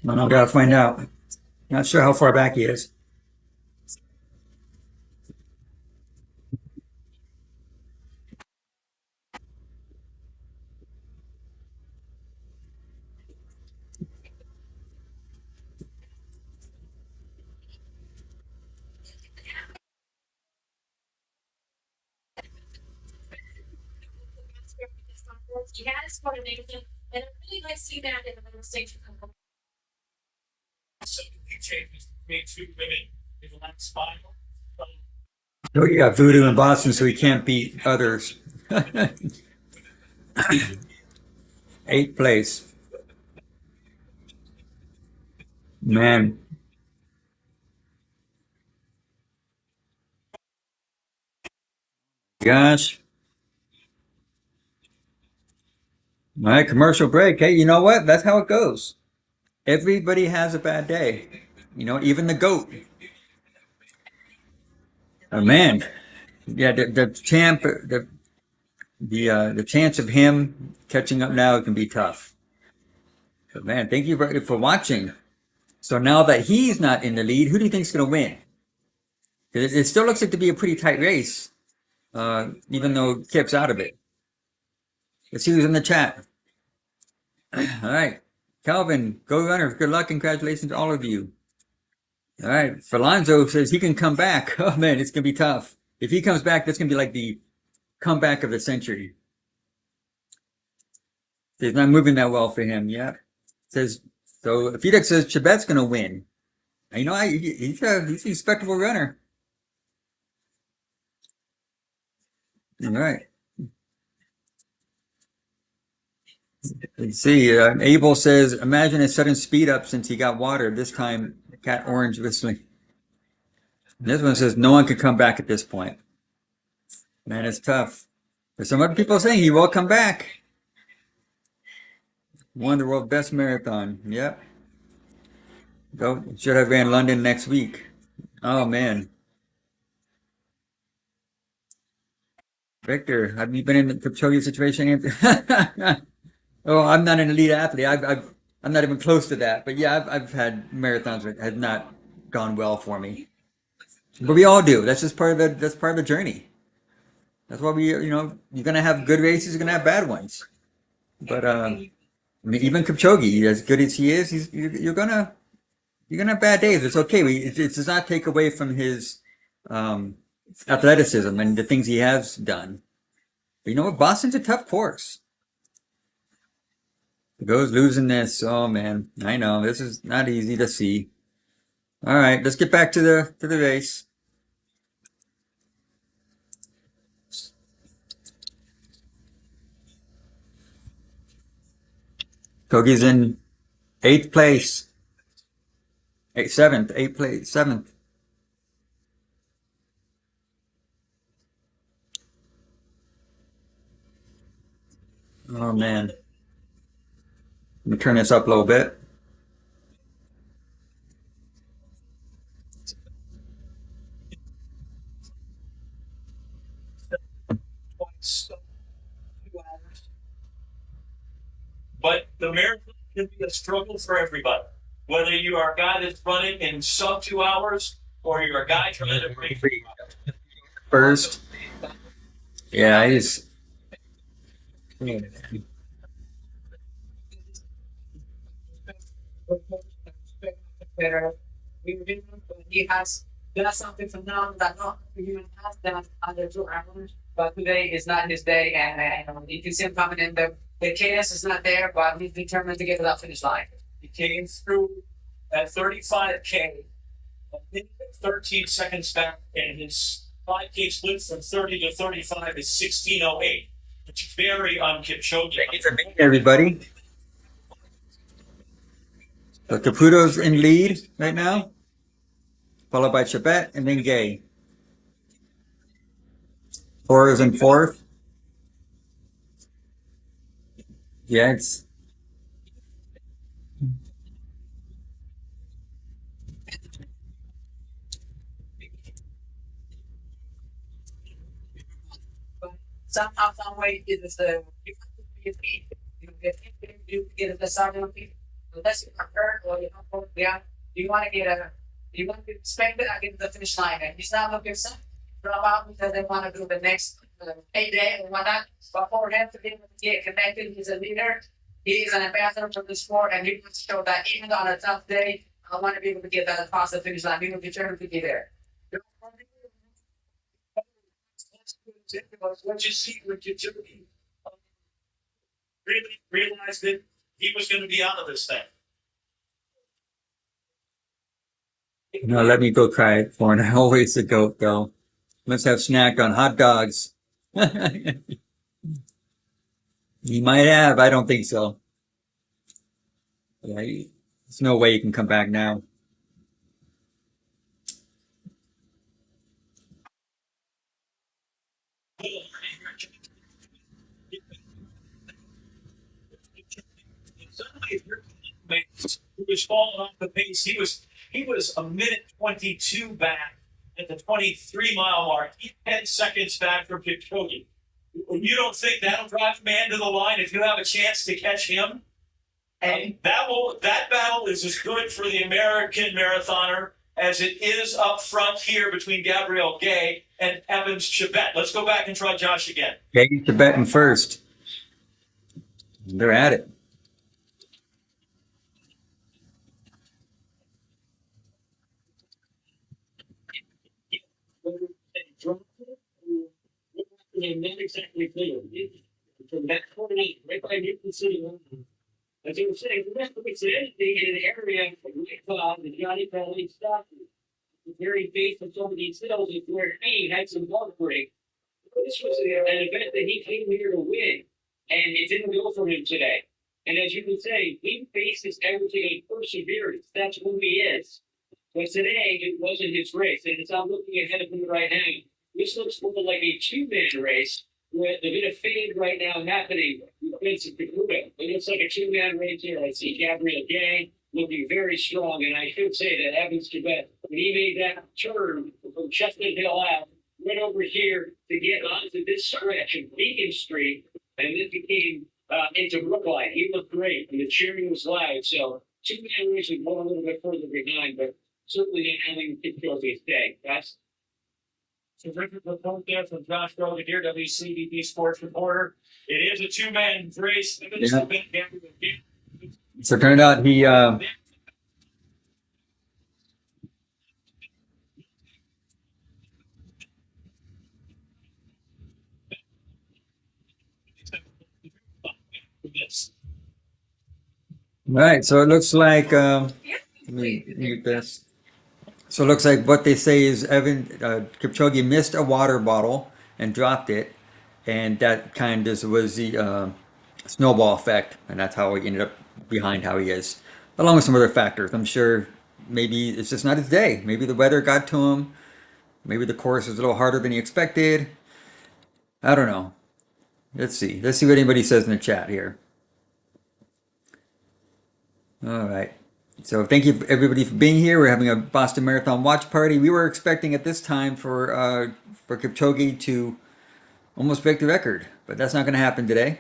I gotta find out. Not sure how far back he is. He has coordination, and I really like seeing that in the manifestation. So you change made two women in the last final. Oh, you got Voodoo in Boston, so he can't beat others. 8th place. Man. Gosh. All right, commercial break. Hey, you know what? That's how it goes. Everybody has a bad day. You know, even the GOAT. Oh, man. Yeah, the champ, the chance of him catching up now can be tough. But man, thank you for watching. So now that he's not in the lead, who do you think's going to win? It still looks like to be a pretty tight race, even though Kip's out of it. Let's see who's in the chat. All right. Calvin, go runners. Good luck and congratulations to all of you. All right. Falonzo says he can come back. Oh, man, it's going to be tough. If he comes back, that's going to be like the comeback of the century. It's not moving that well for him. Yeah. Says, so Felix says Chebet's going to win. You know, he's a respectable runner. All right. Let's see. Abel says, imagine a sudden speed up since he got water. This time, cat orange whistling. And this one says, no one could come back at this point. Man, it's tough. There's some other people saying he will come back. Won the world's best marathon. Yep. Go. Should have ran London next week. Oh, man. Victor, have you been in the Kipchoge situation? Oh, I'm not an elite athlete. I'm not even close to that. But yeah, I've had marathons that have not gone well for me. But we all do. That's just part of the journey. That's why you're gonna have good races, you're gonna have bad ones. But I mean, even Kipchoge, as good as he is, you're gonna have bad days. It's okay. It does not take away from his athleticism and the things he has done. But you know what? Boston's a tough course. Goes losing this. Oh man, I know this is not easy to see. All right, let's get back to the race. Kogi's in 8th place. 8th place, 7th. Oh man. Let me turn this up a little bit. But the marathon can be a struggle for everybody. Whether you are a guy that's running in sub 2 hours or you're a guy trying to break First. Yeah, He has done something phenomenal that not everyone has done under 2 hours. But today is not his day, and you can see him coming in. The chaos is not there, but he's determined to get to that finish line. He came through at 35K, 13 seconds back, and his 5K split from 30 to 35 is 16:08, which is very Kipchoge. Thank you for being here, everybody. So Caputo's in lead right now, followed by Chebet and then Gay. Thor is in fourth. Yeah, it's Somehow, some way, it is the you get the sergeant unless you are hurt or you don't go beyond. You want to get a you want to expect it against the finish line, and he's not looking to drop out because they want to do the next 8 day or whatnot. But for him to be able to get connected, he's a leader. He is an ambassador for the sport, and he wants to show that even on a tough day, I want to be able to get that across the finish line. He will determined to be there. What you see with Kipchoge, really realized that he was going to be out of this thing. no, let me go cry it for an always the goat though. Must have snacked on hot dogs. He might have, I don't think so. Yeah, there's no way he can come back now. He was falling off the pace. He was a minute 22 back at the 23-mile mark. He's 10 seconds back from Kipchoge. You don't think that'll drive man to the line if you have a chance to catch him? And that battle is as good for the American marathoner as it is up front here between Gabriel Gay and Evans Chebet. Let's go back and try Josh again. Gay Chebet in first. They're at it. Not exactly clear. From that 48, right by Newton City. As you were saying, the rest of it's anything in an area like the Johnny Valley stuff, the very base of some of these hills is where he had some water break. This was an event that he came here to win, and it didn't go for him today. And as you can say, he faces everything in perseverance. That's who he is. But today, it wasn't his race. And as I'm looking ahead of him right now, this looks more like a two-man race with a bit of fade right now happening with Vincent Caputo. It looks like a two-man race here. I see Gabriel Gay looking very strong. And I should say that Evans Chebet, when he made that turn from Chestnut Hill Ave, went over here to get onto this stretch of Beacon Street, and then became into Brookline. He looked great, and the cheering was loud. So two-man race is going a little bit further behind, but certainly not having Kipchoge's day. That's terrific report there from Josh Grogan here, WCBB sports reporter. It is a two-man race. Yeah. So it turned out he right, so it looks like let me mute this. So it looks like what they say is Kipchoge missed a water bottle and dropped it, and that kind of was the snowball effect, and that's how he ended up behind how he is, along with some other factors. I'm sure maybe it's just not his day. Maybe the weather got to him. Maybe the course was a little harder than he expected. I don't know. Let's see. Let's see what anybody says in the chat here. All right. So thank you everybody for being here. We're having a Boston Marathon watch party. We were expecting at this time for Kipchoge to almost break the record, but that's not going to happen today.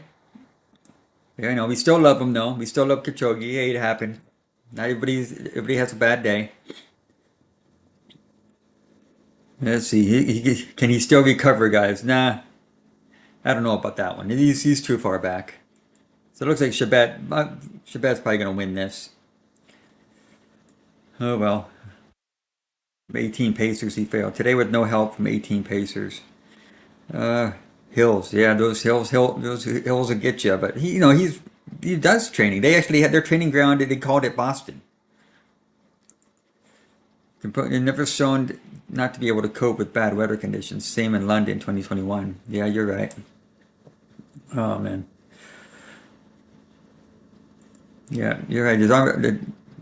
Yeah, I know. We still love him though. We still love Kipchoge. Hey, it happened. Not everybody has a bad day. Let's see. Can he still recover, guys? Nah, I don't know about that one. He's too far back. So it looks like Chebet's probably going to win this. Oh well. 18 pacers he failed. Today with no help from 18 pacers. Hills. Yeah, those hills will get you. But he does training. They actually had their training ground. They called it Boston. You're never shown not to be able to cope with bad weather conditions. Same in London 2021. Yeah, you're right. Oh man. Yeah, you're right.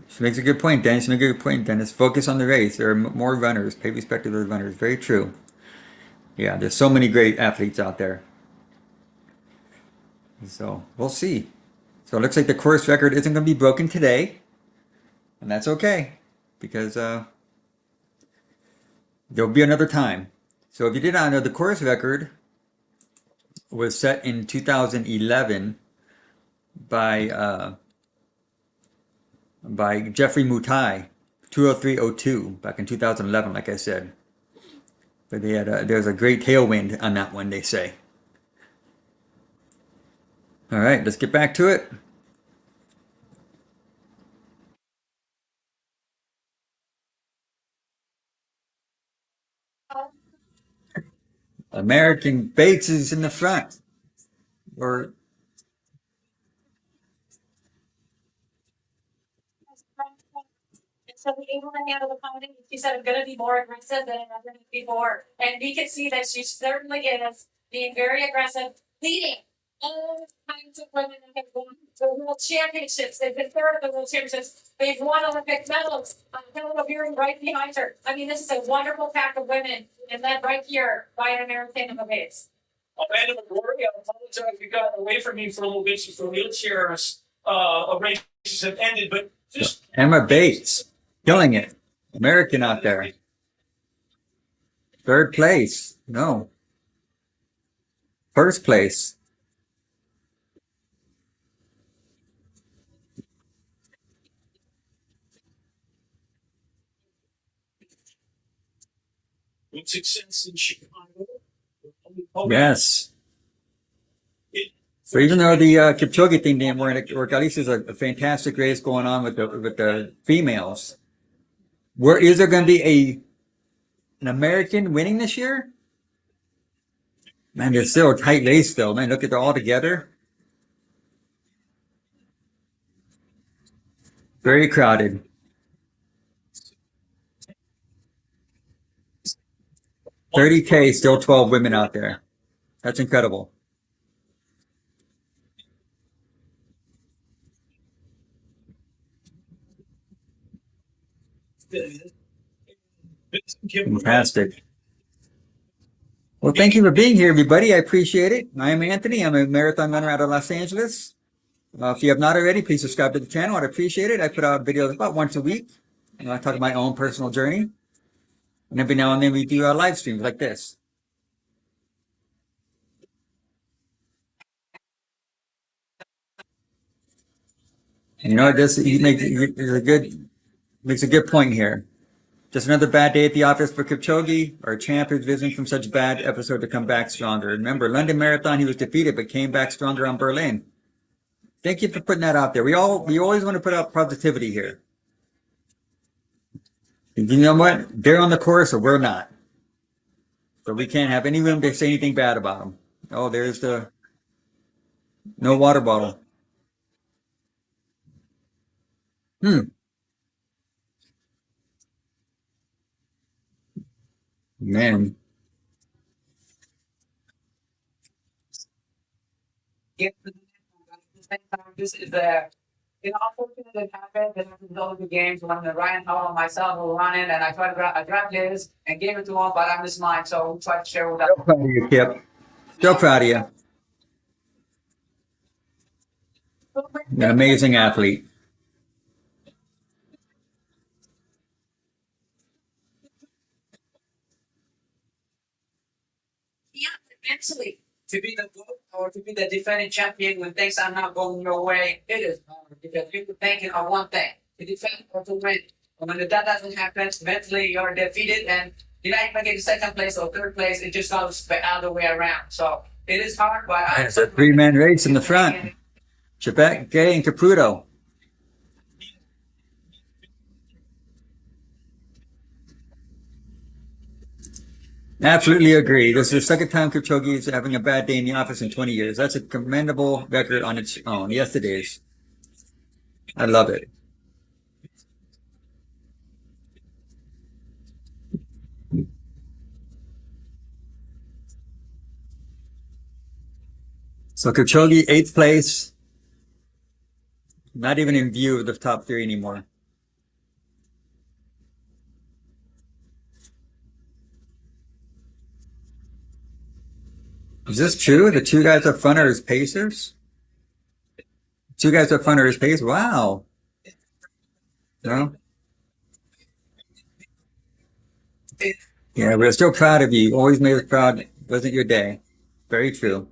She makes a good point, Dennis. She makes a good point, Dennis. Focus on the race. There are more runners. Pay respect to those runners. Very true. Yeah, there's so many great athletes out there. So we'll see. So it looks like the course record isn't going to be broken today, and that's okay because there'll be another time. So if you did not know, the course record was set in 2011 by Jeffrey Mutai, 203.02 back in 2011, like I said. But there's a great tailwind on that one, they say. All right, let's get back to it. American Bates is in the front. Or So be able to handle the pounding. She said, I'm going to be more aggressive than I've been before. And we can see that she certainly is being very aggressive, leading all kinds of women that have won the world championships. They've been third at the world championships. They've won Olympic medals. Helen Obiri right behind her. I mean, this is a wonderful pack of women and led right here by an American in the base. Amanda McGrory, I apologize, you got away from me for a little bit since the wheelchairs races have ended, but just Emma Bates, killing it. American out there. Third place. No. First place. with success in Chicago. Yes. So even though the Kipchoge thing didn't work, at least there's a fantastic race going on with the females. Where is there going to be an American winning this year? Man, there's still a tight race still. Man, look at they're all together. Very crowded. 30K, still 12 women out there. That's incredible. Fantastic. Well, thank you for being here, everybody. I appreciate it. I am Anthony. I'm a marathon runner out of Los Angeles. If you have not already, please subscribe to the channel. I'd appreciate it. I put out videos about once a week. And I talk about my own personal journey. And every now and then we do live streams like this. And you know, makes a good point here. Just another bad day at the office for Kipchoge. Our champ is visiting from such bad episode to come back stronger. Remember, London Marathon, he was defeated, but came back stronger on Berlin. Thank you for putting that out there. We always want to put out positivity here. And you know what? They're on the course or we're not. So we can't have any room to say anything bad about them. Oh, there's the no water bottle. Man. This is the unfortunate that happened. Then after all of the games, when Ryan Howell and myself were running, and I tried to grab his and gave it to him, but I missed mine, so we tried to share with that. Still proud of you, Kip. Still proud of you. You're an amazing athlete. Yeah, mentally, to be the GOAT or to be the defending champion when things are not going your way, it is hard because you're thinking of one thing: to defend or to win. And when that doesn't happen, mentally you're defeated, and you're not even getting second place or third place. It just goes the other way around. So it is hard, but It's a three-man race in the front. Chebet, Gay, and Caputo. Absolutely agree. This is the second time Kipchoge is having a bad day in the office in 20 years. That's a commendable record on its own. Yes, it is. I love it. So Kipchoge, 8th place. Not even in view of the top 3 anymore. Is this true? The 2 guys up front are his pacers? 2 guys up front are his pacers? Wow. No? Yeah, we're still proud of you. Always made us proud. Wasn't your day. Very true.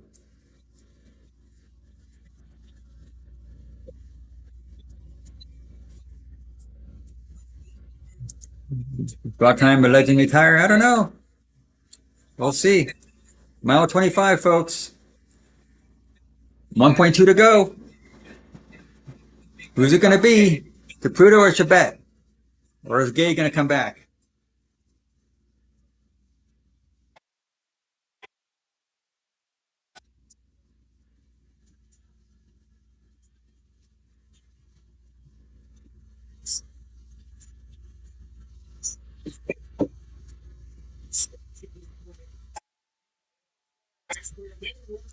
About time the legend retire? I don't know. We'll see. Mile 25, folks. 1.2 to go. Who's it going to be? Caputo or Chabet? Or is Gay going to come back?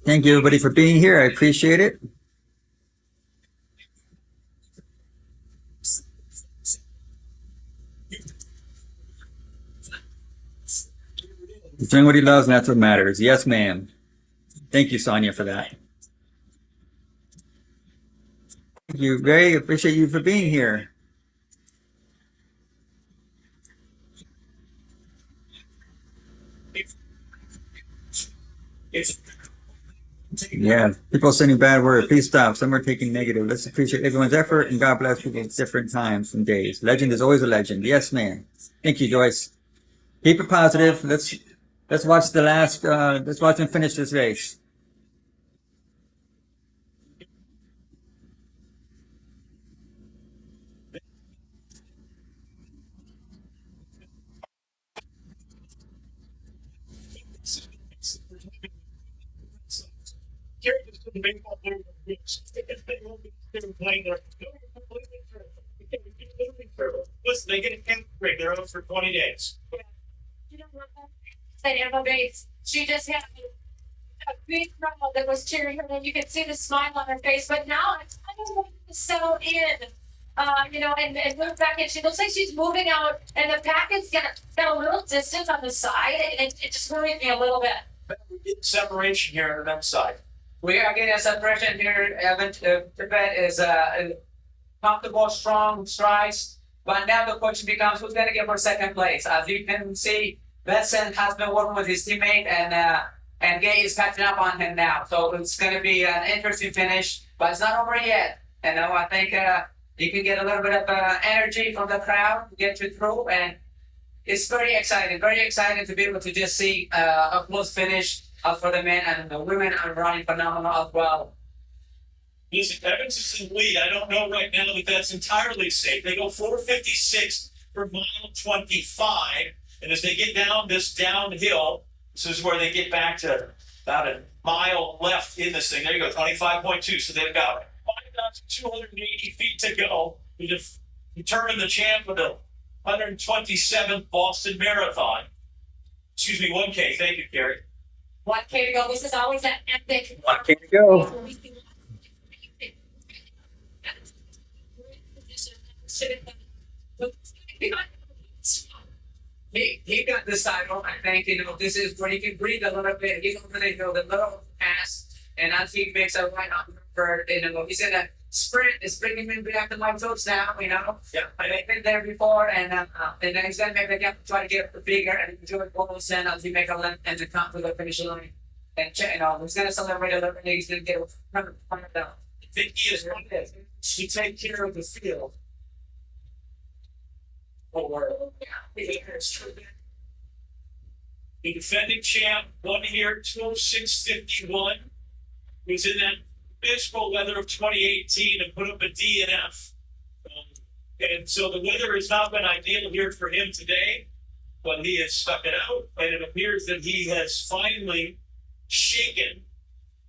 Thank you, everybody, for being here. I appreciate it. He's doing what he loves, and that's what matters. Yes, ma'am. Thank you, Sonia, for that. Thank you. Very appreciate you for being here. Yeah, people sending bad words. Please stop. Some are taking negative. Let's appreciate everyone's effort, and God bless people at different times and days. Legend is always a legend. Yes, ma'am. Thank you, Joyce. Keep it positive. Let's watch the last. Let's watch them finish this race. Gary just did the baseball player with the Roots. They were playing there. They were completely through. They were completely through. Listen, they get a camp break. They're out for 20 days. You know what? That Emma Bates, she just had a big crowd that was cheering her, and you could see the smile on her face. But now it's kind of like to settle in, and move back in. She looks like she's moving out, and the pack is got a little distance on the side, and it just worried me a little bit. We're getting separation here on the men's side. We are getting a separation here. Tibet is comfortable, strong strides. But now the question becomes who's going to get for second place. As you can see, Benson has been working with his teammate, and Gay is catching up on him now. So it's going to be an interesting finish, but it's not over yet. And I think you can get a little bit of energy from the crowd to get you through. And it's very exciting to be able to just see a close finish for the men, and the women are running phenomenal as well. Listen, Evans is in lead. I don't know right now that that's entirely safe. They go 4:56 for mile 25, and as they get down this downhill, this is where they get back to about a mile left in this thing. There you go, 25.2. So they've got 5,280 feet to go to determine the champ of the 127th Boston Marathon. Excuse me, 1K. Thank you, Carrie. 1K to go. This is always an epic. 1K to go. He got this title. I think this is where he can breathe a little bit. He's over the hill, the little pass, and as he makes a right on for he's in a sprint. It's bringing him back to my toes now. Yeah, I've been there before, and then he's gonna make the gap, try to get up bigger and enjoy it almost then as he make a left and to come to the finish line. And he's gonna celebrate a little bit. He's gonna get a down. I think he is one to take care of the field. The defending champ won here 206.51. He was in that miserable weather of 2018 and put up a D and F. And so the weather has not been ideal here for him today, but he has stuck it out. And it appears that he has finally shaken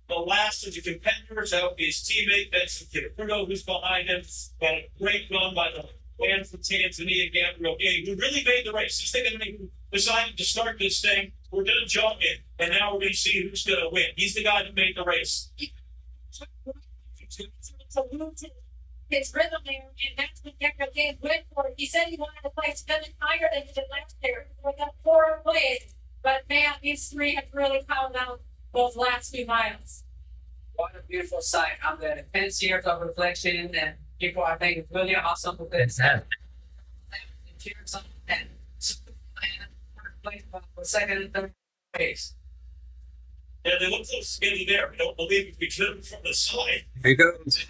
the last of the competitors out. His teammate, Benson Kipchoge, who's behind him, and a great run by the and from Tanzania, Gabriel Gay, who really made the race. He's the guy who decided to start this thing. We're going to jog it, and now we're going to see who's going to win. He's the guy that made the race. His rhythm there, and that's what Gabriel Gay went for. He said he wanted to place even higher than he did last year. We got 4 plays, but man, these 3 have really pounded out those last few miles. What a beautiful sight. I'm the 10 years of reflection, and people are thinking it's really awesome with this. Cheers on and place for second and third place. Yeah, they look so skinny there. I don't believe if we hit them from the side. Here he goes.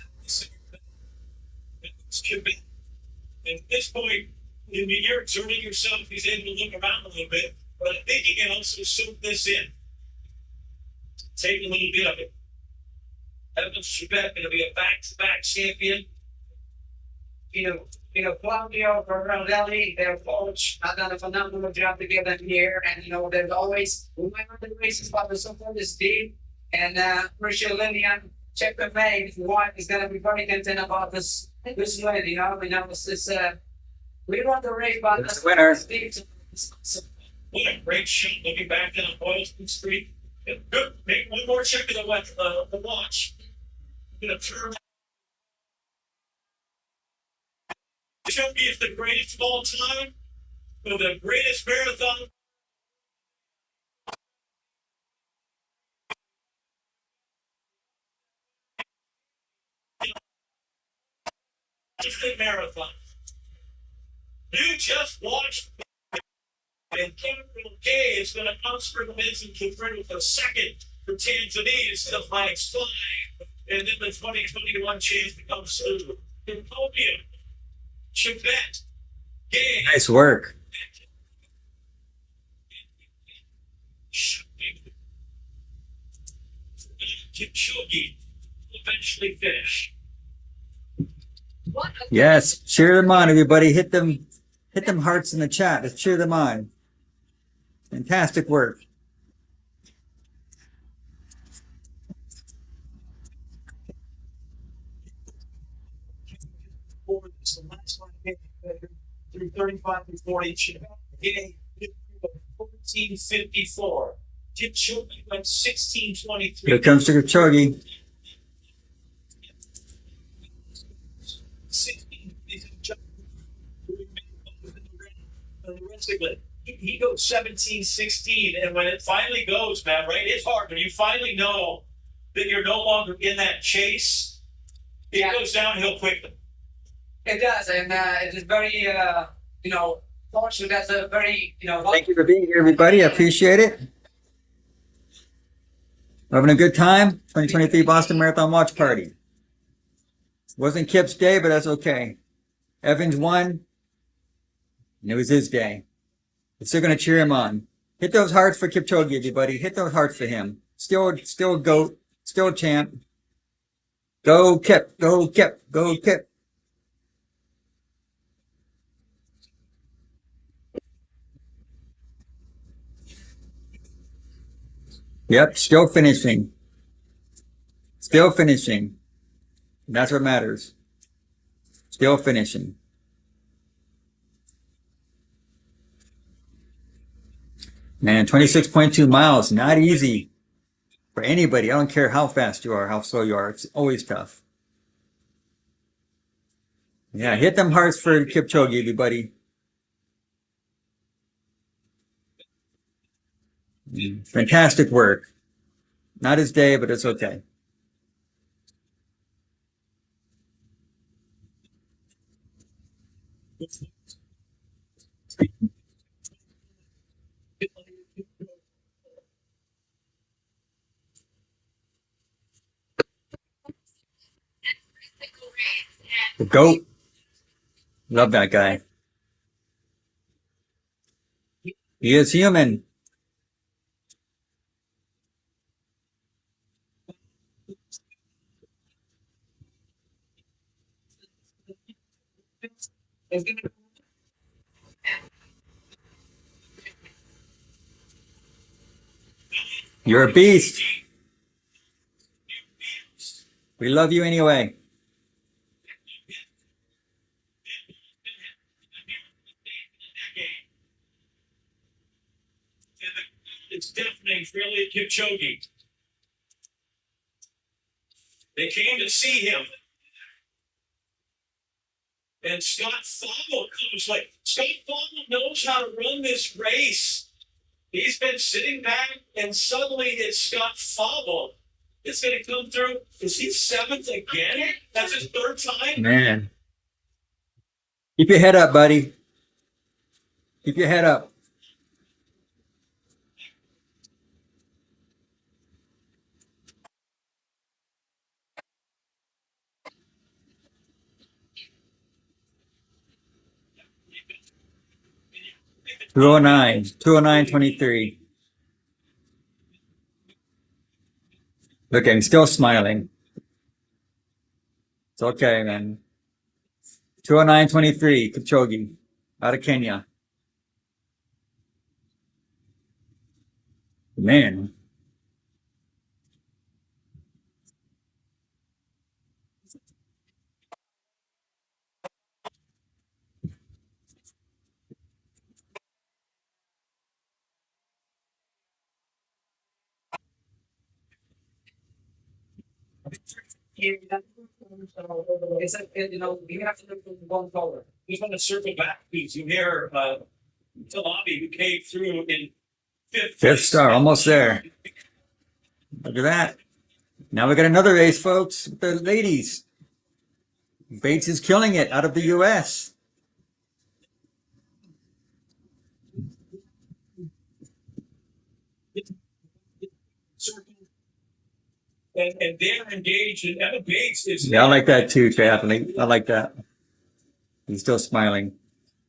At this point, you're exerting yourself. He's able to look around a little bit, but I think he can also soak this in. Take a little bit of it. Evans Chibet going to be a back-to-back champion. Claudio Verdelli, their coach, have done a phenomenal job to get them here. And, there's always, whenever the races, but the support is deep. And, Richard Lillian, check the May, if you want, is going to be very content about this lady, it's this, we run the race, but That's the winner. What a great shot looking back in on Boylston Street. Good. Make one more check of the watch. I'm going to turn. Kipchoge is the greatest of all time, or the greatest marathon. Marathon. You just watched, and Gabriel Gay is going to outspring the men's and confront with a second for Tanzania instead of flags flying, and then the 2021 chance becomes through. In podium, Chibet, Gay. Nice work. Kipchoge will eventually finish. Yes, cheer them on, everybody. Hit them hearts in the chat. Let's cheer them on. Fantastic work. So last one through 35 to 40. Gay 14:54. Kipchoge went 16:23. Here comes Kipchoge. 16. He goes 17:16, and when it finally goes, man, right? It's hard when you finally know that you're no longer in that chase. It goes downhill quickly. It does, and it is very, fortunate. That's a very, Thank you for being here, everybody. I appreciate it. We're having a good time. 2023 Boston Marathon Watch Party. Wasn't Kip's day, but that's okay. Evans won, and it was his day. We're still going to cheer him on. Hit those hearts for Kipchoge, everybody. Hit those hearts for him. Still GOAT. Still champ. Go Kip. Go Kip. Go Kip. Yep, still finishing. Still finishing. That's what matters. Still finishing. Man, 26.2 miles, not easy for anybody. I don't care how fast you are, how slow you are. It's always tough. Yeah, hit them hearts for Kipchoge, everybody. Fantastic work. Not his day, but it's okay. The GOAT. Love that guy. He is human. You're a beast. We love you anyway. Eliud Kipchoge. They came to see him. And Scott Fauble comes like, Scott Fauble knows how to run this race. He's been sitting back, and suddenly it's Scott Fauble. It's going to come through. Is he seventh again? That's his third time? Man. Keep your head up, buddy. Keep your head up. Two oh nine 23. Look, I'm still smiling. It's okay, man. 209.23, Kipchoge, out of Kenya. Man. It's like, you know, you have to look for one color. Just want to circle back, please. You hear Talabi, who came through in fifth Star, almost there. Look at that. Now we got another race, folks, with the ladies. Bates is killing it out of the U.S. And they're engaged, and Emma Bates is. Yeah, I like that too, Kathleen. I like that. He's still smiling.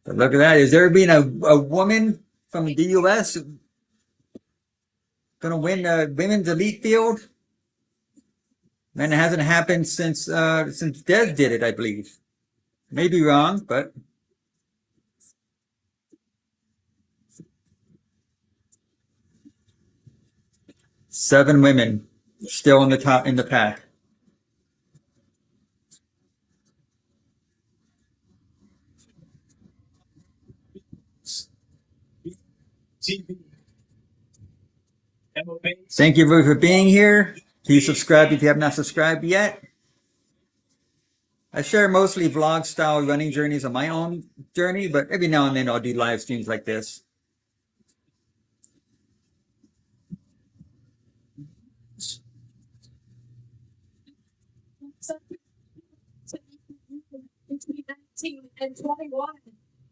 But look at that. Is there been a woman from the U.S. going to win the women's elite field? And it hasn't happened since Des did it, I believe. Maybe wrong, but seven women still in the top in the pack. Emma Bates. Thank you for being here. Please subscribe if you have not subscribed yet. I share mostly vlog style running journeys on my own journey, but every now and then I'll do live streams like this. Between 19 and 21,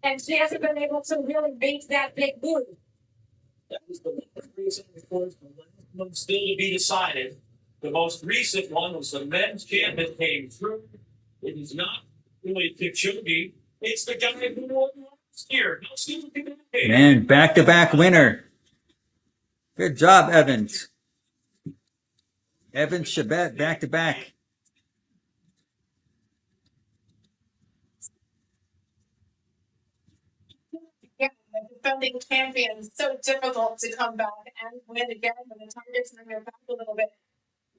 and she hasn't been able to really make that big move. That was the last reason, of course, the last one still to be decided. The most recent one was the men's champ that came through. It is not really Kipchoge. It's the guy who won last year. No, still Man, back-to-back winner. Good job, Evans. Evans Chabet, back-to-back. Yeah, the defending champion is so difficult to come back and win again when the target's in their back a little bit.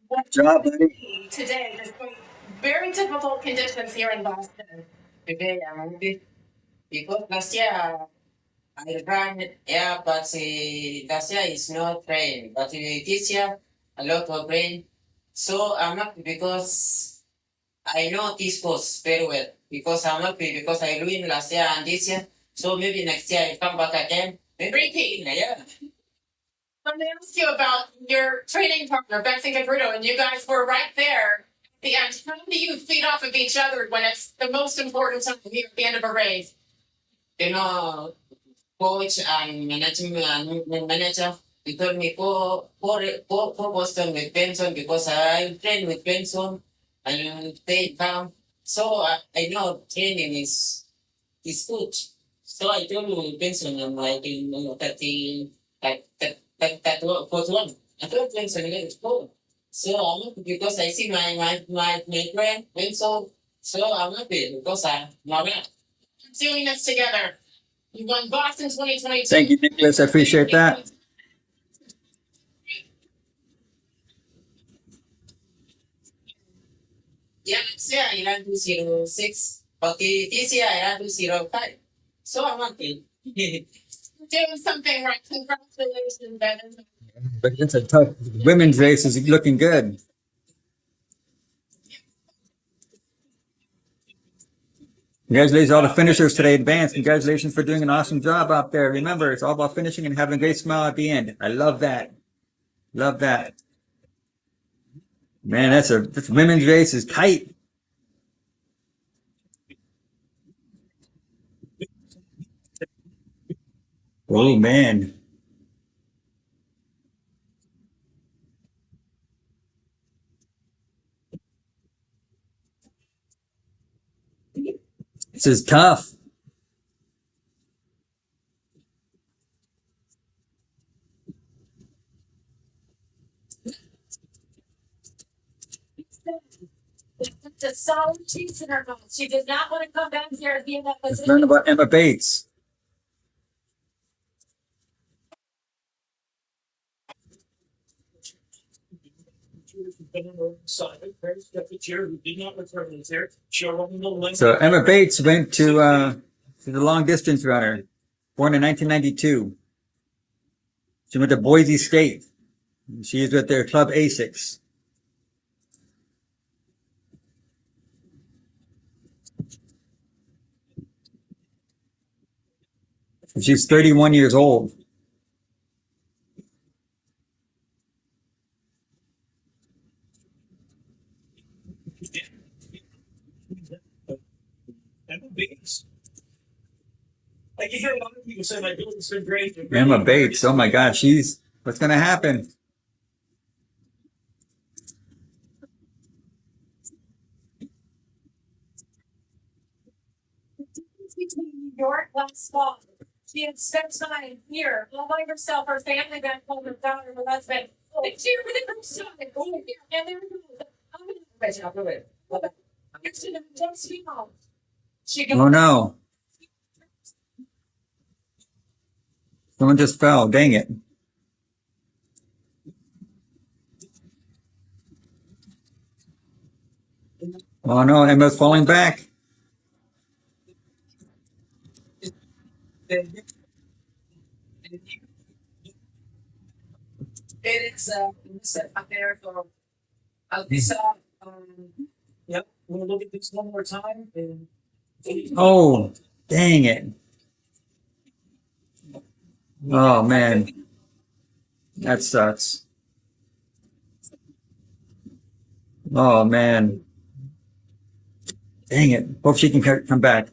What Good job, buddy. today, despite very difficult conditions here in Boston. Today I'm happy because last year I ran yeah, but last year is not rain, but this year a lot of rain. So I'm happy because I know this course very well. Because I'm happy because I win last year and this year. So maybe next year I come back again. Maybe Repeat. yeah. Let me ask you about your training partner, Benson Cabruto, and you guys were right there at the end. How do you feed off of each other when it's the most important time here at the end of a race? You know, coach and manager, they told me go Boston with Benson because I train with Benson and they come. So I know training is good. So I told you Benson I'm like in 30 that was one. I told Benson let's go. So I'm happy because I see my friend Benson. So I'm happy because I'm not Doing this together. You won Boston 2022. Thank you, Nicholas. I appreciate that. Yeah, next year I ran 206, but this year I ran 205. So I'm happy. Doing something right. Congratulations, Benson. But it's a tough women's race is looking good. Congratulations to all the finishers today advanced. Congratulations for doing an awesome job out there. Remember, it's all about finishing and having a great smile at the end. I love that. Love that. Man, this women's race is tight. Oh man. This is tough. The solid cheese in her mouth. She did not want to come back here and be in that Let's position. learn about Emma Bates. So Emma Bates went to the long distance runner, born in 1992. She went to Boise State. She is with their club ASICS. She's 31 years old. Like you hear a lot of people say, "My business has been great." Emma Bates. Oh my gosh, what's going to happen? Between New York last fall. She had spent time here, all by herself, her family back home, her daughter, her husband. And she for the first time, and there it goes. I'm gonna it's an intense female. She Oh no. Someone just fell. Dang it. Oh no, Emma's falling back. It is set up there for Alisa. Yep, we'll look at this one more time. Oh, dang it. Oh man. That sucks. Oh man. Dang it. Hope she can come back.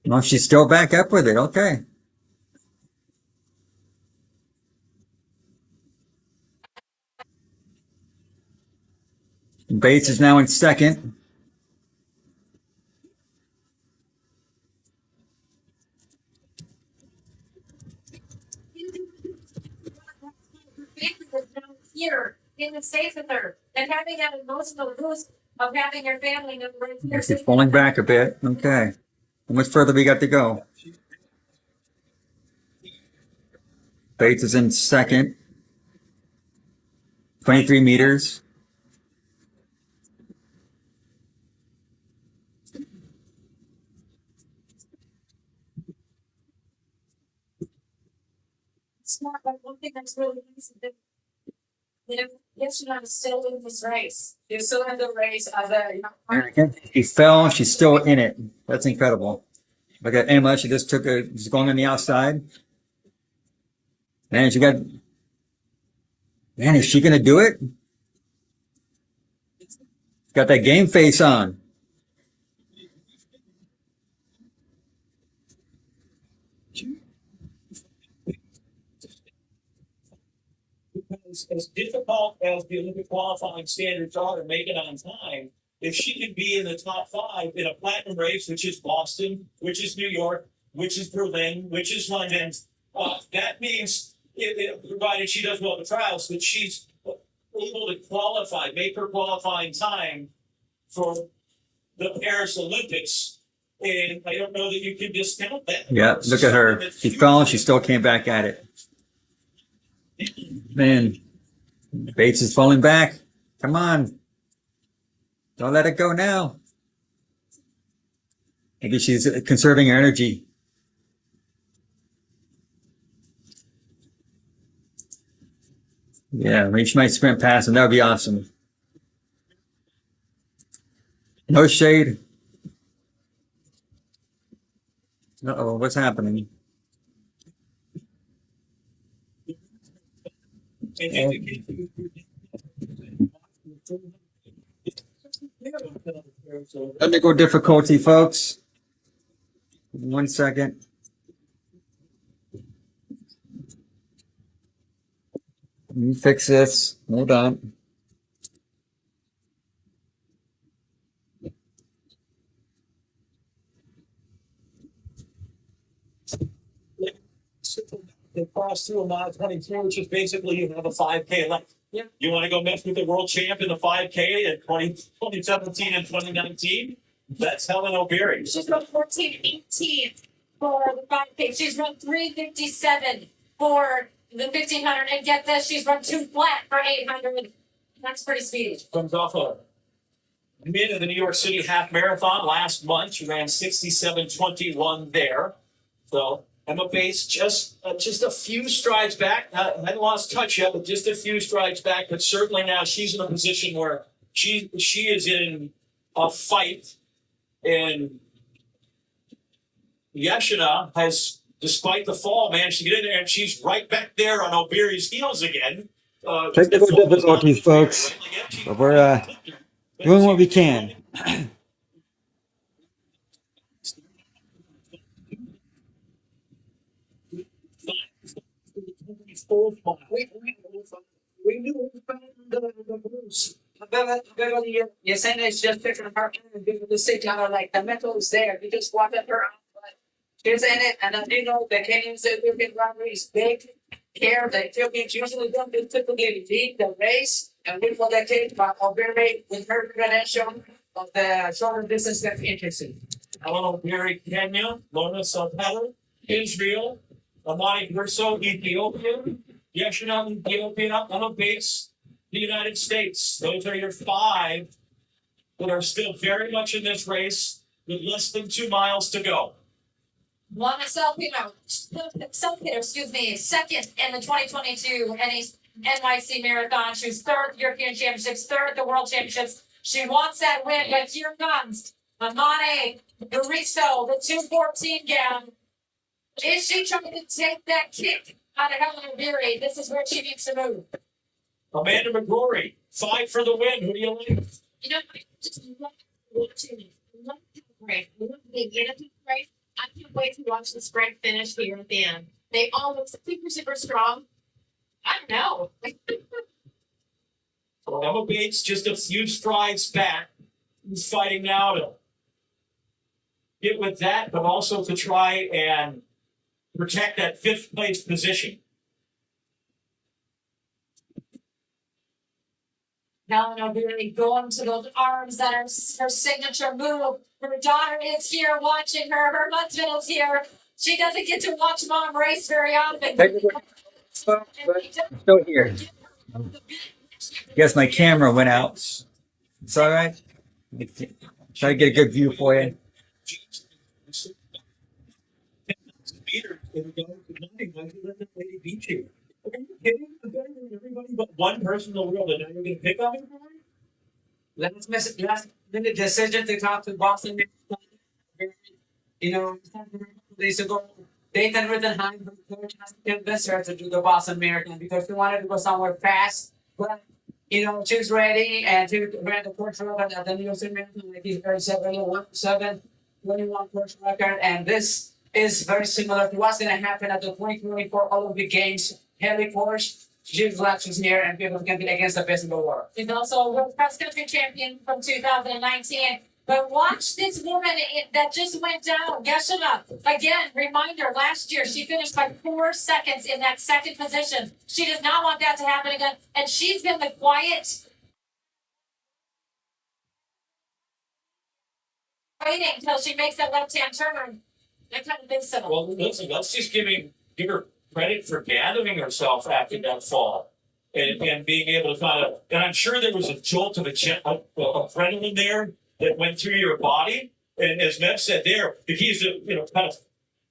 Well, she's still back up with it. Okay. Bates is now in second. here in the States with her and having that emotional boost of having your family member right here. She's pulling back a bit. Okay. How much further we got to go? Bates is in second. 23 meters. Smart, but one thing that's really nice is that, you know, yes, you're not still in this race. You're still in the race as a, you know, And again, she fell. She's still in it. That's incredible. Look at Emma. She just she's going on the outside. Man, man, is she going to do it? Got that game face on. As difficult as the Olympic qualifying standards are to make it on time, if she can be in the top 5 in a platinum race, which is Boston, which is New York, which is Berlin, which is London, that means, provided she does well in the trials, that she's able to qualify, make her qualifying time for the Paris Olympics. And I don't know that you can discount that. Yeah, look at her. She fell and she still came back at it. Man, Bates is falling back. Come on. Don't let it go now. Maybe she's conserving her energy. Yeah, reach my sprint pass, and that would be awesome. No shade. Uh-oh, what's happening? Technical difficulty, folks. 1 second. Let me fix this. Hold on. They cross through a mile 22, which is basically you have a 5K left. Yeah. You want to go mess with the world champ in the 5K in 2017 and 2019? That's Helen O'Berry. She's run 14:18 for the 5K. She's run 3:57 for the 1500. And get this, she's run 2 flat for 800. That's pretty speedy. Comes off a mid of the New York City half marathon last month. She ran 67:21 there. So Emma Bates just a few strides back. Hadn't lost touch yet, but just a few strides back. But certainly now she's in a position where she is in a fight. And Yeshina has, despite the fall, managed to get in there, and she's right back there on O'Berry's heels again. Technical difficulties, folks. But we're doing what we can. We knew the rules. Beverly Yesenia is just picking her and giving the signal like the metal is there. We just wanted her out. But she's in it, and you know the Kenyans, the Ethiopian rivalries, big care. The Ethiopians usually don't typically lead the race, and we for that case, but O'Berry with her credential of the shorter distance, that's interesting. Helen O'Berry, Kenya, Lorna Salpeter, Israel, Amani Verso, Ethiopia, Yeshina, Ethiopia, Emma Bates, the United States. Those are your 5 that are still very much in this race with less than 2 miles to go. Lana Salpeter, excuse me, second in the 2022 NYC Marathon. She was 3rd at the European Championships, 3rd at the World Championships. She wants that win, but here comes Amane Gariso, the 2:14 gal. Is she trying to take that kick out of Helen O'Berry? This is where she needs to move. Amanda McGrory, 5 for the win. Who do you like? You know, I just love watching it. I love the race. I love the beginning of the race. I can't wait to watch the sprint finish here at the end. They all look super, super strong. I don't know. So Emma Bates just a few strides back. Who's fighting now to get with that, but also to try and protect that 5th place position. Helen O'Berry going to those arms that are her signature move. Her daughter is here watching her. Her husband is here. She doesn't get to watch mom race very often. Still here. Guess my camera went out. It's all right. Try to get a good view for you. Are you kidding? Everybody but one person in the world, and now you're going to pick on me? Last minute decision to talk to Boston. You know, days ago, Dayton Rittenheim convinced her to do the Boston Marathon because she wanted to go somewhere fast. But, you know, she was ready and she ran the course record at the New York City Marathon, like he's very 7:21 course record. And this is very similar to what's going to happen at the 2024 Olympic Games. Heavy course. Jim Flax is here, and people can compete against the best in the world. She's also a world cross country champion from 2019. But watch this woman that just went down, Yeshina. Again, reminder, last year she finished by 4 seconds in that second position. She does not want that to happen again. And she's been the quiet, waiting until she makes that left-hand turn. That kind of thing. Well, listen, let's just give her credit for gathering herself after that fall and being able to kind of, and I'm sure there was a jolt of adrenaline there that went through your body. And as Mev said there, the key is to, kind of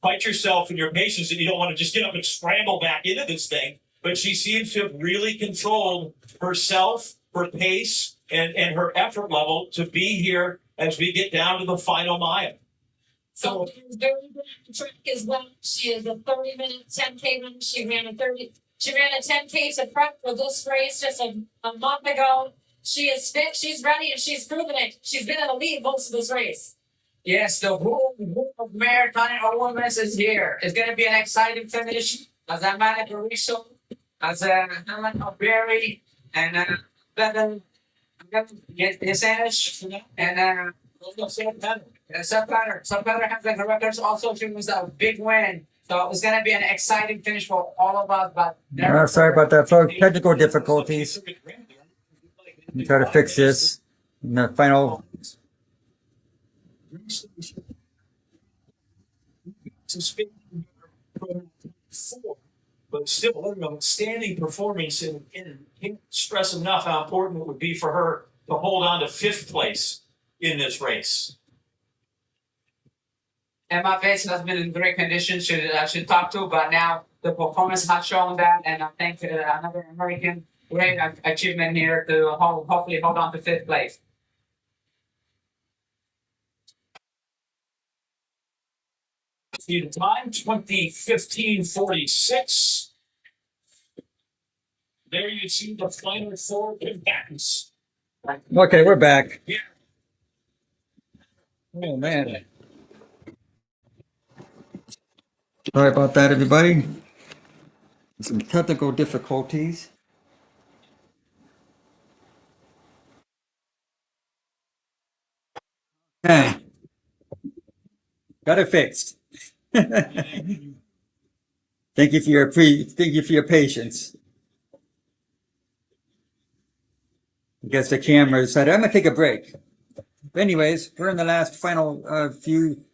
fight yourself and your patience, and you don't want to just get up and scramble back into this thing. but she seems to have really controlled herself, her pace, and her effort level to be here as we get down to the final mile. So she's very good at the track as well. She is a 30-minute 10K runner. She ran a 10K to prep for this race just a month ago. She is fit, she's ready, and she's proven it. She's been in the lead most of this race. Yes, the whole marathon and women's is here. It's going to be an exciting finish. As I'm at Bariso, as Helen Berry, and then I'm going to get his finish, and Sub Cutter has like records also. She was a big win. So it's going to be an exciting finish for all of us. But Sorry about that, folks. Technical difficulties. Let me try to fix this. In the final. But still, an outstanding performance, and can't stress enough how important it would be for her to hold on to 5th place in this race. Emma Bates has been in great condition. Should talk to, but now the performance has shown that, and I think another American great achievement here to hopefully hold on to 5th place. The time 20:15:46. There you see the final 4 combatants. Okay, we're back. Yeah. Oh, man. Sorry about that, everybody. Some technical difficulties. Okay. Got it fixed. Thank you for your patience. I guess the camera decided I'm gonna take a break. But anyways, we're in the last final few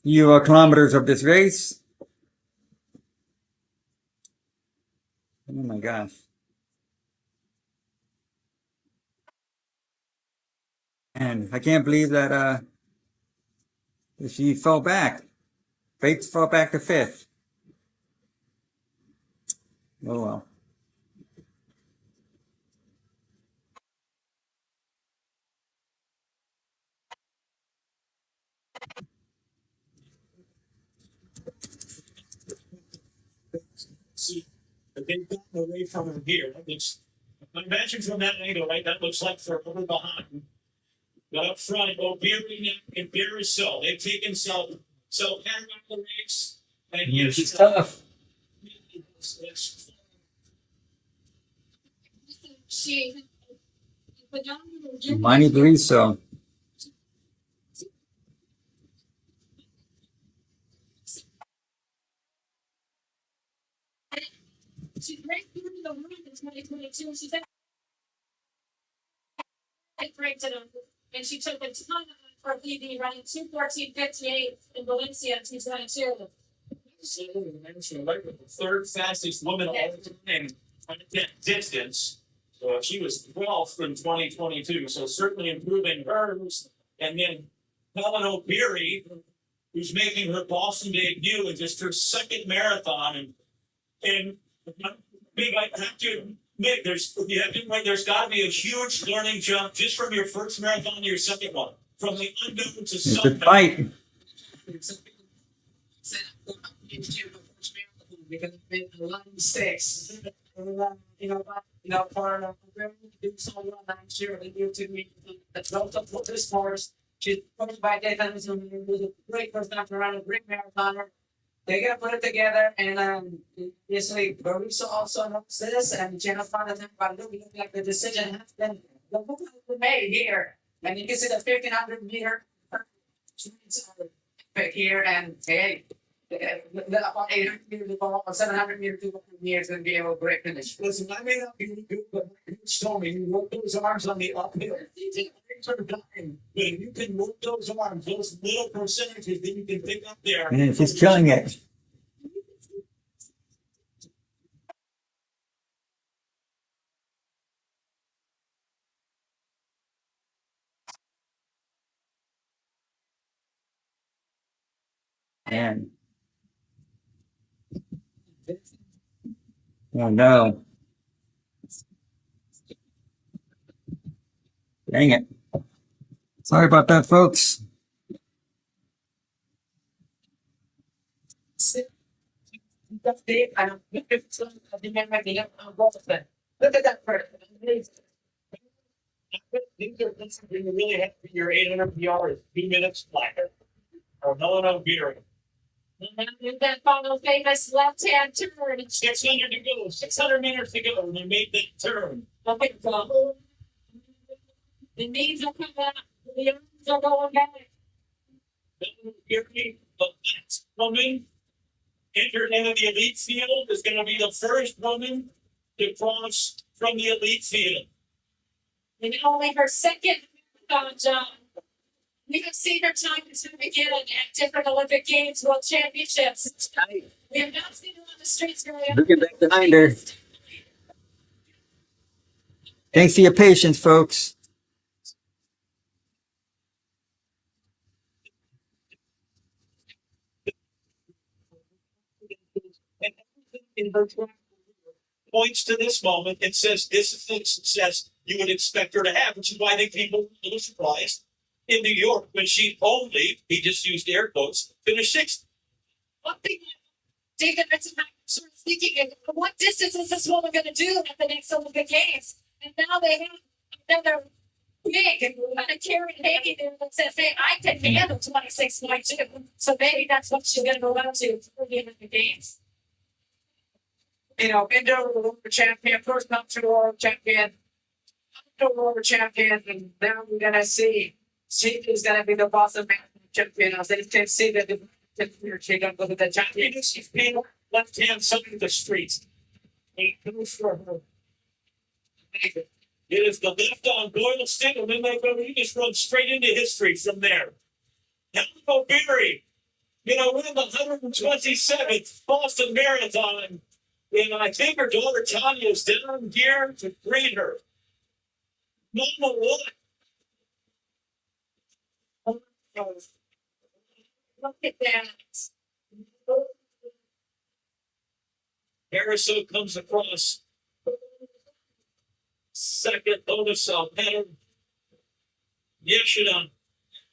kilometers of this race. Oh my gosh. And I can't believe that she fell back. Bates fell back to 5th. Oh well. See, but they've gotten away from her here. Imagine from that angle, right? That looks like they're over behind. But up front, O'Beary and Barisol, they've taken self out of the race. And yes, It's tough. She. Money believes so. She's right here in the room in 2022. She's at break to them, and she took a ton for PB running 2:14:58 in Valencia in 2022. The 3rd fastest woman all time on that distance. So she was 12th in 2022. So certainly improving hers. And then Helen O'Beary, who's making her Boston debut in just her 2nd marathon. And big, I have to admit, there's got to be a huge learning jump just from your 1st marathon to your 2nd one. From the unknown to It's a something. fight. Because I've made a lot of mistakes. For do so well last year, they do to me the growth of this course. She's coached by Dave Henderson, who's a great first time around, a great marathoner. They're gonna put it together, and obviously Barisa also knows this, and Jenna found out about looking like the decision has been made here. And you can see the 1500 meter here, and hey, about 800 meters to go, 700 meters to go from here is going to be a great finish. Listen, I may not be good, but my coach told me you work those arms on the uphill. But if you can work those arms, those little percentages that you can pick up there. And she's killing it. And Oh no. Dang it. Sorry about that, folks. That's the look at that first. These are you really have to be your 800 yards, 2 minutes flat. Or no beer. And then follow famous left-hand turn. 600 to go, 600 meters to go, and they made that turn. Okay, so the knees are coming up, the arms are going back. The next woman entered into the elite field is going to be the first woman to cross from the elite field. And only her second marathon, John. We have seen her time and time again at different Olympic Games, World Championships. We have not seen her on the streets very often. Looking back behind her. Thanks for your patience, folks. In her track points to this moment and says this is the success you would expect her to have, which is why I think people were a little surprised in New York when she only, he just used air quotes, finished sixth. One thing David mentioned, I'm sort of thinking, what distance is this woman going to do at the next Olympic Games? And now they have another big kind of Karen Hagen there that says, hey, I can handle 26.2. So maybe that's what she's going to go out to for the Olympic Games. You know, indoor world champion, first country world champion, outdoor world champion, and now we're gonna see she is gonna be the Boston Marathon champion. As they can see that the she's gonna go to the champion. She's paying left hand side of the streets. And it goes for her. It is the left on Boylston, and then they go, you just run straight into history from there. Hello, Berry. You know, we're in the 127th Boston Marathon. And I think her daughter Tanya is down here to greet her. Mama, what? Look at that. Harrison comes across. Second, bonus pattern. Yeshida,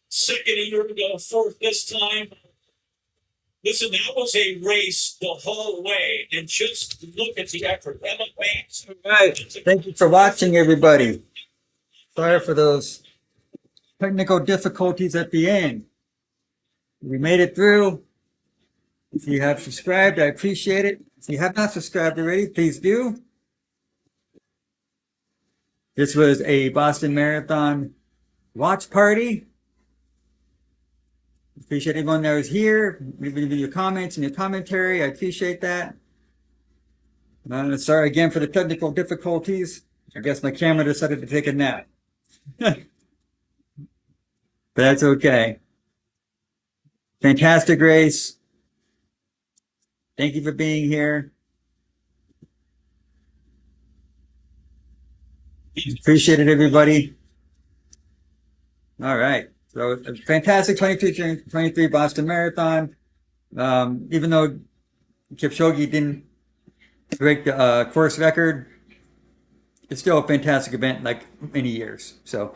second a year ago, fourth this time. Listen, that was a race the whole way, and just look at the effort. All right. Thank you for watching, everybody. Sorry for those technical difficulties at the end. We made it through. If you have subscribed, I appreciate it. If you have not subscribed already, please do. This was a Boston Marathon watch party. Appreciate everyone that was here, leaving your comments and your commentary. I appreciate that. Sorry again for the technical difficulties. I guess my camera decided to take a nap. But that's okay. Fantastic race. Thank you for being here. Appreciate it, everybody. All right. So a fantastic 23 Boston Marathon. Even though Kipchoge didn't break the course record, it's still a fantastic event like many years. So,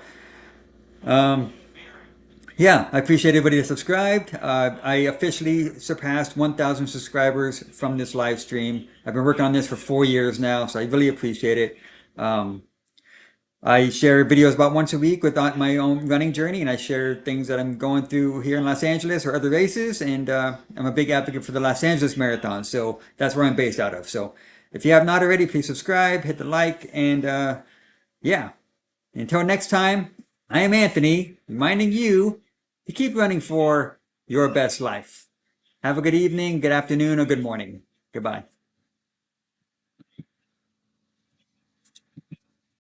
yeah, I appreciate everybody that subscribed. I officially surpassed 1,000 subscribers from this live stream. I've been working on this for 4 years now, so I really appreciate it. I share videos about once a week without my own running journey, and I share things that I'm going through here in Los Angeles or other races, and I'm a big advocate for the Los Angeles Marathon, so that's where I'm based out of. So if you have not already, please subscribe, hit the like, and yeah. Until next time, I am Anthony, reminding you to keep running for your best life. Have a good evening, good afternoon, or good morning. Goodbye.